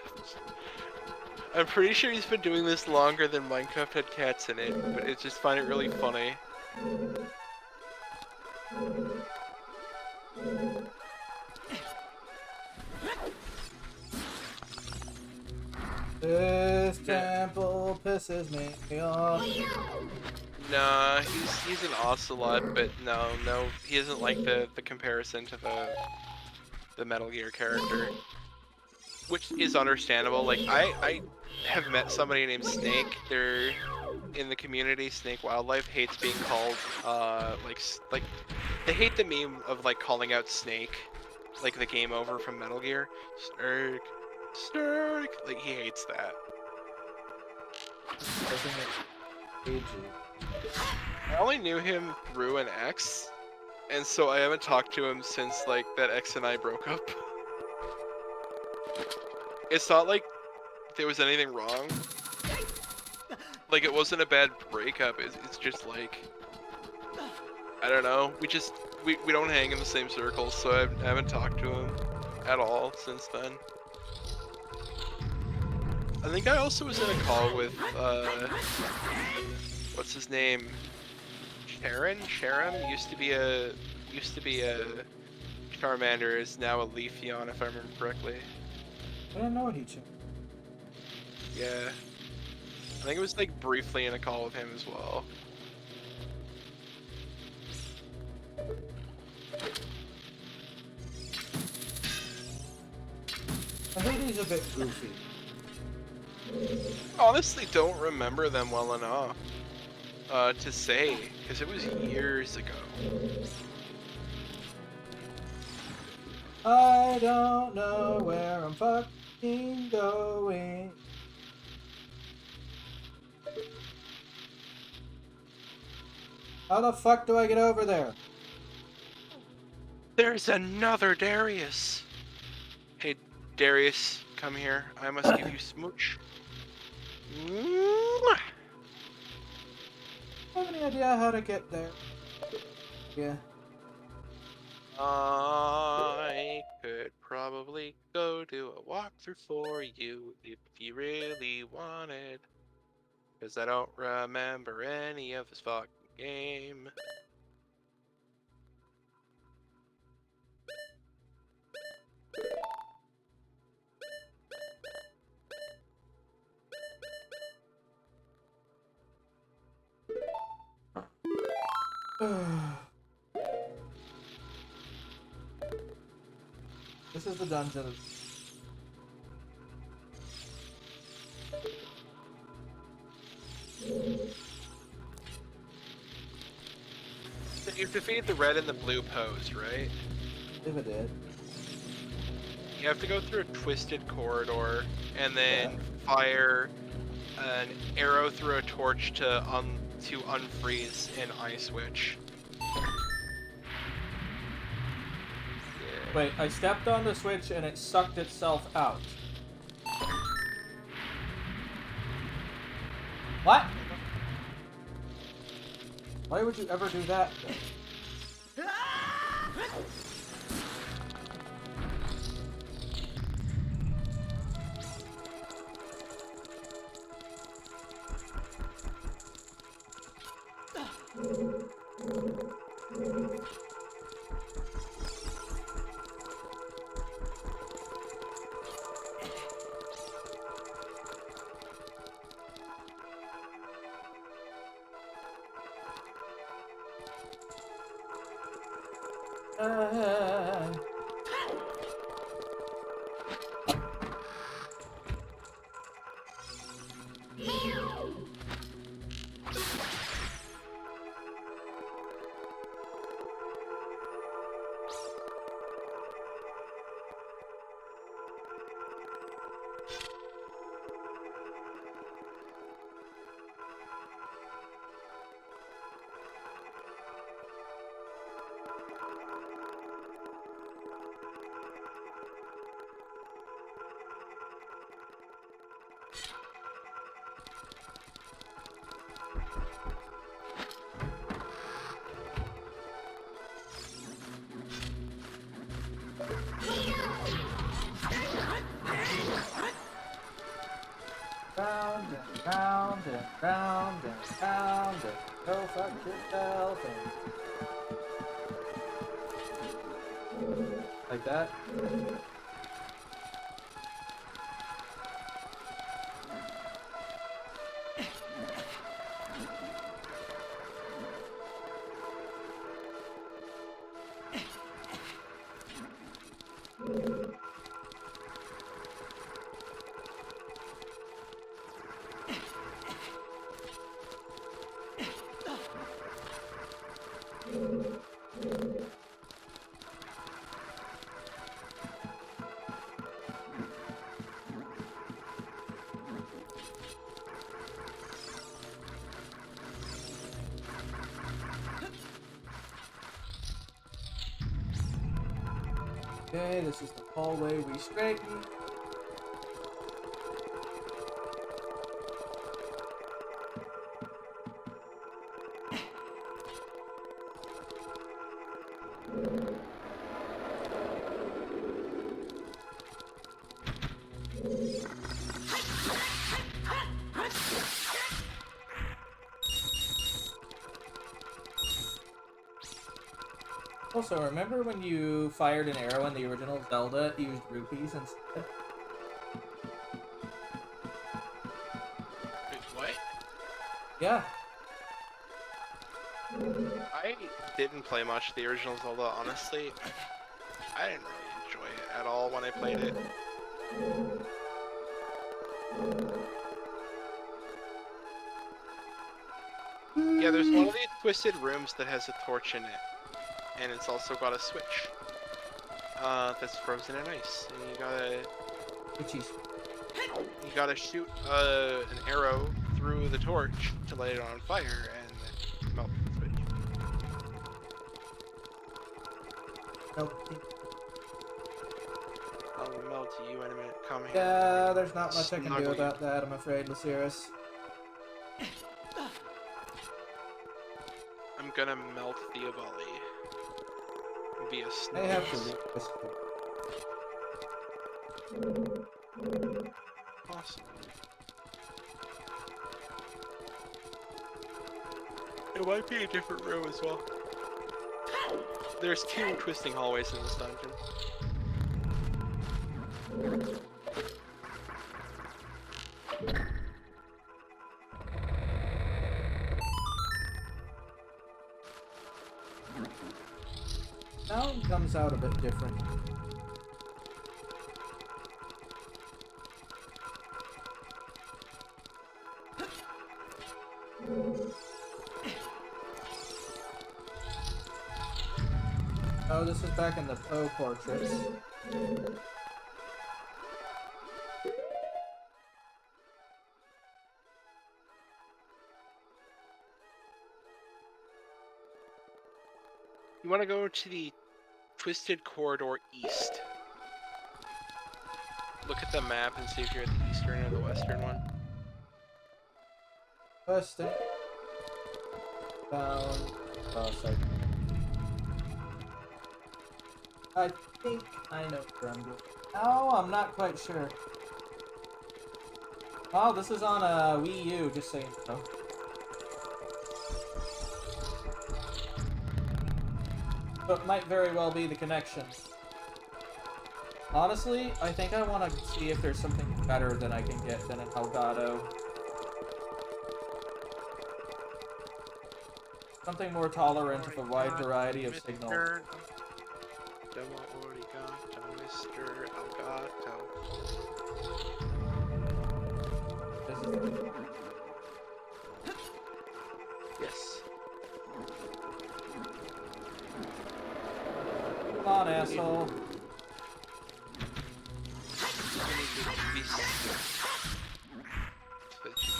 I'm pretty sure he's been doing this longer than Minecraft had cats in it, but I just find it really funny. This temple pisses me off. Nah, he's an ocelot, but no, he isn't like the comparison to the Metal Gear character, which is understandable. Like I have met somebody named Snake. They're in the community. Snake Wildlife hates being called like they hate the meme of like calling out Snake, like the game over from Metal Gear. Snake, Snake. Like he hates that. Doesn't it age you? I only knew him through an ex, and so I haven't talked to him since like that ex and I broke up. It's not like there was anything wrong. Like it wasn't a bad breakup. It's just like I don't know. We don't hang in the same circles, so I haven't talked to him at all since then. I think I also was in a call with what's his name? Sharon used to be a Charmander, is now a Leafeon if I remember correctly. I didn't know what he chose. Yeah. I think it was like briefly in a call with him as well. I think he's a bit goofy. Honestly, don't remember them well enough to say, because it was years ago. I don't know where I'm fucking going. How the fuck do I get over there? There's another Darius. Hey, Darius, come here. I must give you smooch. Mwah! I have any idea how to get there? Yeah. I could probably go do a walkthrough for you if you really wanted. Because I don't remember any of this fucking game. This is the dungeon. You defeat the red and the blue pose, right? If it did. You have to go through a twisted corridor and then fire an arrow through a torch to unfreeze an ice switch. Wait, I stepped on the switch and it sucked itself out. What? Why would you ever do that? Round and round and round and round and go fuck yourself and... Like that? Okay, this is the hallway we straighten. Also, remember when you fired an arrow in the original Zelda, you used rupees instead? Wait, what? Yeah. I didn't play much of the original Zelda, honestly. I didn't really enjoy it at all when I played it. Yeah, there's one of these twisted rooms that has a torch in it. And it's also got a switch. That's frozen in ice. And you gotta shoot an arrow through the torch to light it on fire and melt the switch. I'll melt you in a minute. Come here. Yeah, there's not much I can do Snuggle about that, I'm afraid, Lucerus. I'm gonna melt Theobali via snow. I have to leave this. Awesome. It might be a different room as well. There's 2 twisting hallways in this dungeon. Sound comes out a bit different. Oh, this is back in the Poe portraits. You want to go to the Twisted Corridor East. Look at the map and see if you're at the eastern or the western one. Western. Down. Oh, sorry. I think I know where I'm going. No, I'm not quite sure. Oh, this is on a Wii U, just so you know. So it might very well be the connection. Honestly, I think I want to see if there's something better than I can get than an Elgato. Something more tolerant of a wide variety of signals. Demo already got Mr. Elgato. Yes. Come on, asshole. So that you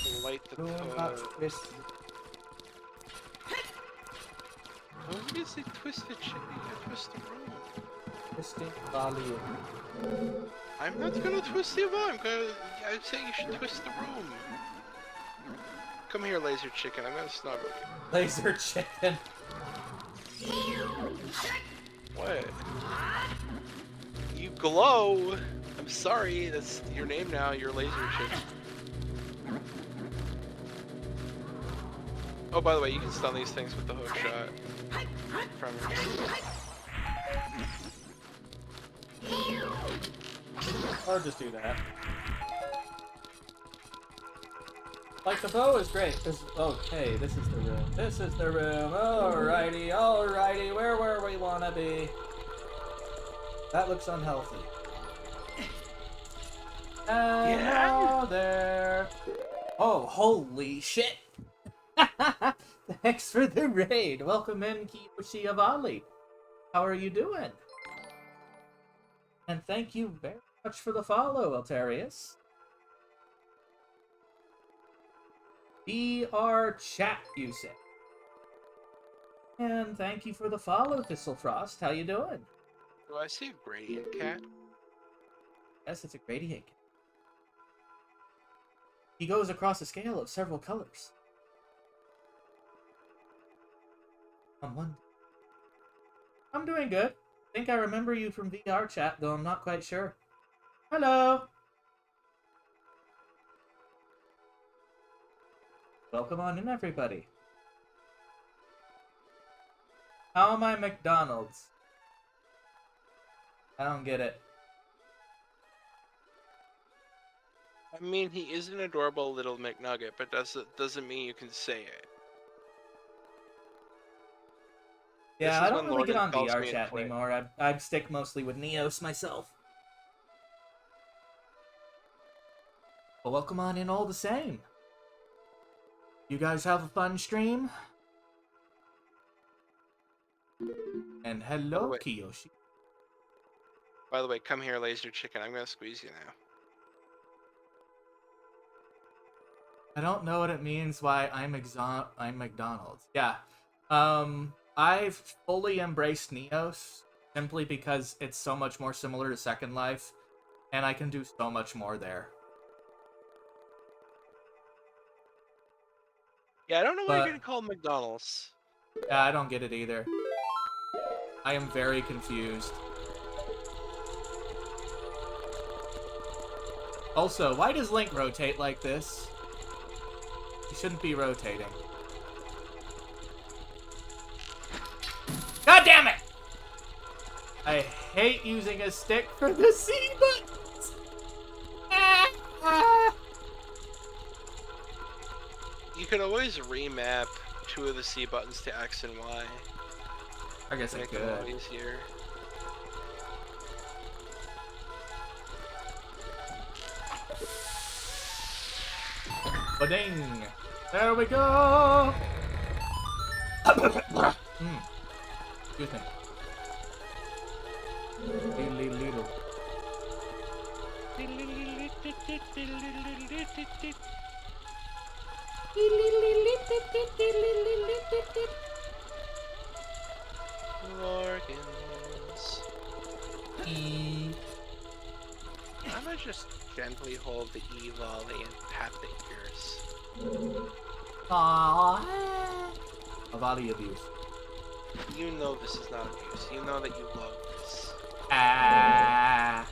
can light the Twist. What is it twisted shit? You gotta twist the room. Twisting volume. I'm not gonna twist the room. I say you should twist the room. Come here, laser chicken. I'm gonna snuggle you. Laser chicken. What? You glow. I'm sorry. That's your name now. You're laser chicken. Oh, by the way, you can stun these things with the hook shot. From Or just do that. Like, the bow is great. Okay, this is the room. This is the room. Alrighty, alrighty. Where we wanna be. That looks unhealthy. And now there. Oh, holy shit. Thanks for the raid. Welcome in, Kiyoshi Avali. How are you doing? And thank you very much for the follow, Altarius. BR chat, you say. And thank you for the follow, Thistlecrost. How you doing? Do I see a gradient cat? Yes, it's a gradient. He goes across a scale of several colors. I'm doing good. I think I remember you from VR chat, though I'm not quite sure. Hello! Welcome on in, everybody. How am I McDonald's? I don't get it. I mean, he is an adorable little McNugget, but doesn't mean you can say it. Yeah, This I is don't when really get on Lauren calls VR me a chat twit. anymore. I'd stick mostly with Neos myself. Well, welcome on in all the same. You guys have a fun stream? And hello, wait. Kiyoshi. By the way, come here, laser chicken. I'm gonna squeeze you now. I don't know what it means why I'm McDonald's. Yeah. I've fully embraced Neos simply because it's so much more similar to Second Life, and I can do so much more there. Yeah, I don't know why But- you're gonna call him McDonald's. Yeah, I don't get it either. I am very confused. Also, why does Link rotate like this? He shouldn't be rotating. God damn it! I hate using a stick for the C buttons! You could always remap 2 of the C buttons to X and Y. I guess I Make it a lot could. easier. Ba-ding! There we go! Excuse me. Little. Morgans. I'm gonna just gently hold the E lolly and pat the ears. Aww. A body abuse. You know this is not abuse. You know that you love this. Ah.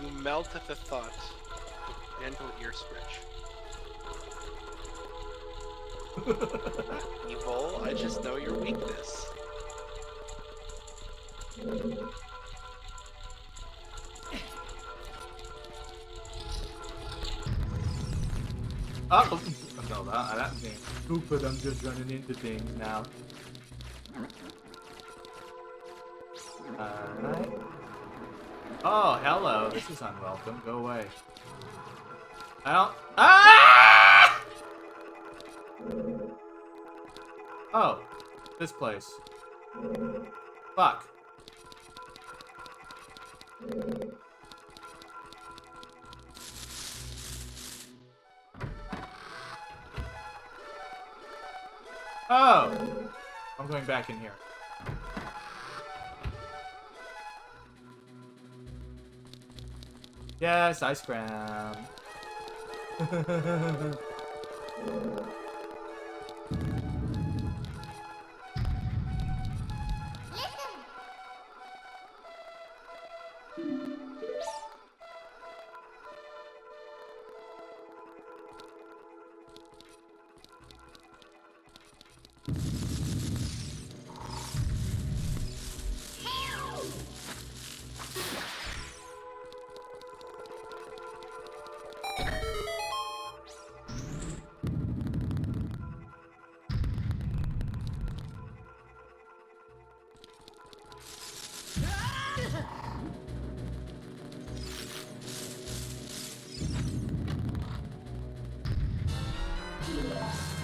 You melt at the thought. Gentle ear scratch. Evil, I just know your weakness. Oh, no, that was stupid. I'm just running into things now. Alright. Oh, hello. This is unwelcome. Go away. I don't. Ah! Oh, this place. Fuck. Oh! I'm going back in here. Yes, ice cream.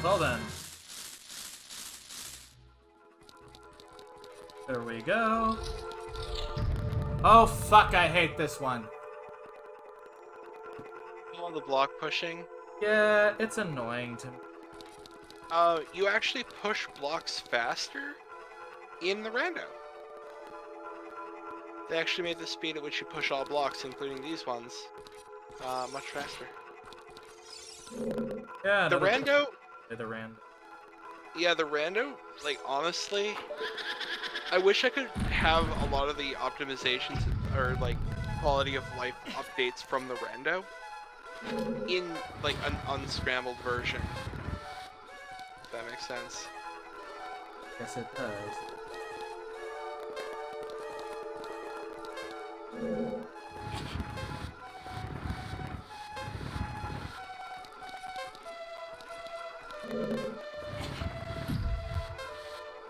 Well then. There we go. Oh fuck, I hate this one. All the block pushing. Yeah, it's annoying to me. You actually push blocks faster in the rando. They actually made the speed at which you push all blocks, including these ones, much faster. Yeah, The rando. The rando. Yeah, the rando. Like honestly, I wish I could have a lot of the optimizations or like quality of life updates from the rando in like an unscrambled version. If that makes sense. Yes, it does.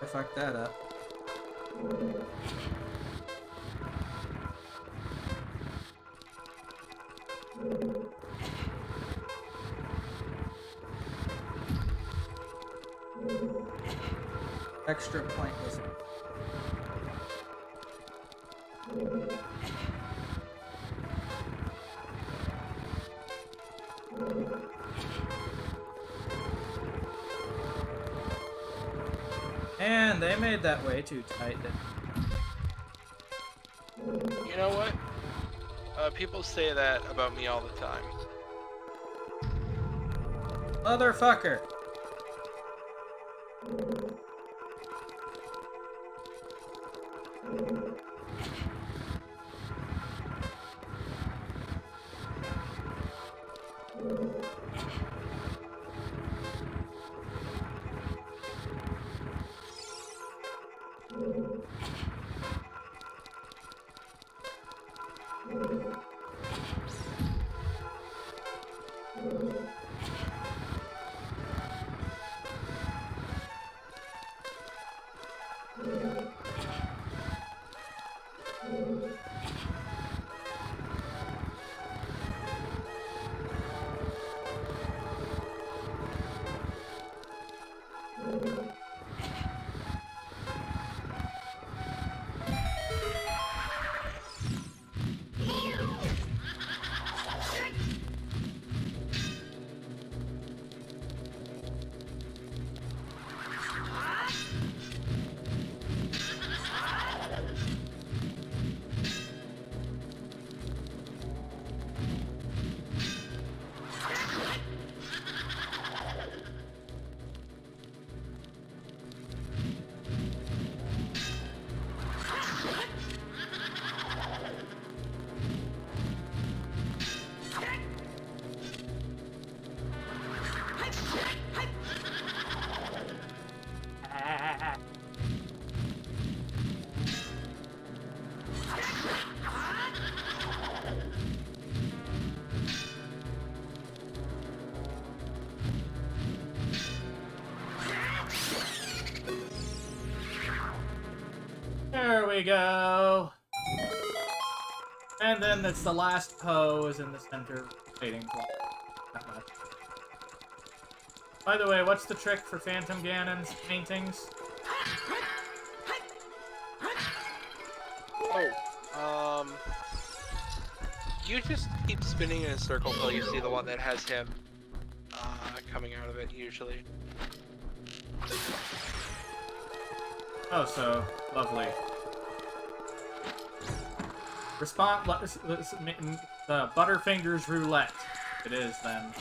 I fucked that up. Extra pointless. And they made that way too tight. You know what? People say that about me all the time. Motherfucker! There we go. And then it's the last pose in the center waiting for that much. By the way, what's the trick for Phantom Ganon's paintings? Oh, you just keep spinning in a circle till you see the one that has him coming out of it, usually. Oh, so lovely. Respond. The Butterfingers Roulette. It is then.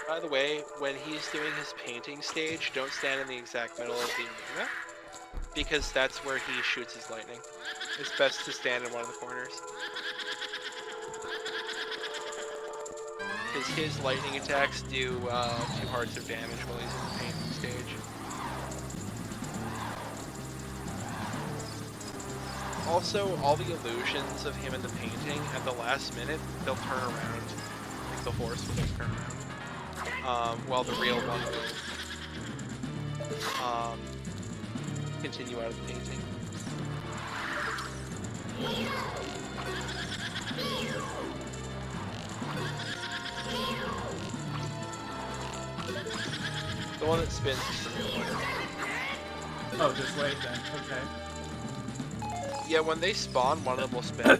By the way, when he's doing his painting stage, don't stand in the exact middle of the arena, because that's where he shoots his lightning. It's best to stand in one of the corners. Because his lightning attacks do 2 hearts of damage while he's in the painting stage. Also, all the illusions of him in the painting, at the last minute, they'll turn around. the horse will just turn around. While the real one will continue out of the painting. The one that spins is the real one. Oh, just wait then. Okay. Yeah, when they spawn, one of them will spin.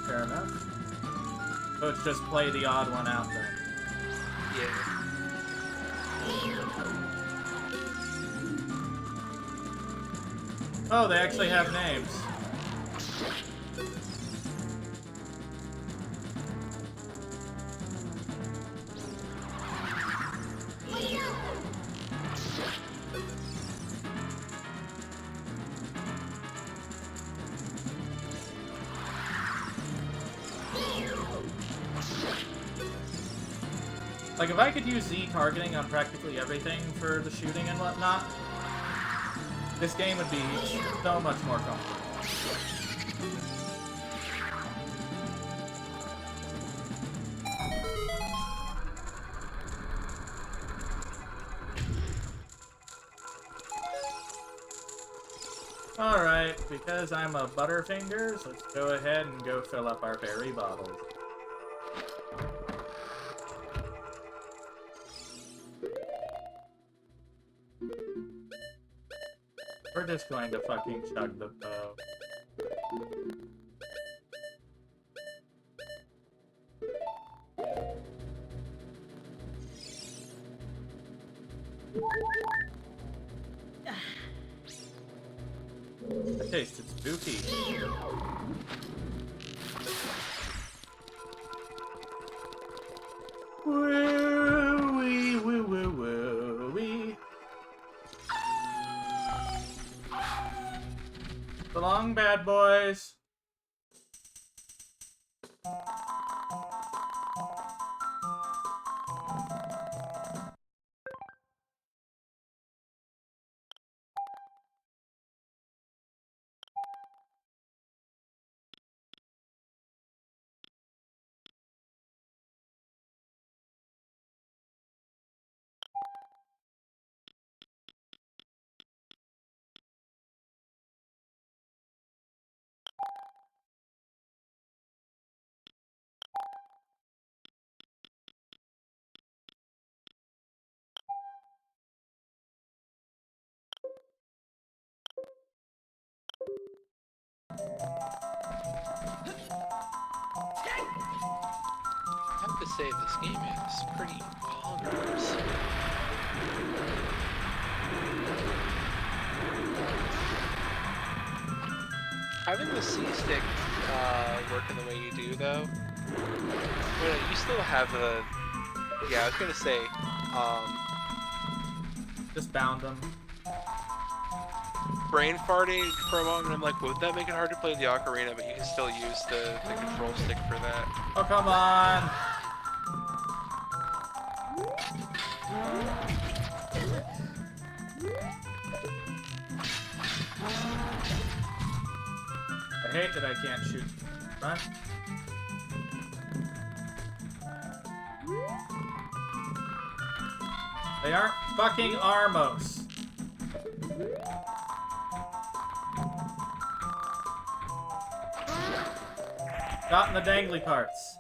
Fair enough. So it's just play the odd one out then. Yeah. Oh, they actually have names. Like, if I could use Z targeting on practically everything for the shooting and whatnot, this game would be so much more comfortable. Alright, because I'm a Butterfingers, let's go ahead and go fill up our berry bottles. We're just going to fucking chug the bow. That tasted spooky. Woo-wee, woo-woo-woo-wee. So long, bad boys. I have to say, this game is pretty bonkers. Having the C-stick work in the way you do, though, well, you still have the... Yeah, I was gonna say, Just bound them. brain farting for a moment, I'm like, would that make it hard to play the Ocarina, but you can still use the control stick for that. Oh, come on! I hate that I can't shoot front. They aren't fucking Armos. Got in the dangly parts.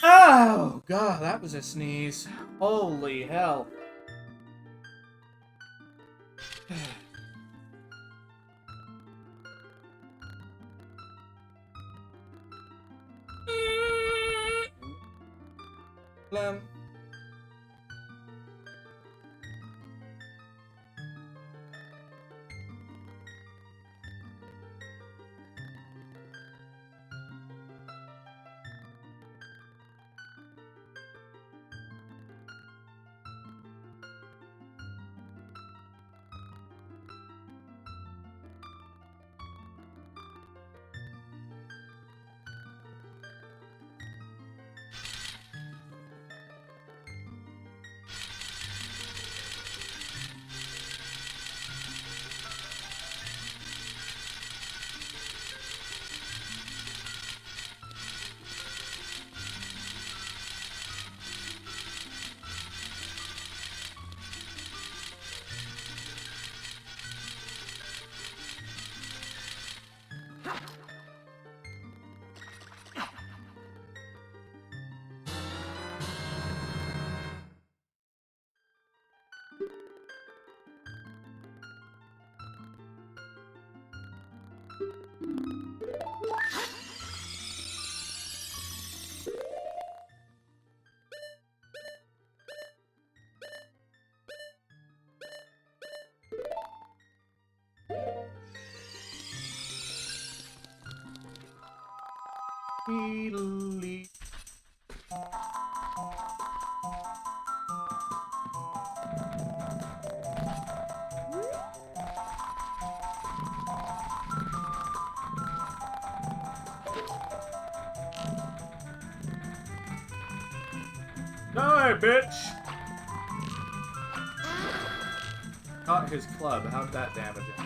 Oh, God, that was a sneeze. Holy hell. Plum. Beedly. Die, bitch! Caught his club. How'd that damage him?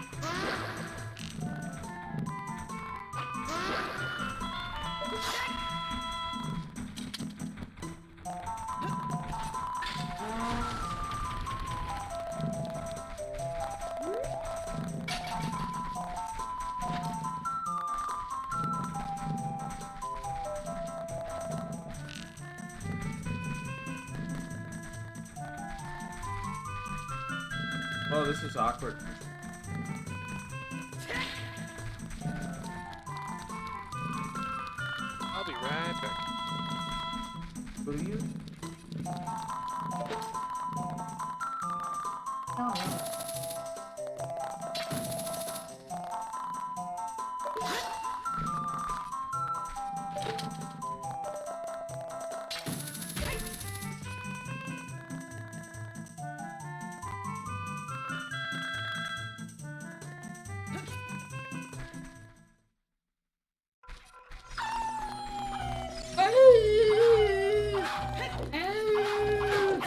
Oh, this is awkward. I'll be right back. Will you? Oh.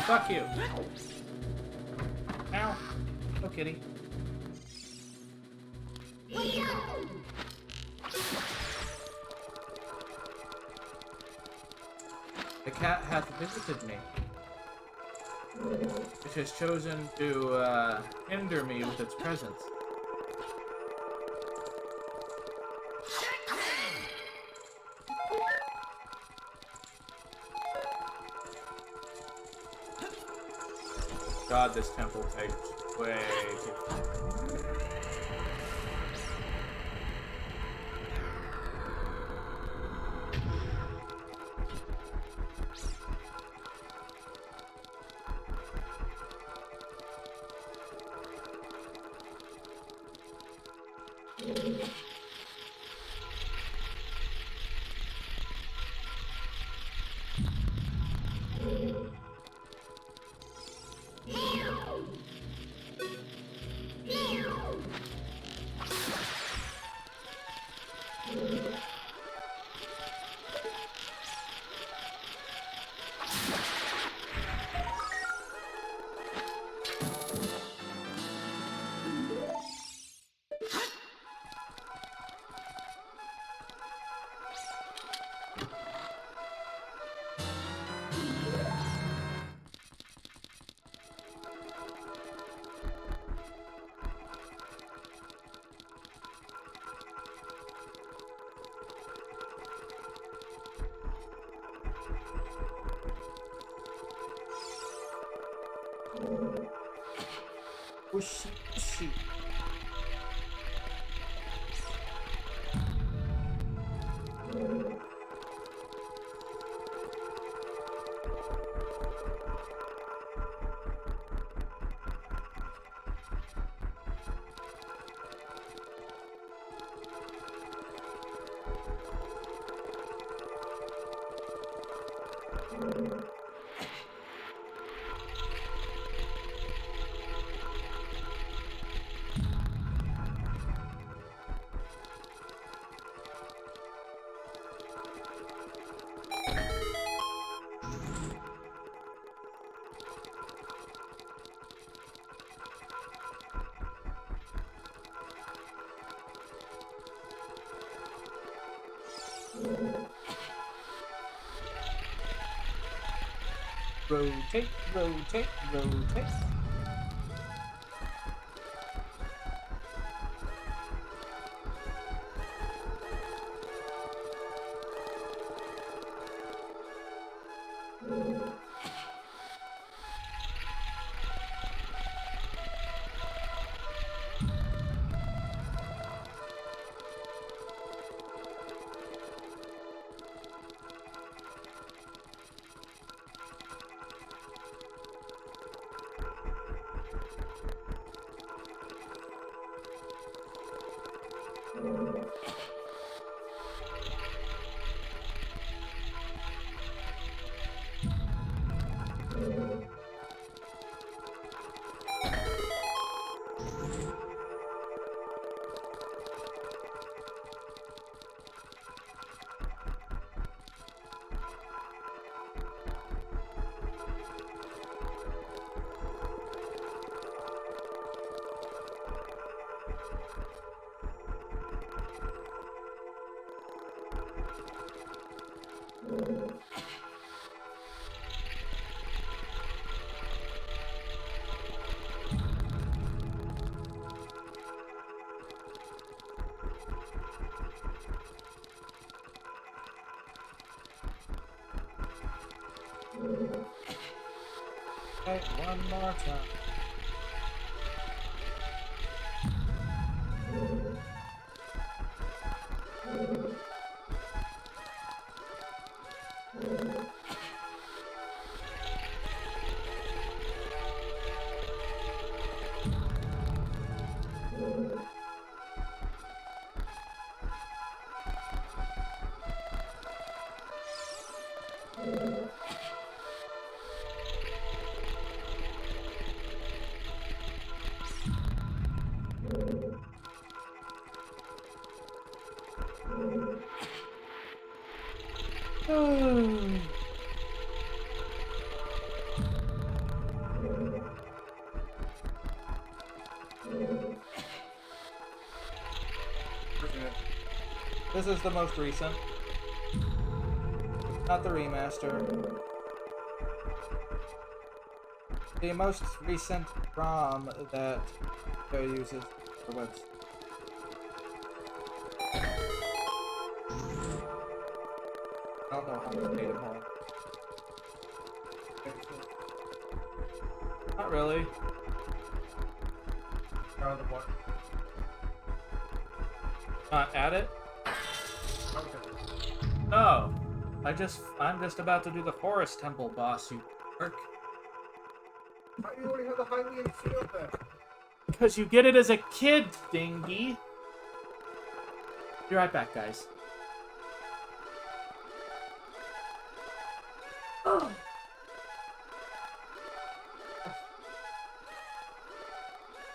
Fuck you. Ow. Oh, kitty. The cat hath visited me. It has chosen to hinder me with its presence. God, this temple takes way too long. Pushy, pushy. Rotate, rotate, rotate. Okay, one more time. This is the most recent. Not the remaster. The most recent ROM that uses for webs. I don't know how to made it more. Not really. Add it? Okay. No. I'm just about to do the Forest Temple boss, you jerk. How do you already have the Hylian shield then? Because you get it as a kid, dingy. Be right back, guys. Oh.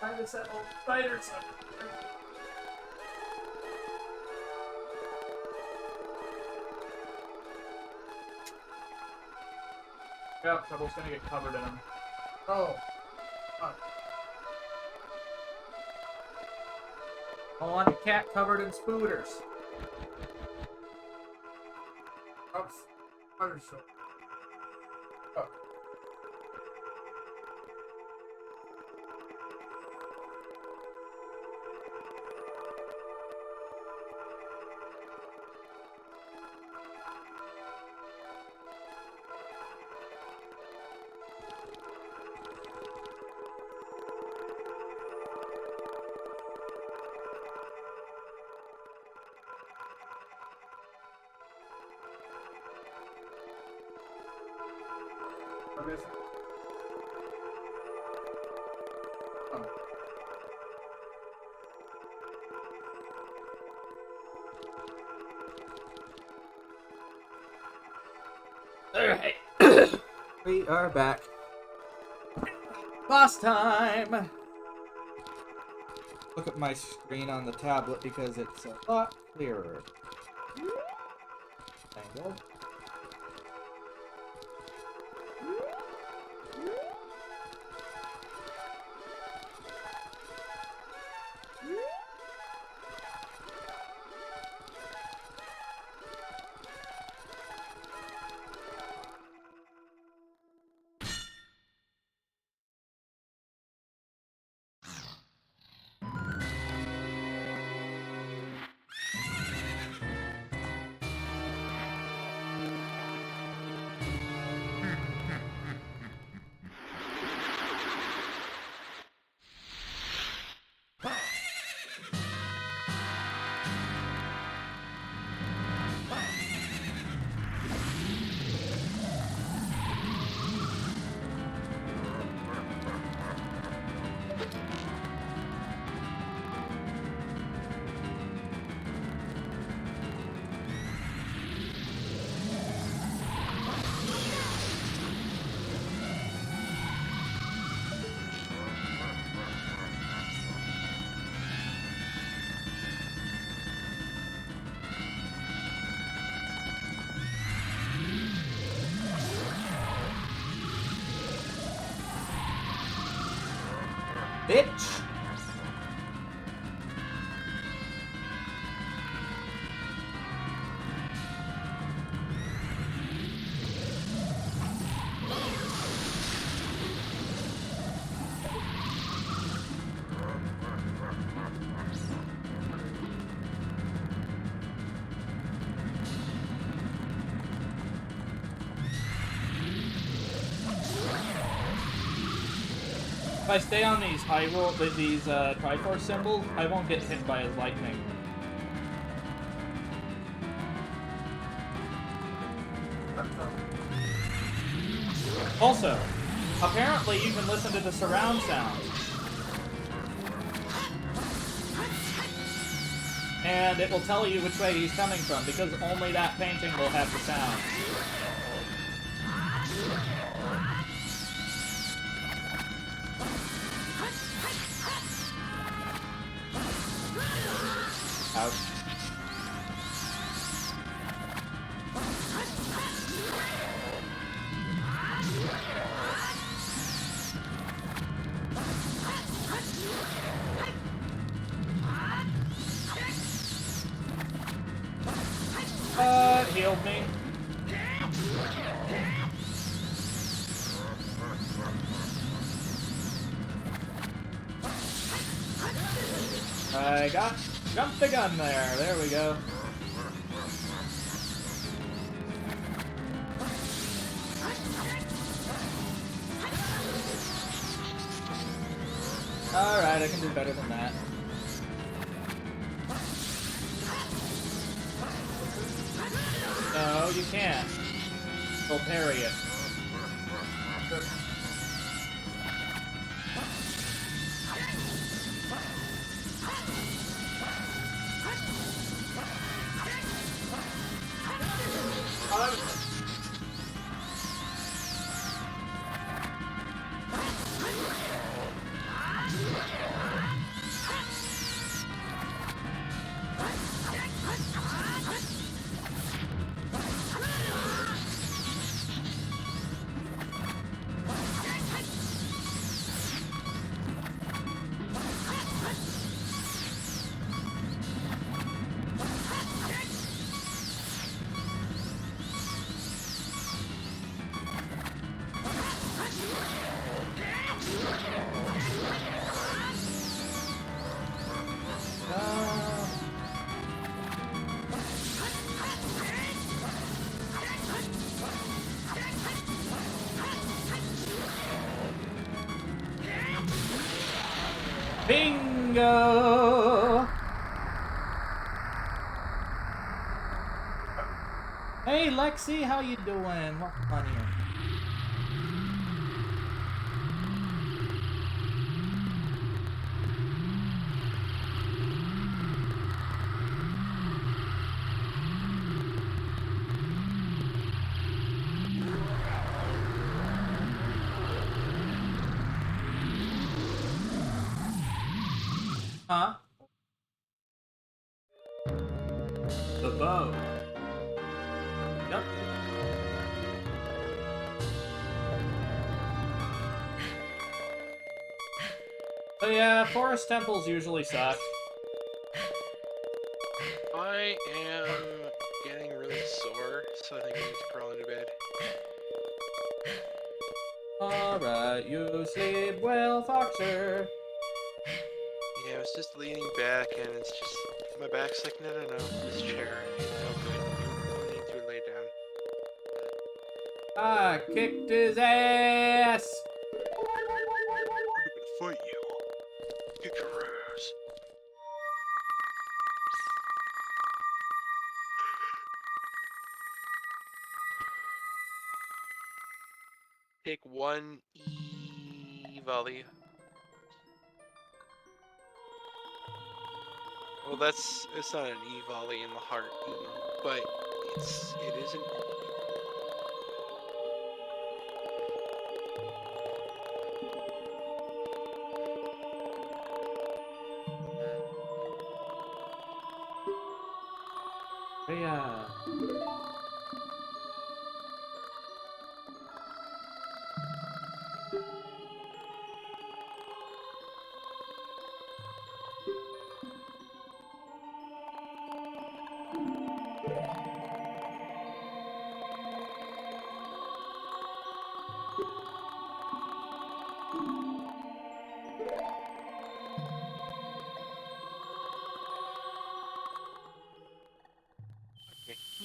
Find this old spiders up here. Yeah, Trouble's gonna get covered in them. Oh. Fuck. I want a cat covered in spooters. Oops. Understood. Oh. What is it? Oh. Alright. We are back. Boss time! Look at my screen on the tablet because it's a lot clearer. Angle. Bitch! If I stay on these Hyrule, these Triforce symbols, I won't get hit by his lightning. Also, apparently you can listen to the surround sound. And it will tell you which way he's coming from, because only that painting will have the sound. Ouch. Healed me. I jumped the gun there. There we go. Alright, I can do better than that. No, you can't. He'll parry it. Bingo! Hey Lexi, how you doing? Welcome on in. Huh? The bow. Yep. So yeah, forest temples usually suck. I am getting really sore, so I think I need to crawl into bed. Alright, you sleep well, Foxer. Yeah, I was just leaning back, and it's just my back's like, no, this chair ain't no good. You need to lay down. I kicked his ass. I'm gonna fight you. Kick your ass. Take one volley. Well, it's not an volley in the heart, but it is an Yeah.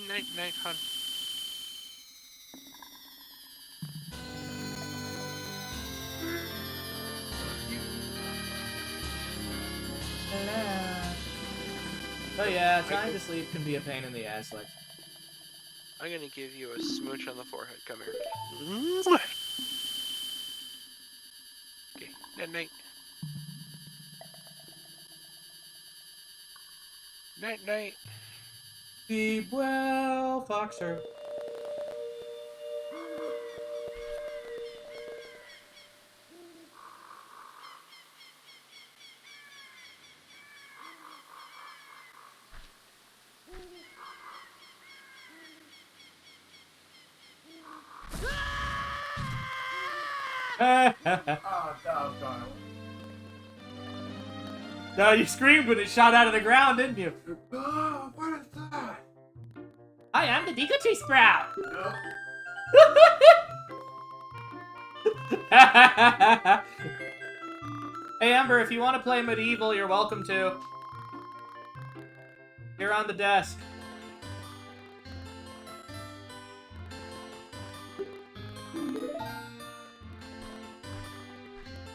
Night, night, hun. Oh yeah, trying to sleep can be a pain in the ass, Lex. I'm gonna give you a smooch on the forehead. Come here. Okay, night night. Night night. Sleep well, Foxer. Oh, doggone No, you screamed when it shot out of the ground, didn't you? it. Oh, what is that? Hi, I'm the Decotree Sprout. No. Hey, Ember, if you want to play Medieval, you're welcome to. Here on the desk.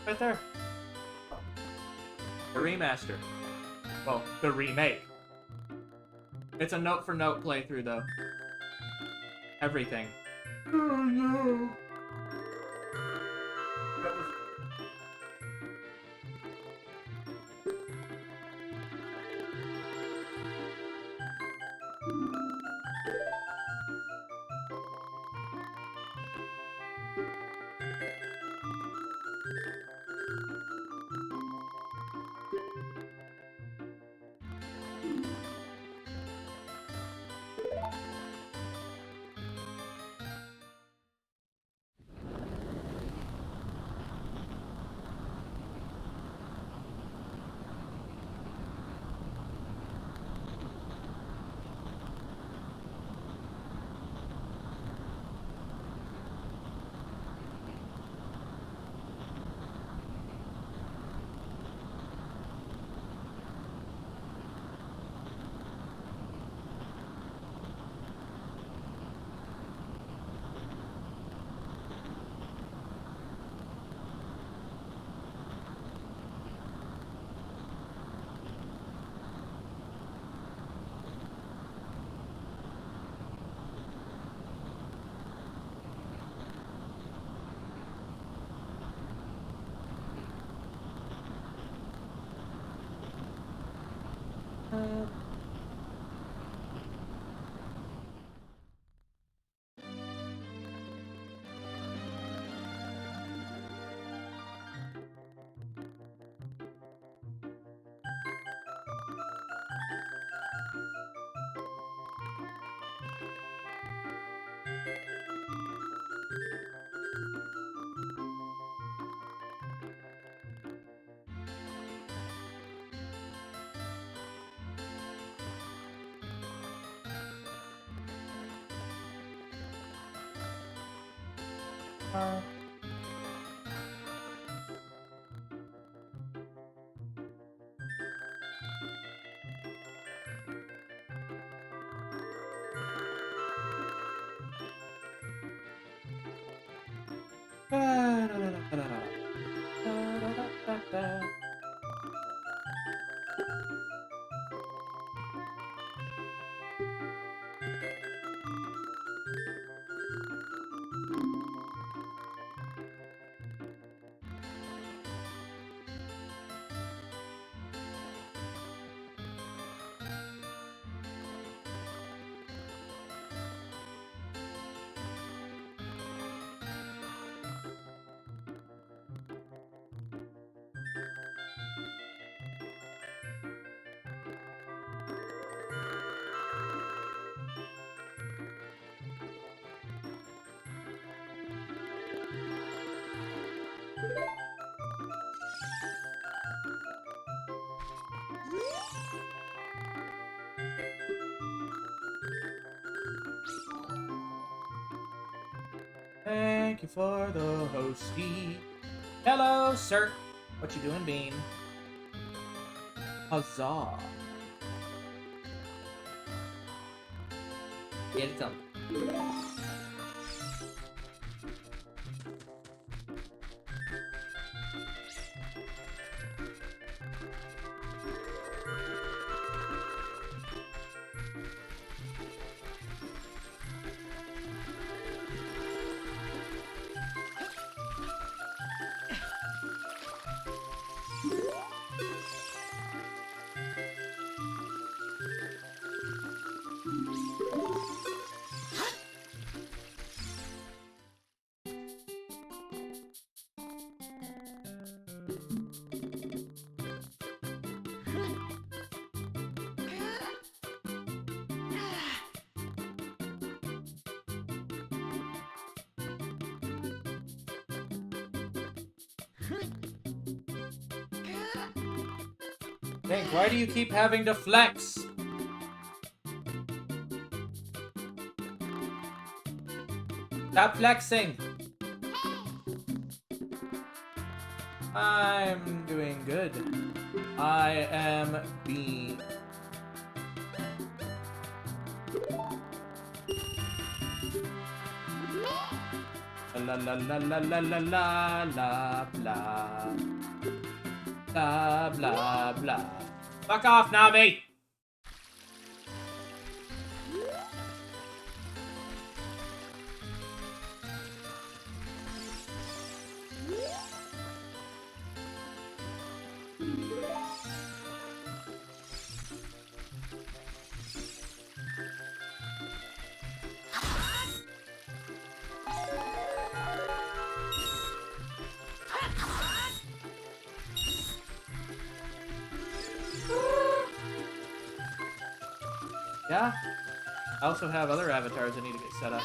Right there. The remaster. Well, the remake. It's a note-for-note playthrough, though. Everything. Oh, no. That was... Thank you for the hostie. Hello, sir. What you doing, Bean? Huzzah. Get it done. Link, why do you keep having to flex? Stop flexing! I'm doing good. I am being... La la la la la la la la blah. Blah blah blah. Fuck off, Navi! Yeah. I also have other avatars I need to get set up.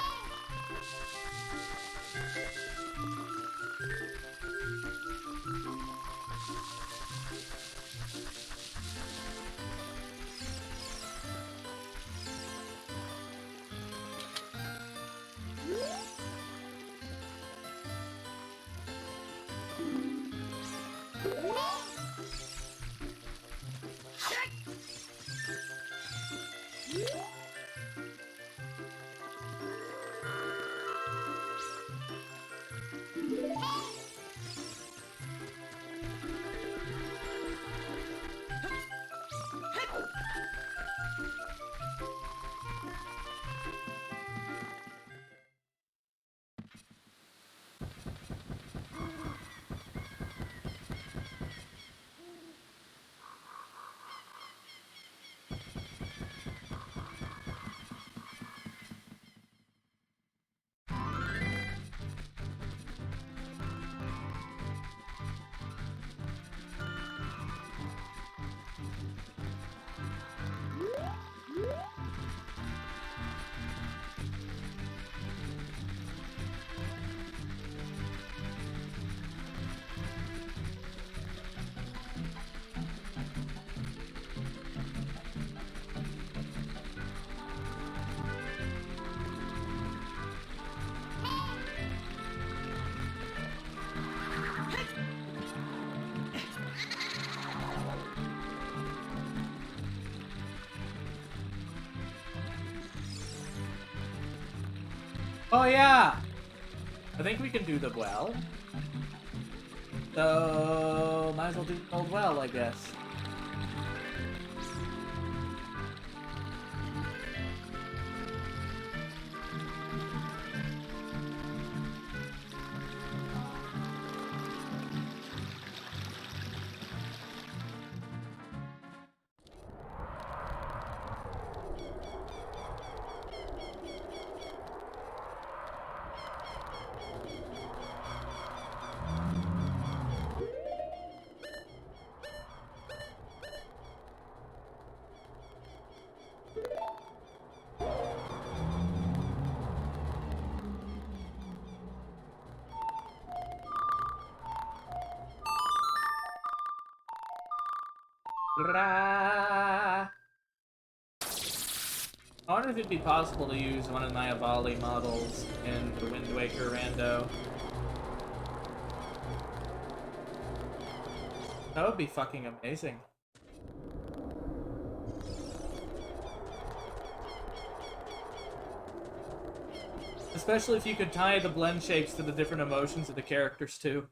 Oh yeah! I think we can do the well. So, might as well do the old well, I guess. I wonder if it'd be possible to use one of my Avali models in the Wind Waker rando. That would be fucking amazing. Especially if you could tie the blend shapes to the different emotions of the characters too.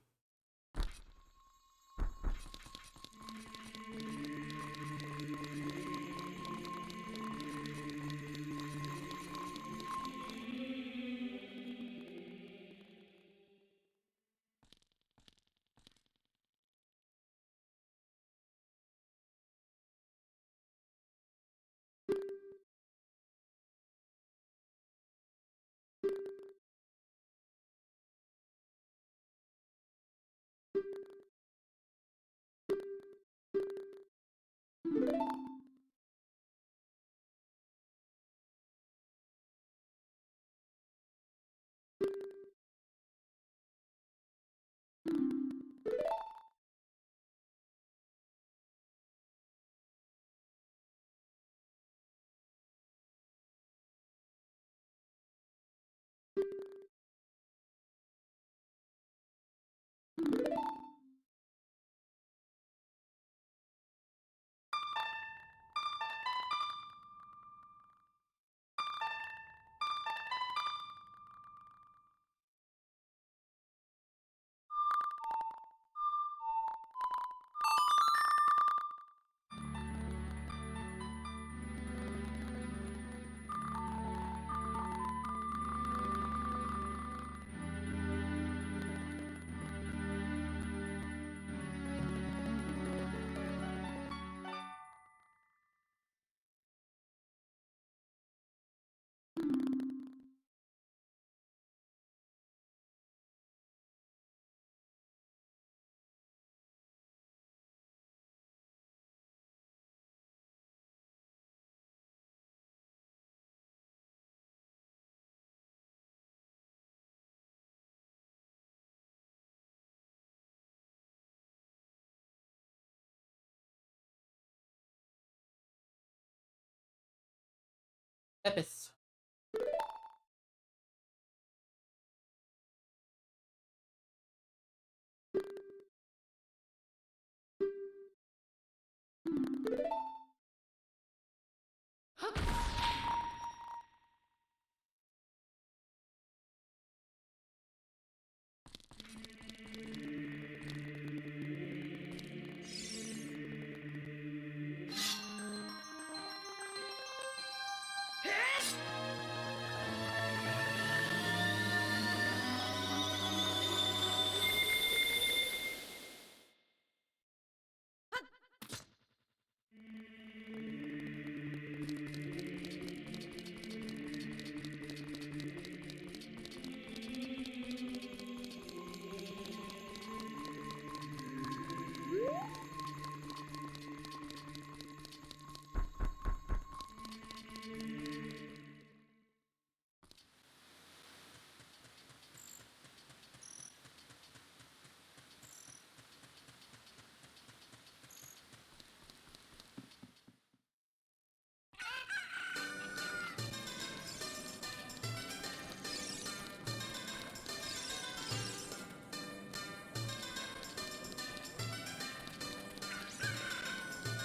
Epis.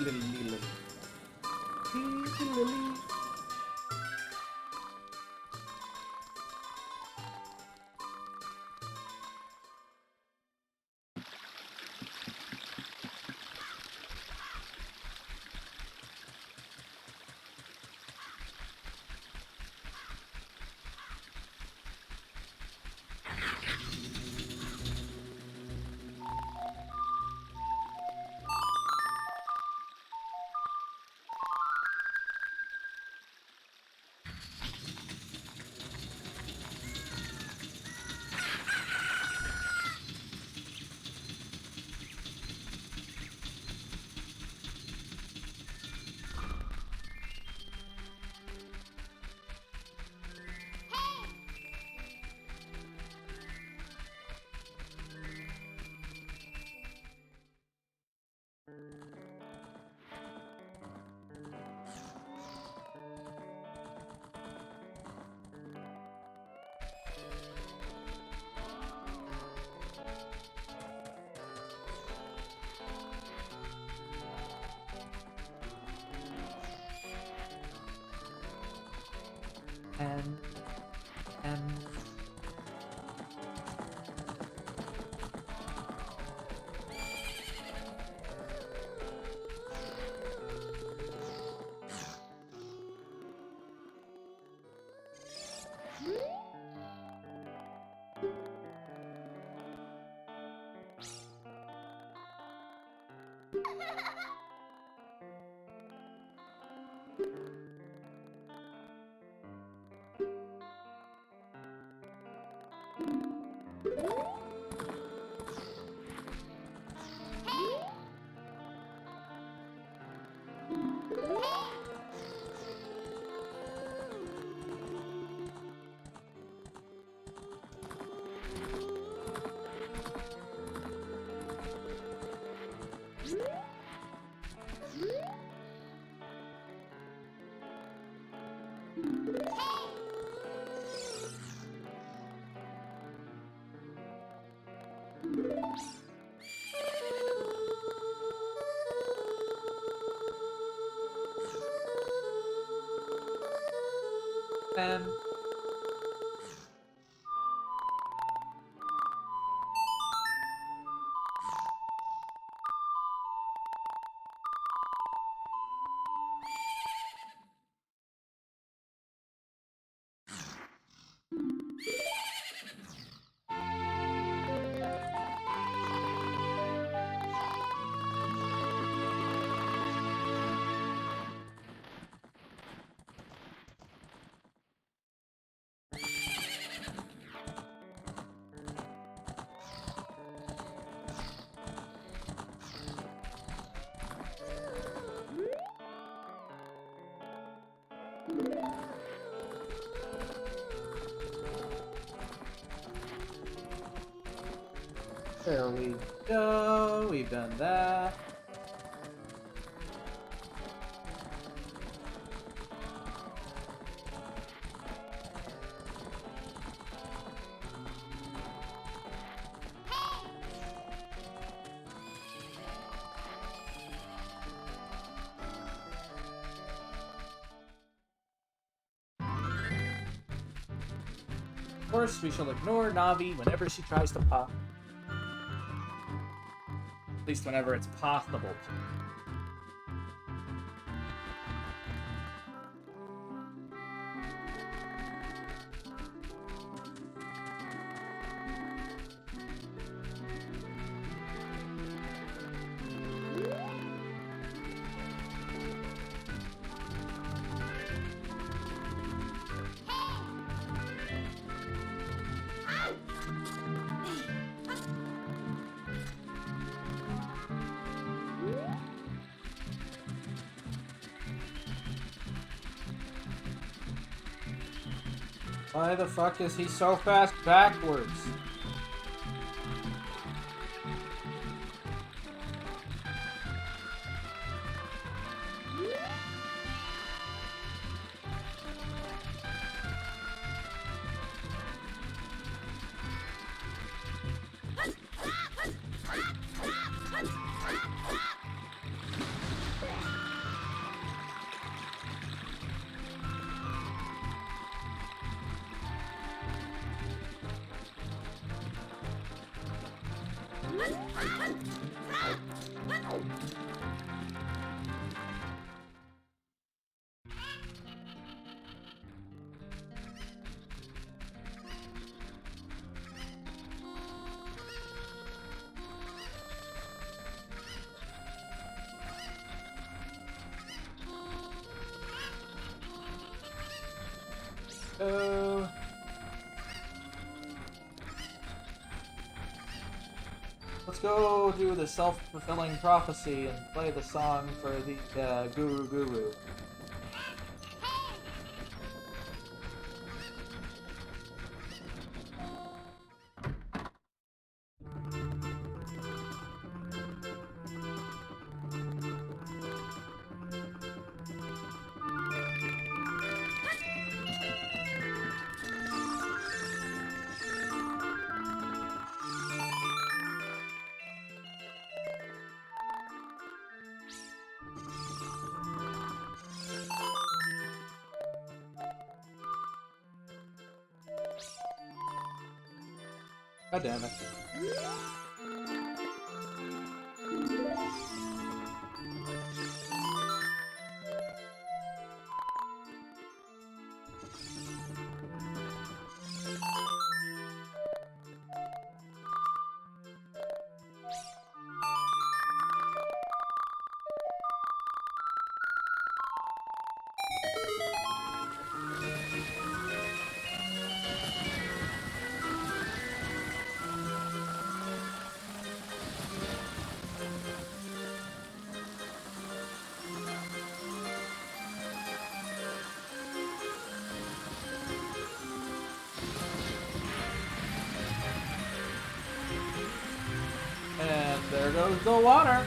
Lily. And there we go. We've done that. Of course, we shall ignore Navi whenever she tries to pop. At least whenever it's possible to. Why the fuck is he so fast backwards? Let's go do the self-fulfilling prophecy and play the song for the Guru Guru. God damn it. And there goes the water.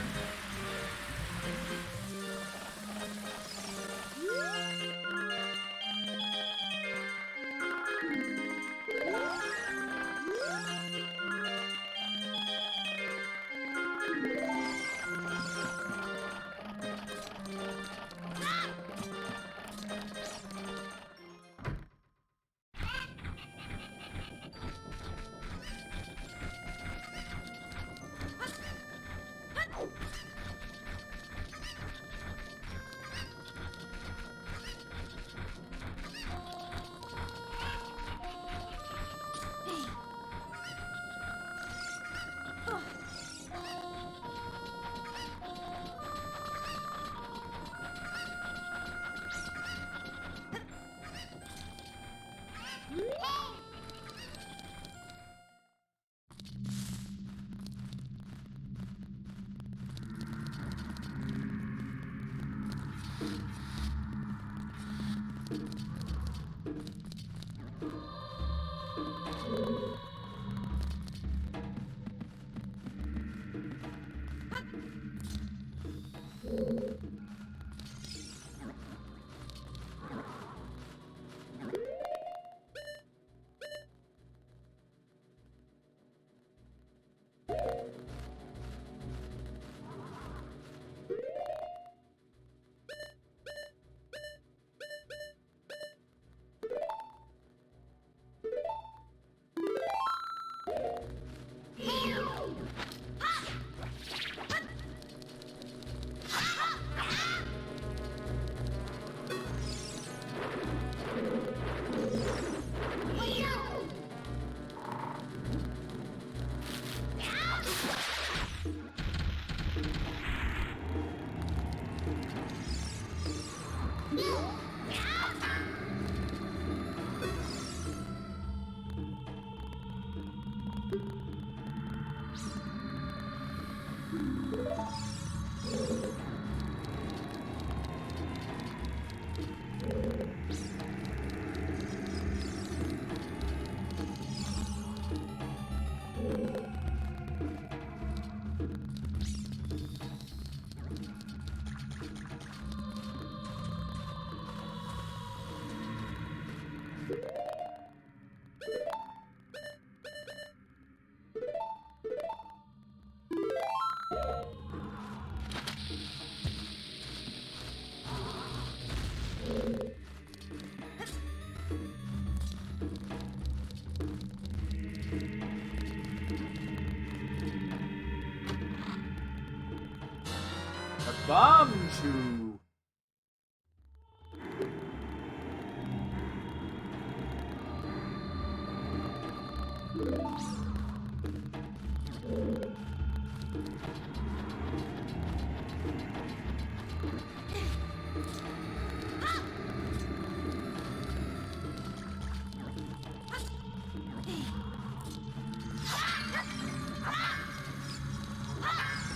A bomb shoe.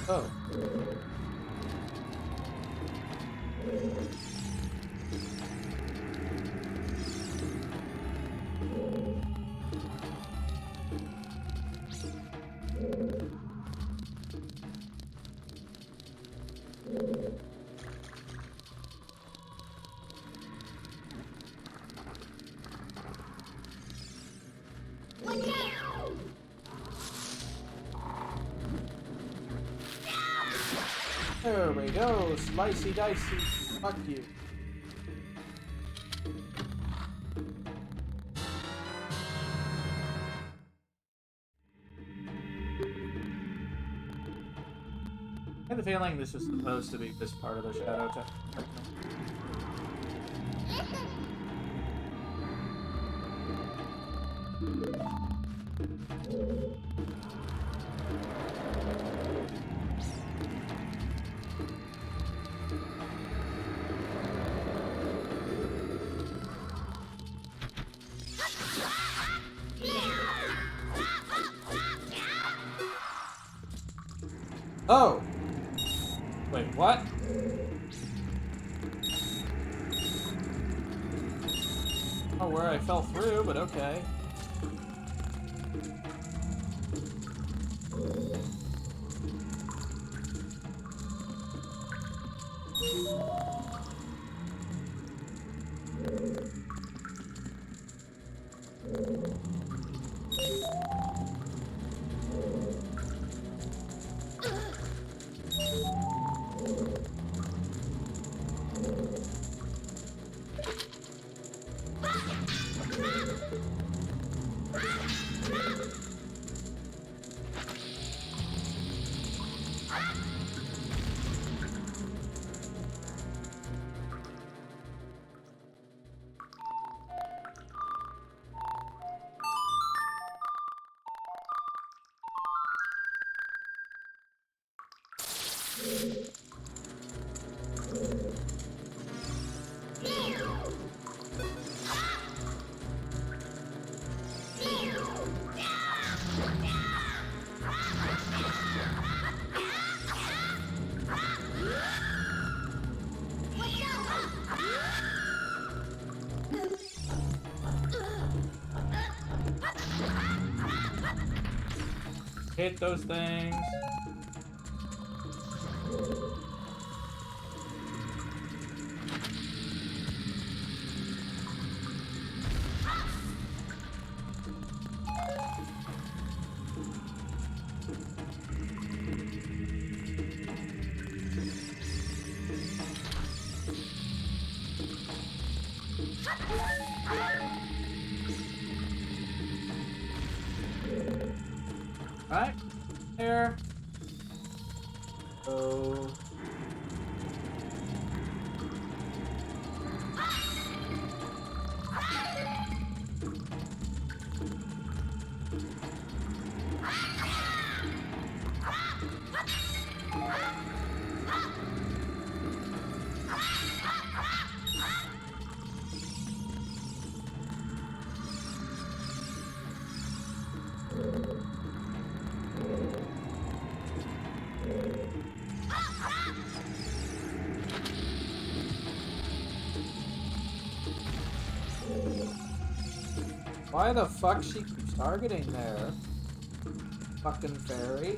Oh. There we go, slicey dicey. Fuck you. I had a feeling this was supposed to be this part of the shadow techno. Oh! Wait, what? Oh, where I fell through, but okay. Hit those things. Right there. Oh. Why the fuck she keeps targeting there? Fucking fairy.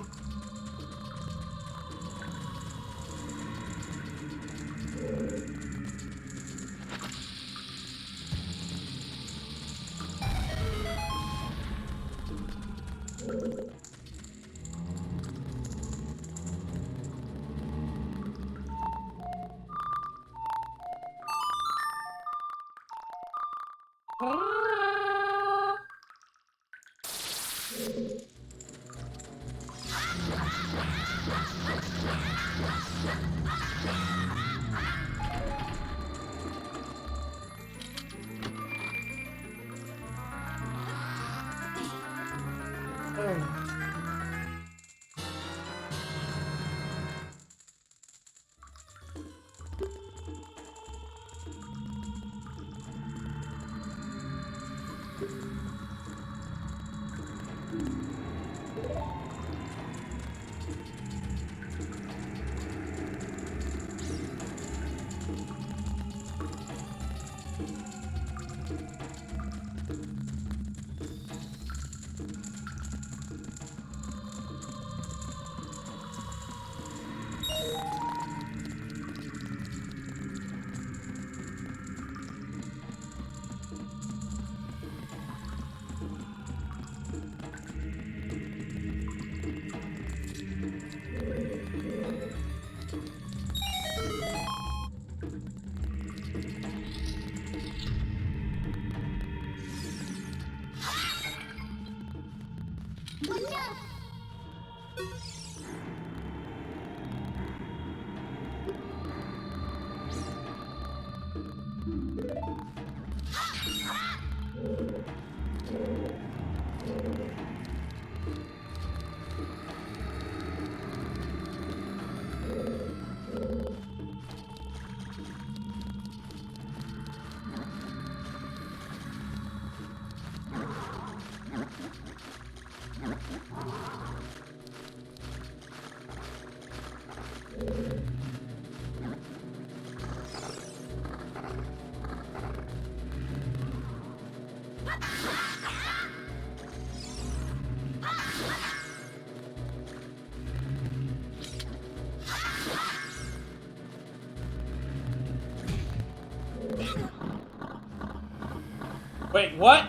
Wait, what?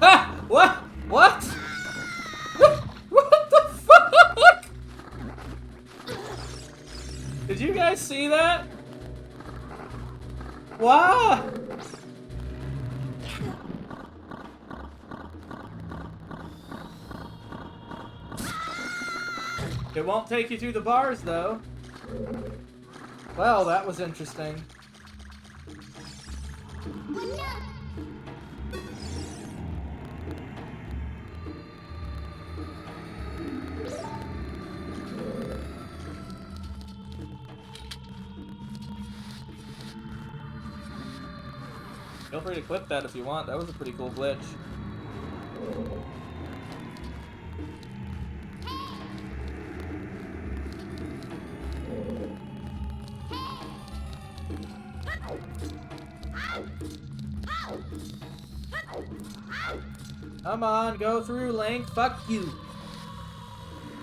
Ah! What? What? What the fuck? Did you guys see that? Wow! It won't take you through the bars, though. Well, that was interesting. Feel free to clip that if you want. That was a pretty cool glitch. Come on, go through, Link. Fuck you.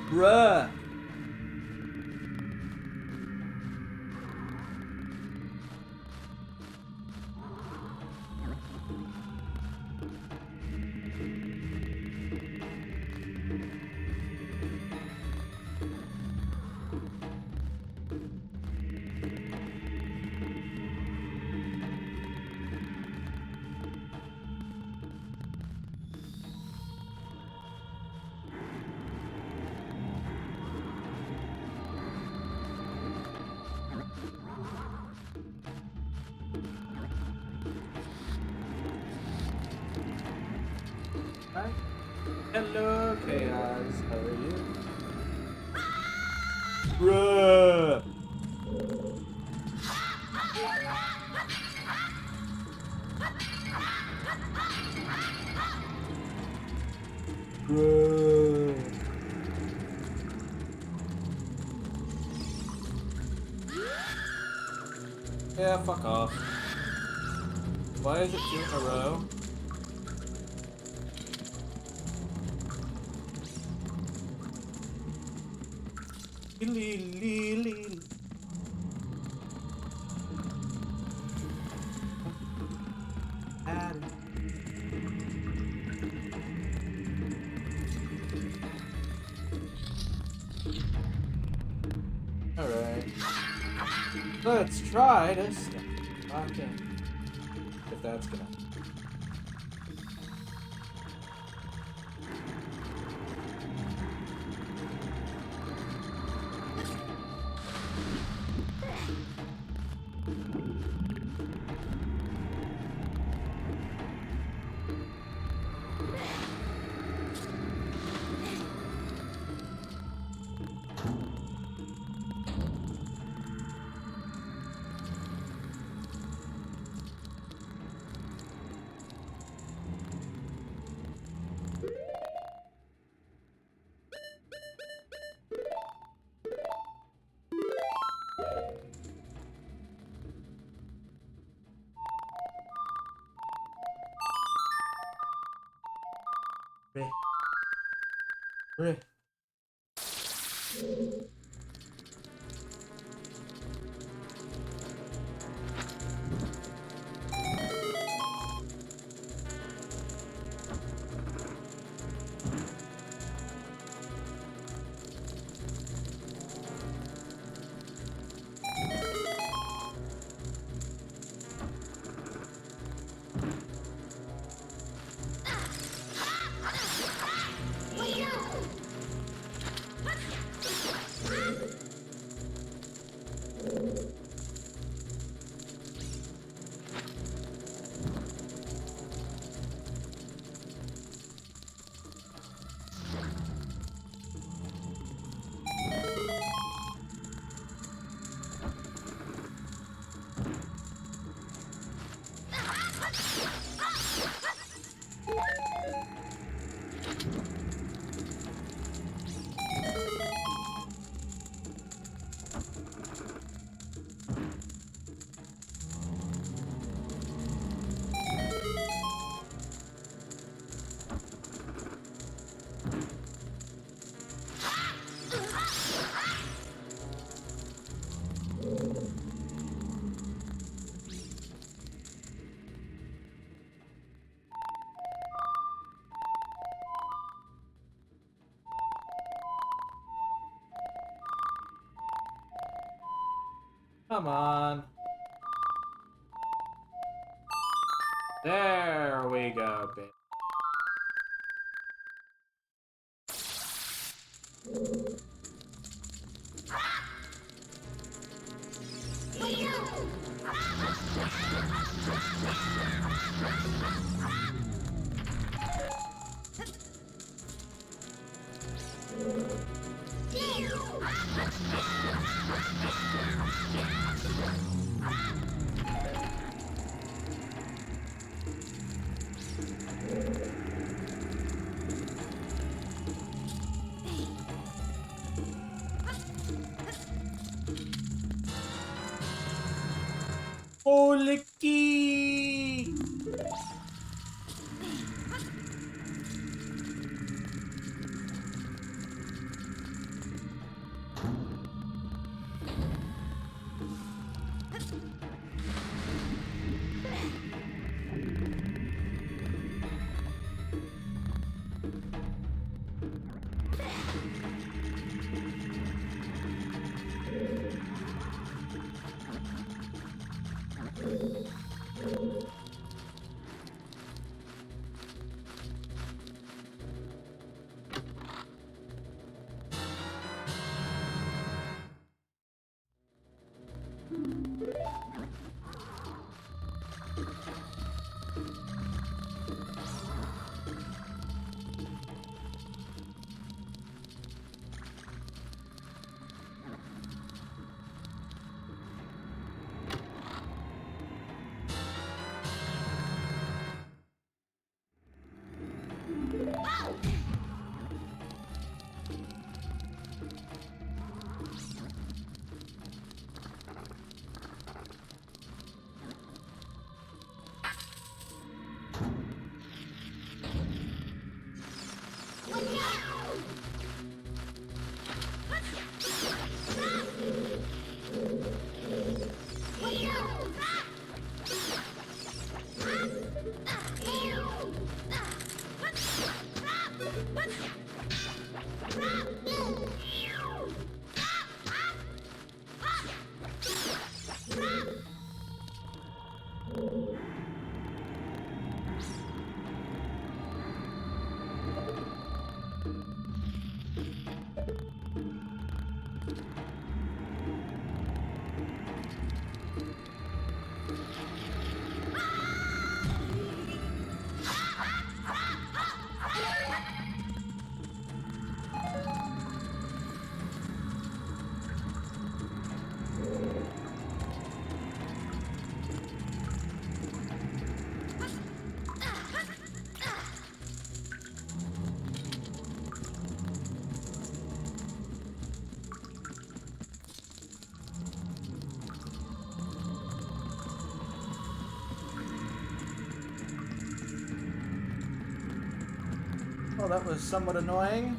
Bruh. Hi. Hello, Chaos. How are you? Bruh! Bruh! Yeah, fuck off. Why is it 2 in a row? Alright. Let's try to step back in. If that's gonna. Hooray. Come on. There we go, babe. Oh, Licky! Well, that was somewhat annoying.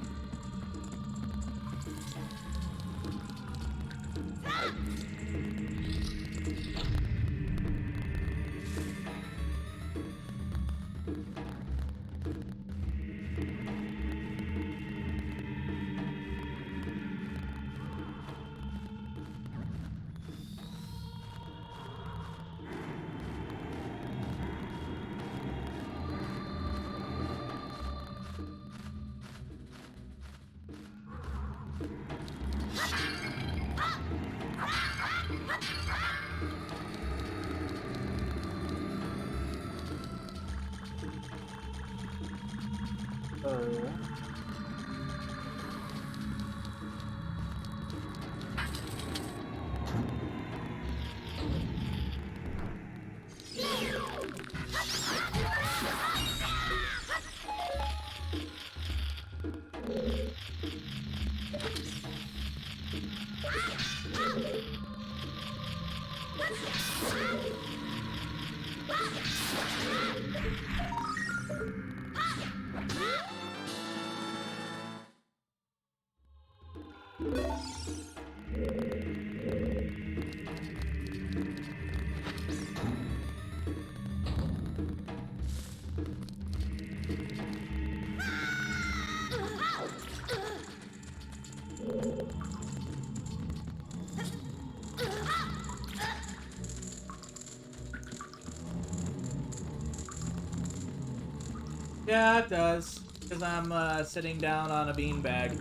Yeah, it does. Because I'm sitting down on a beanbag.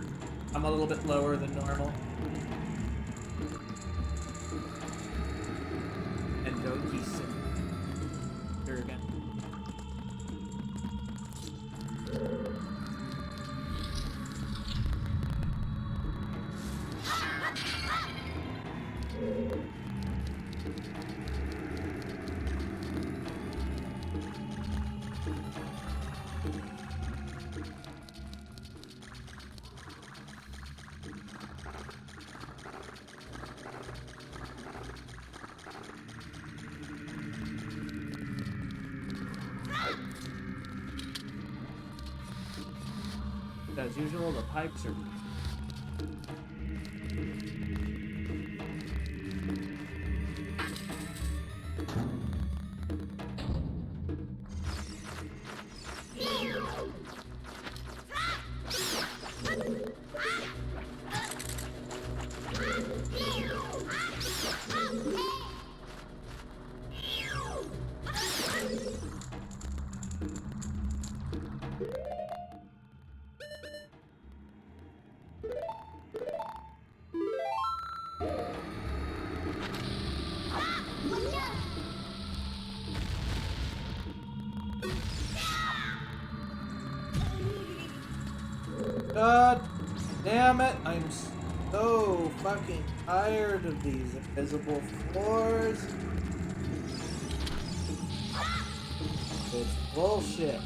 I'm a little bit lower than normal. And Doki's sitting here again. As usual, the pipes are... God damn it, I'm so fucking tired of these invisible floors. It's bullshit.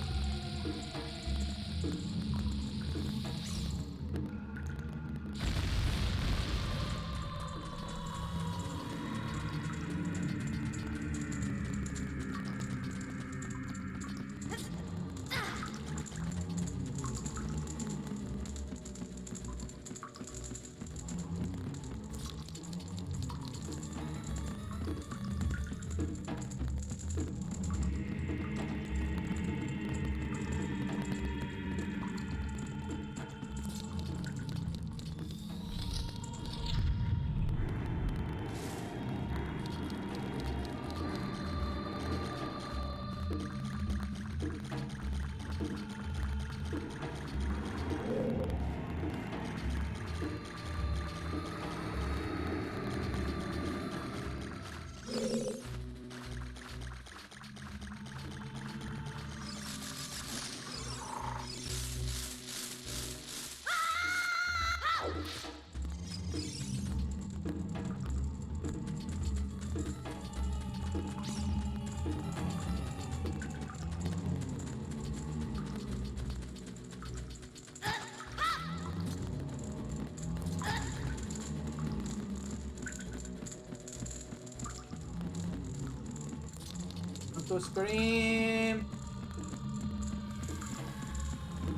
To scream.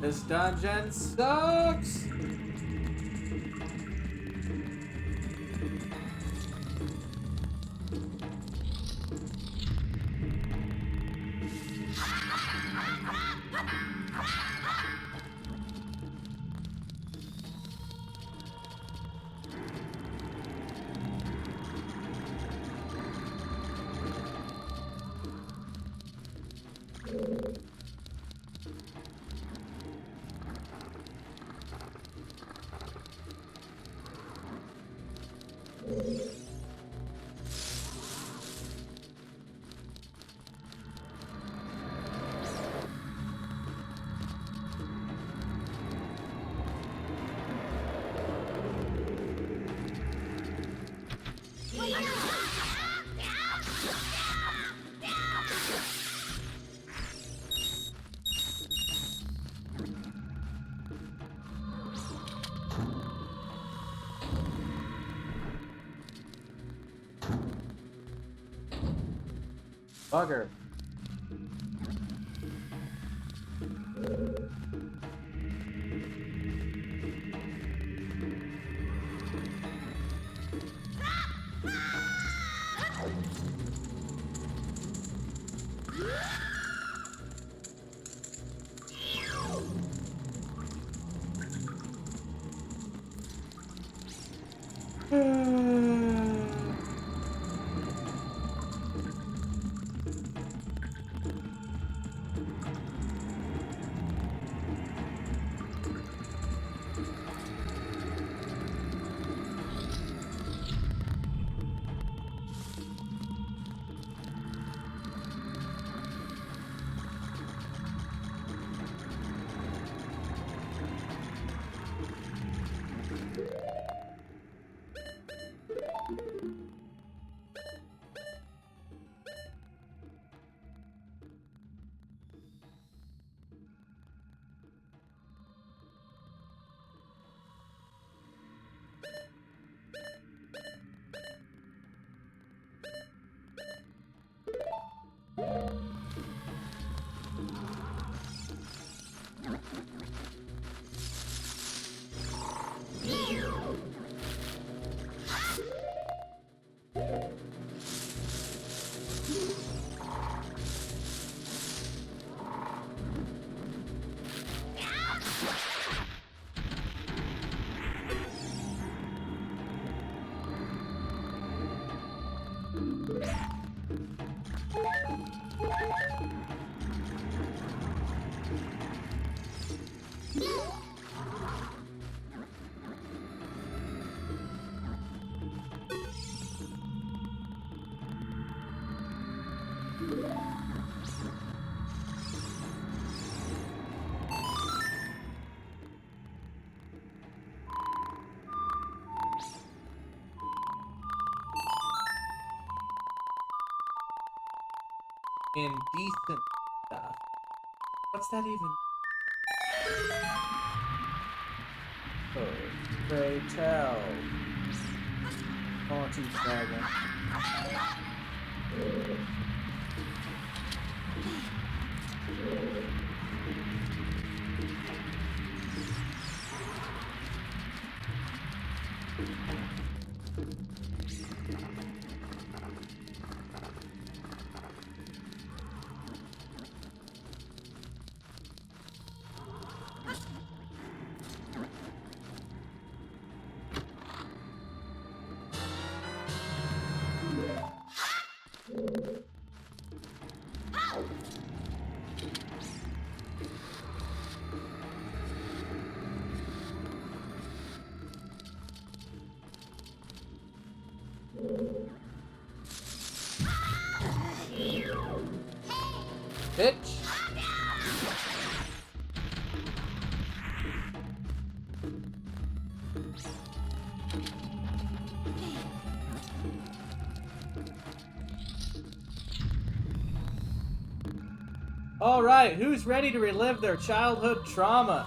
This dungeon sucks! Bugger. Indecent stuff. What's that even? Oh, pray tell. Haunted dragon. Bitch. All right, who's ready to relive their childhood trauma?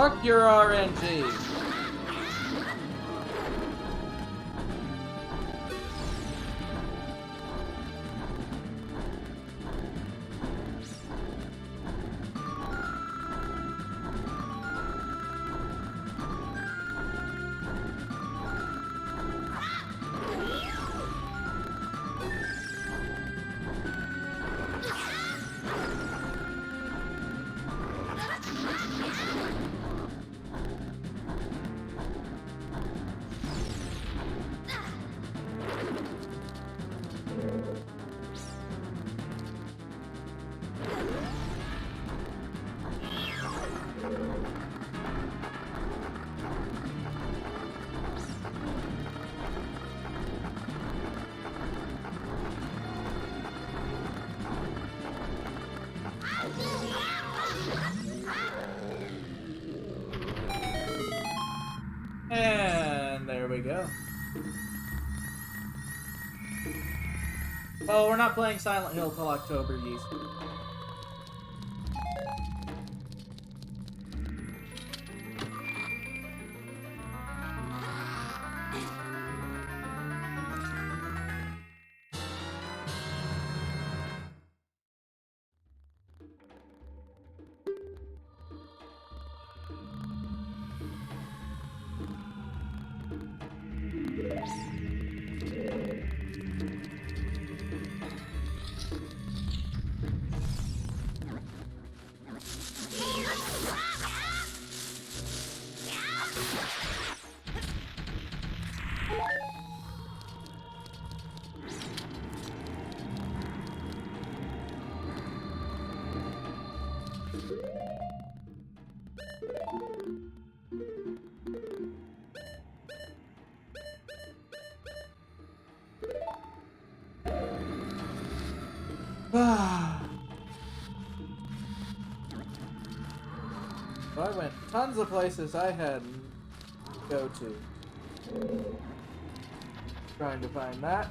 Fuck your RNG. And there we go. Oh, we're not playing Silent Hill till October, yeast. So I went tons of places I hadn't go to. Trying to find that.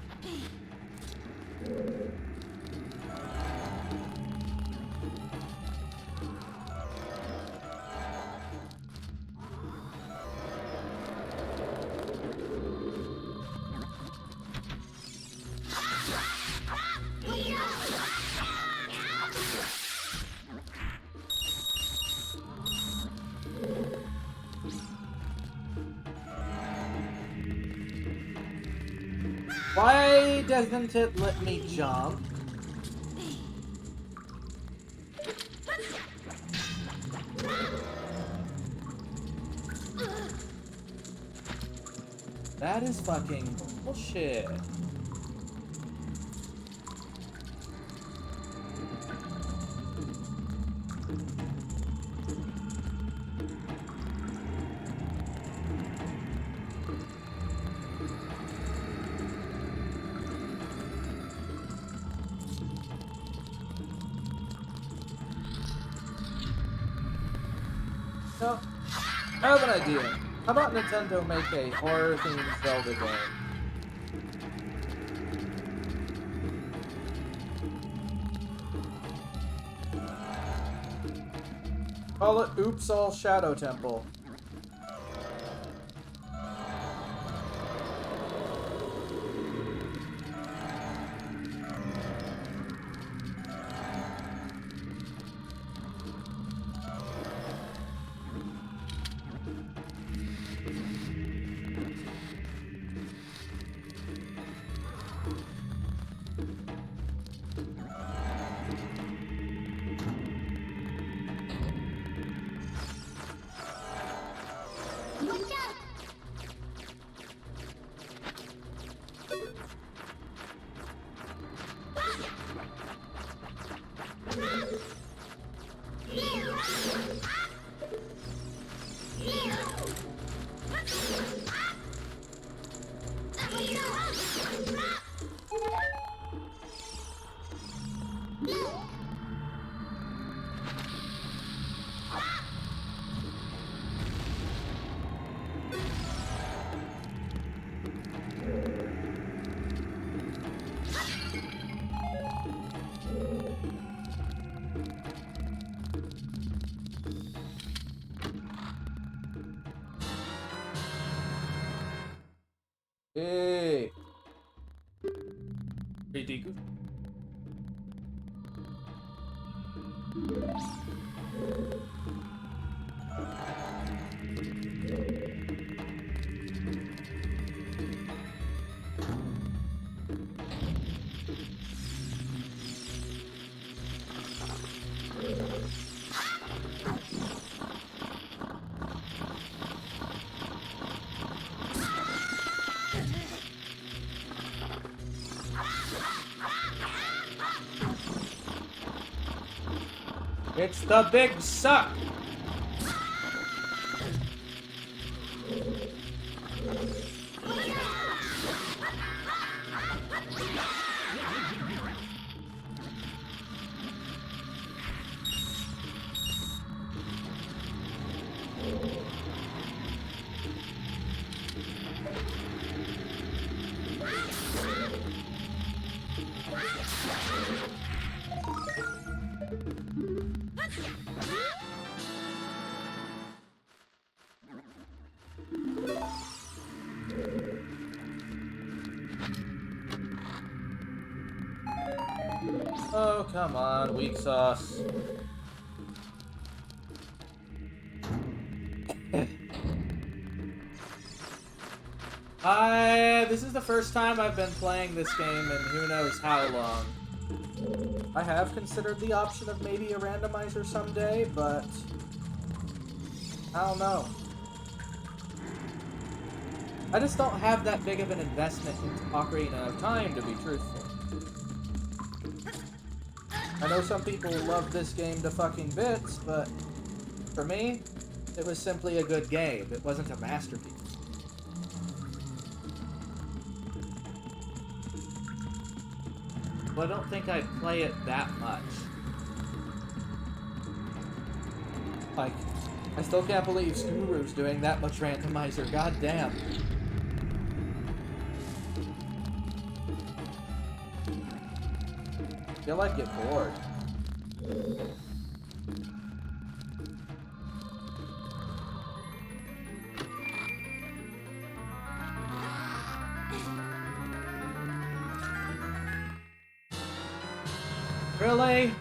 Why doesn't it let me jump? That is fucking bullshit. So, I have an idea. How about Nintendo make a horror-themed Zelda game? Call it Oops All Shadow Temple. Hey. Pretty good. It's the big suck. Oh, come on, weak sauce. This is the first time I've been playing this game in who knows how long. I have considered the option of maybe a randomizer someday, but I don't know. I just don't have that big of an investment into Ocarina of Time, to be truthful. I know some people love this game to fucking bits, but for me, it was simply a good game. It wasn't a masterpiece. But I don't think I'd play it that much. Like, I still can't believe Skuru's doing that much randomizer, goddamn. I feel like get bored. Really?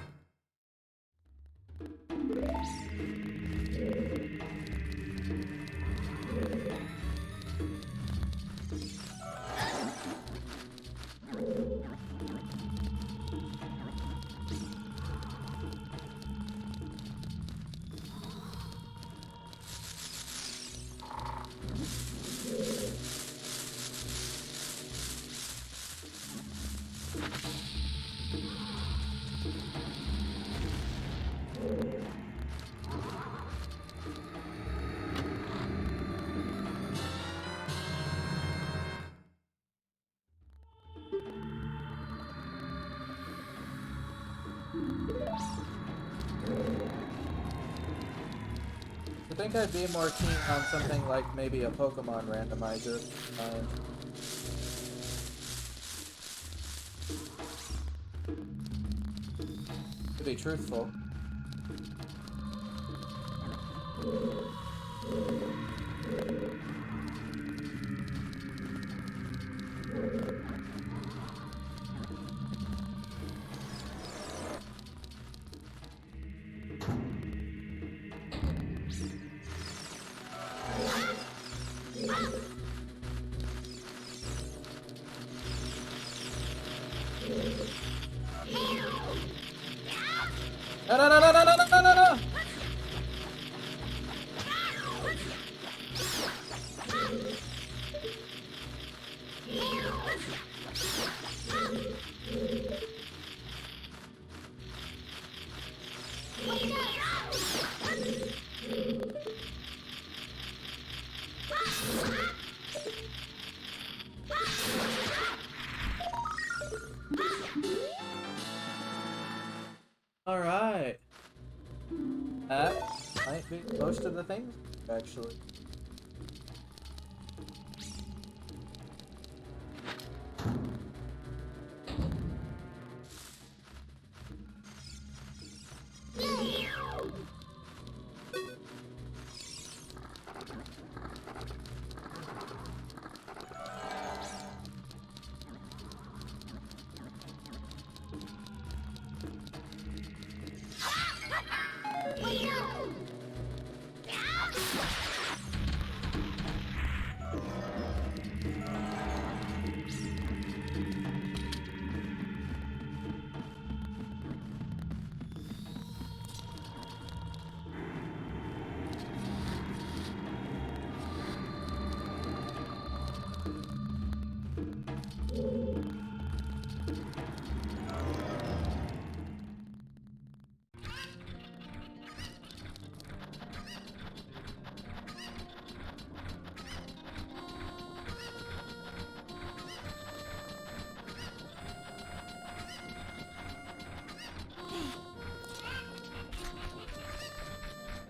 I think I'd be more keen on something like maybe a Pokemon randomizer. To be truthful. No, no, no, no, no, no, no, no, no! Alright. That might be most of the things, actually.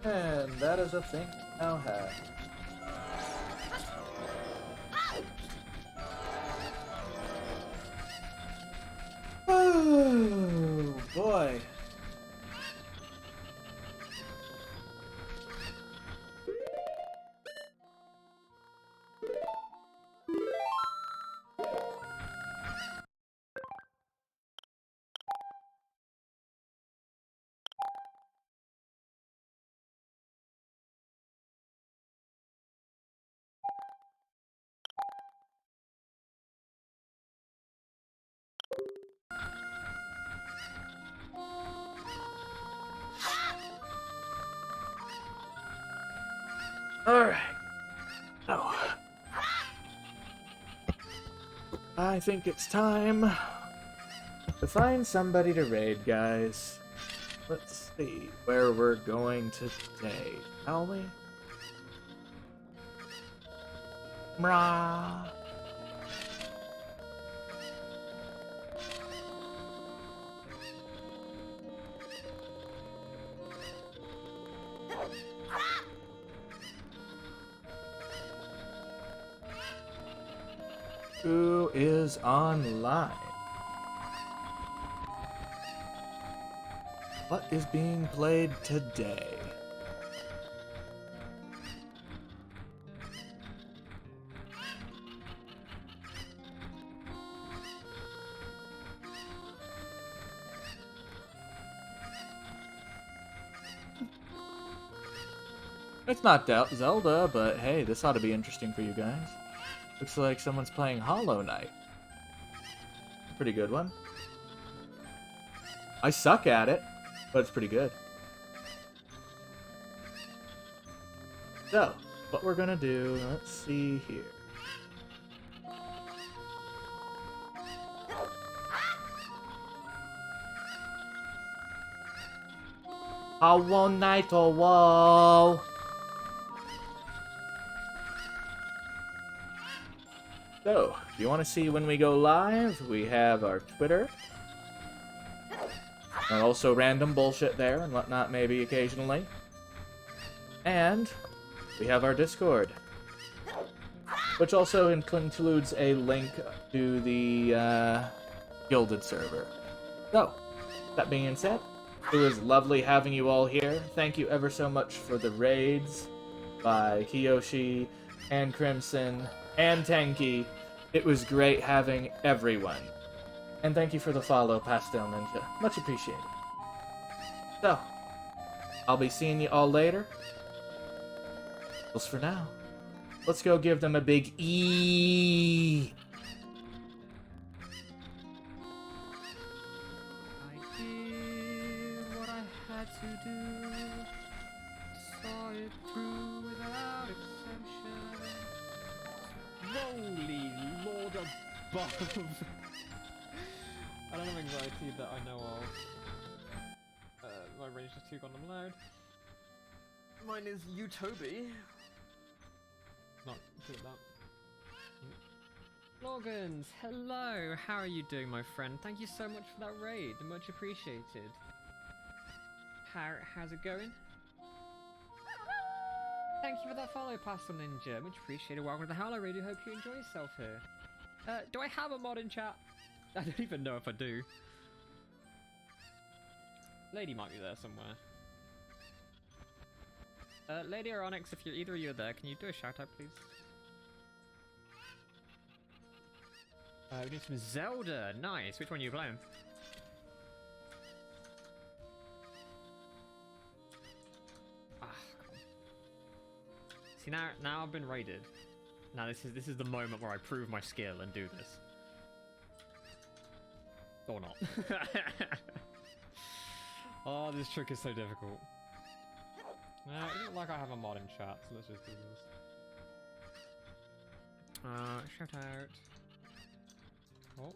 And that is a thing I now have. Oh boy. Alright. Oh. I think it's time to find somebody to raid, guys. Let's see where we're going today, shall we? Mrah. Who is online? What is being played today? It's not Zelda, but hey, this ought to be interesting for you guys. Looks like someone's playing Hollow Knight. Pretty good one. I suck at it, but it's pretty good. So, what we're gonna do, let's see here. Hollow Knight, oh whoa! So, if you want to see when we go live, we have our Twitter. And also random bullshit there and whatnot maybe occasionally. And we have our Discord. Which also includes a link to the Gilded server. So, that being said, it was lovely having you all here. Thank you ever so much for the raids by Kiyoshi and Crimson and Tenki. It was great having everyone. And thank you for the follow, Pastel Ninja. Much appreciated. So, I'll be seeing you all later. Just for now. Let's go give them a big E. I did what I had to do. Saw it through without exception. Holy Lord above! I don't have anxiety that I know of. My range is 2 Gundam loud. Mine is Utobi. Not good at that. Logans, hello! How are you doing, my friend? Thank you so much for that raid. Much appreciated. How's it going? Thank you for that follow, Pastel Ninja. Much appreciated. Welcome to the Howler Radio. Hope you enjoy yourself here. Do I have a mod in chat? I don't even know if I do. Lady might be there somewhere. Lady or Onyx, if either of you are there, can you do a shout out, please? We need some Zelda. Nice. Which one are you playing? See, now I've been raided. Now this is the moment where I prove my skill and do this. Or not. Oh, this trick is so difficult. No, it doesn't like I have a mod in chat, so let's just do this. Shout out. Oh,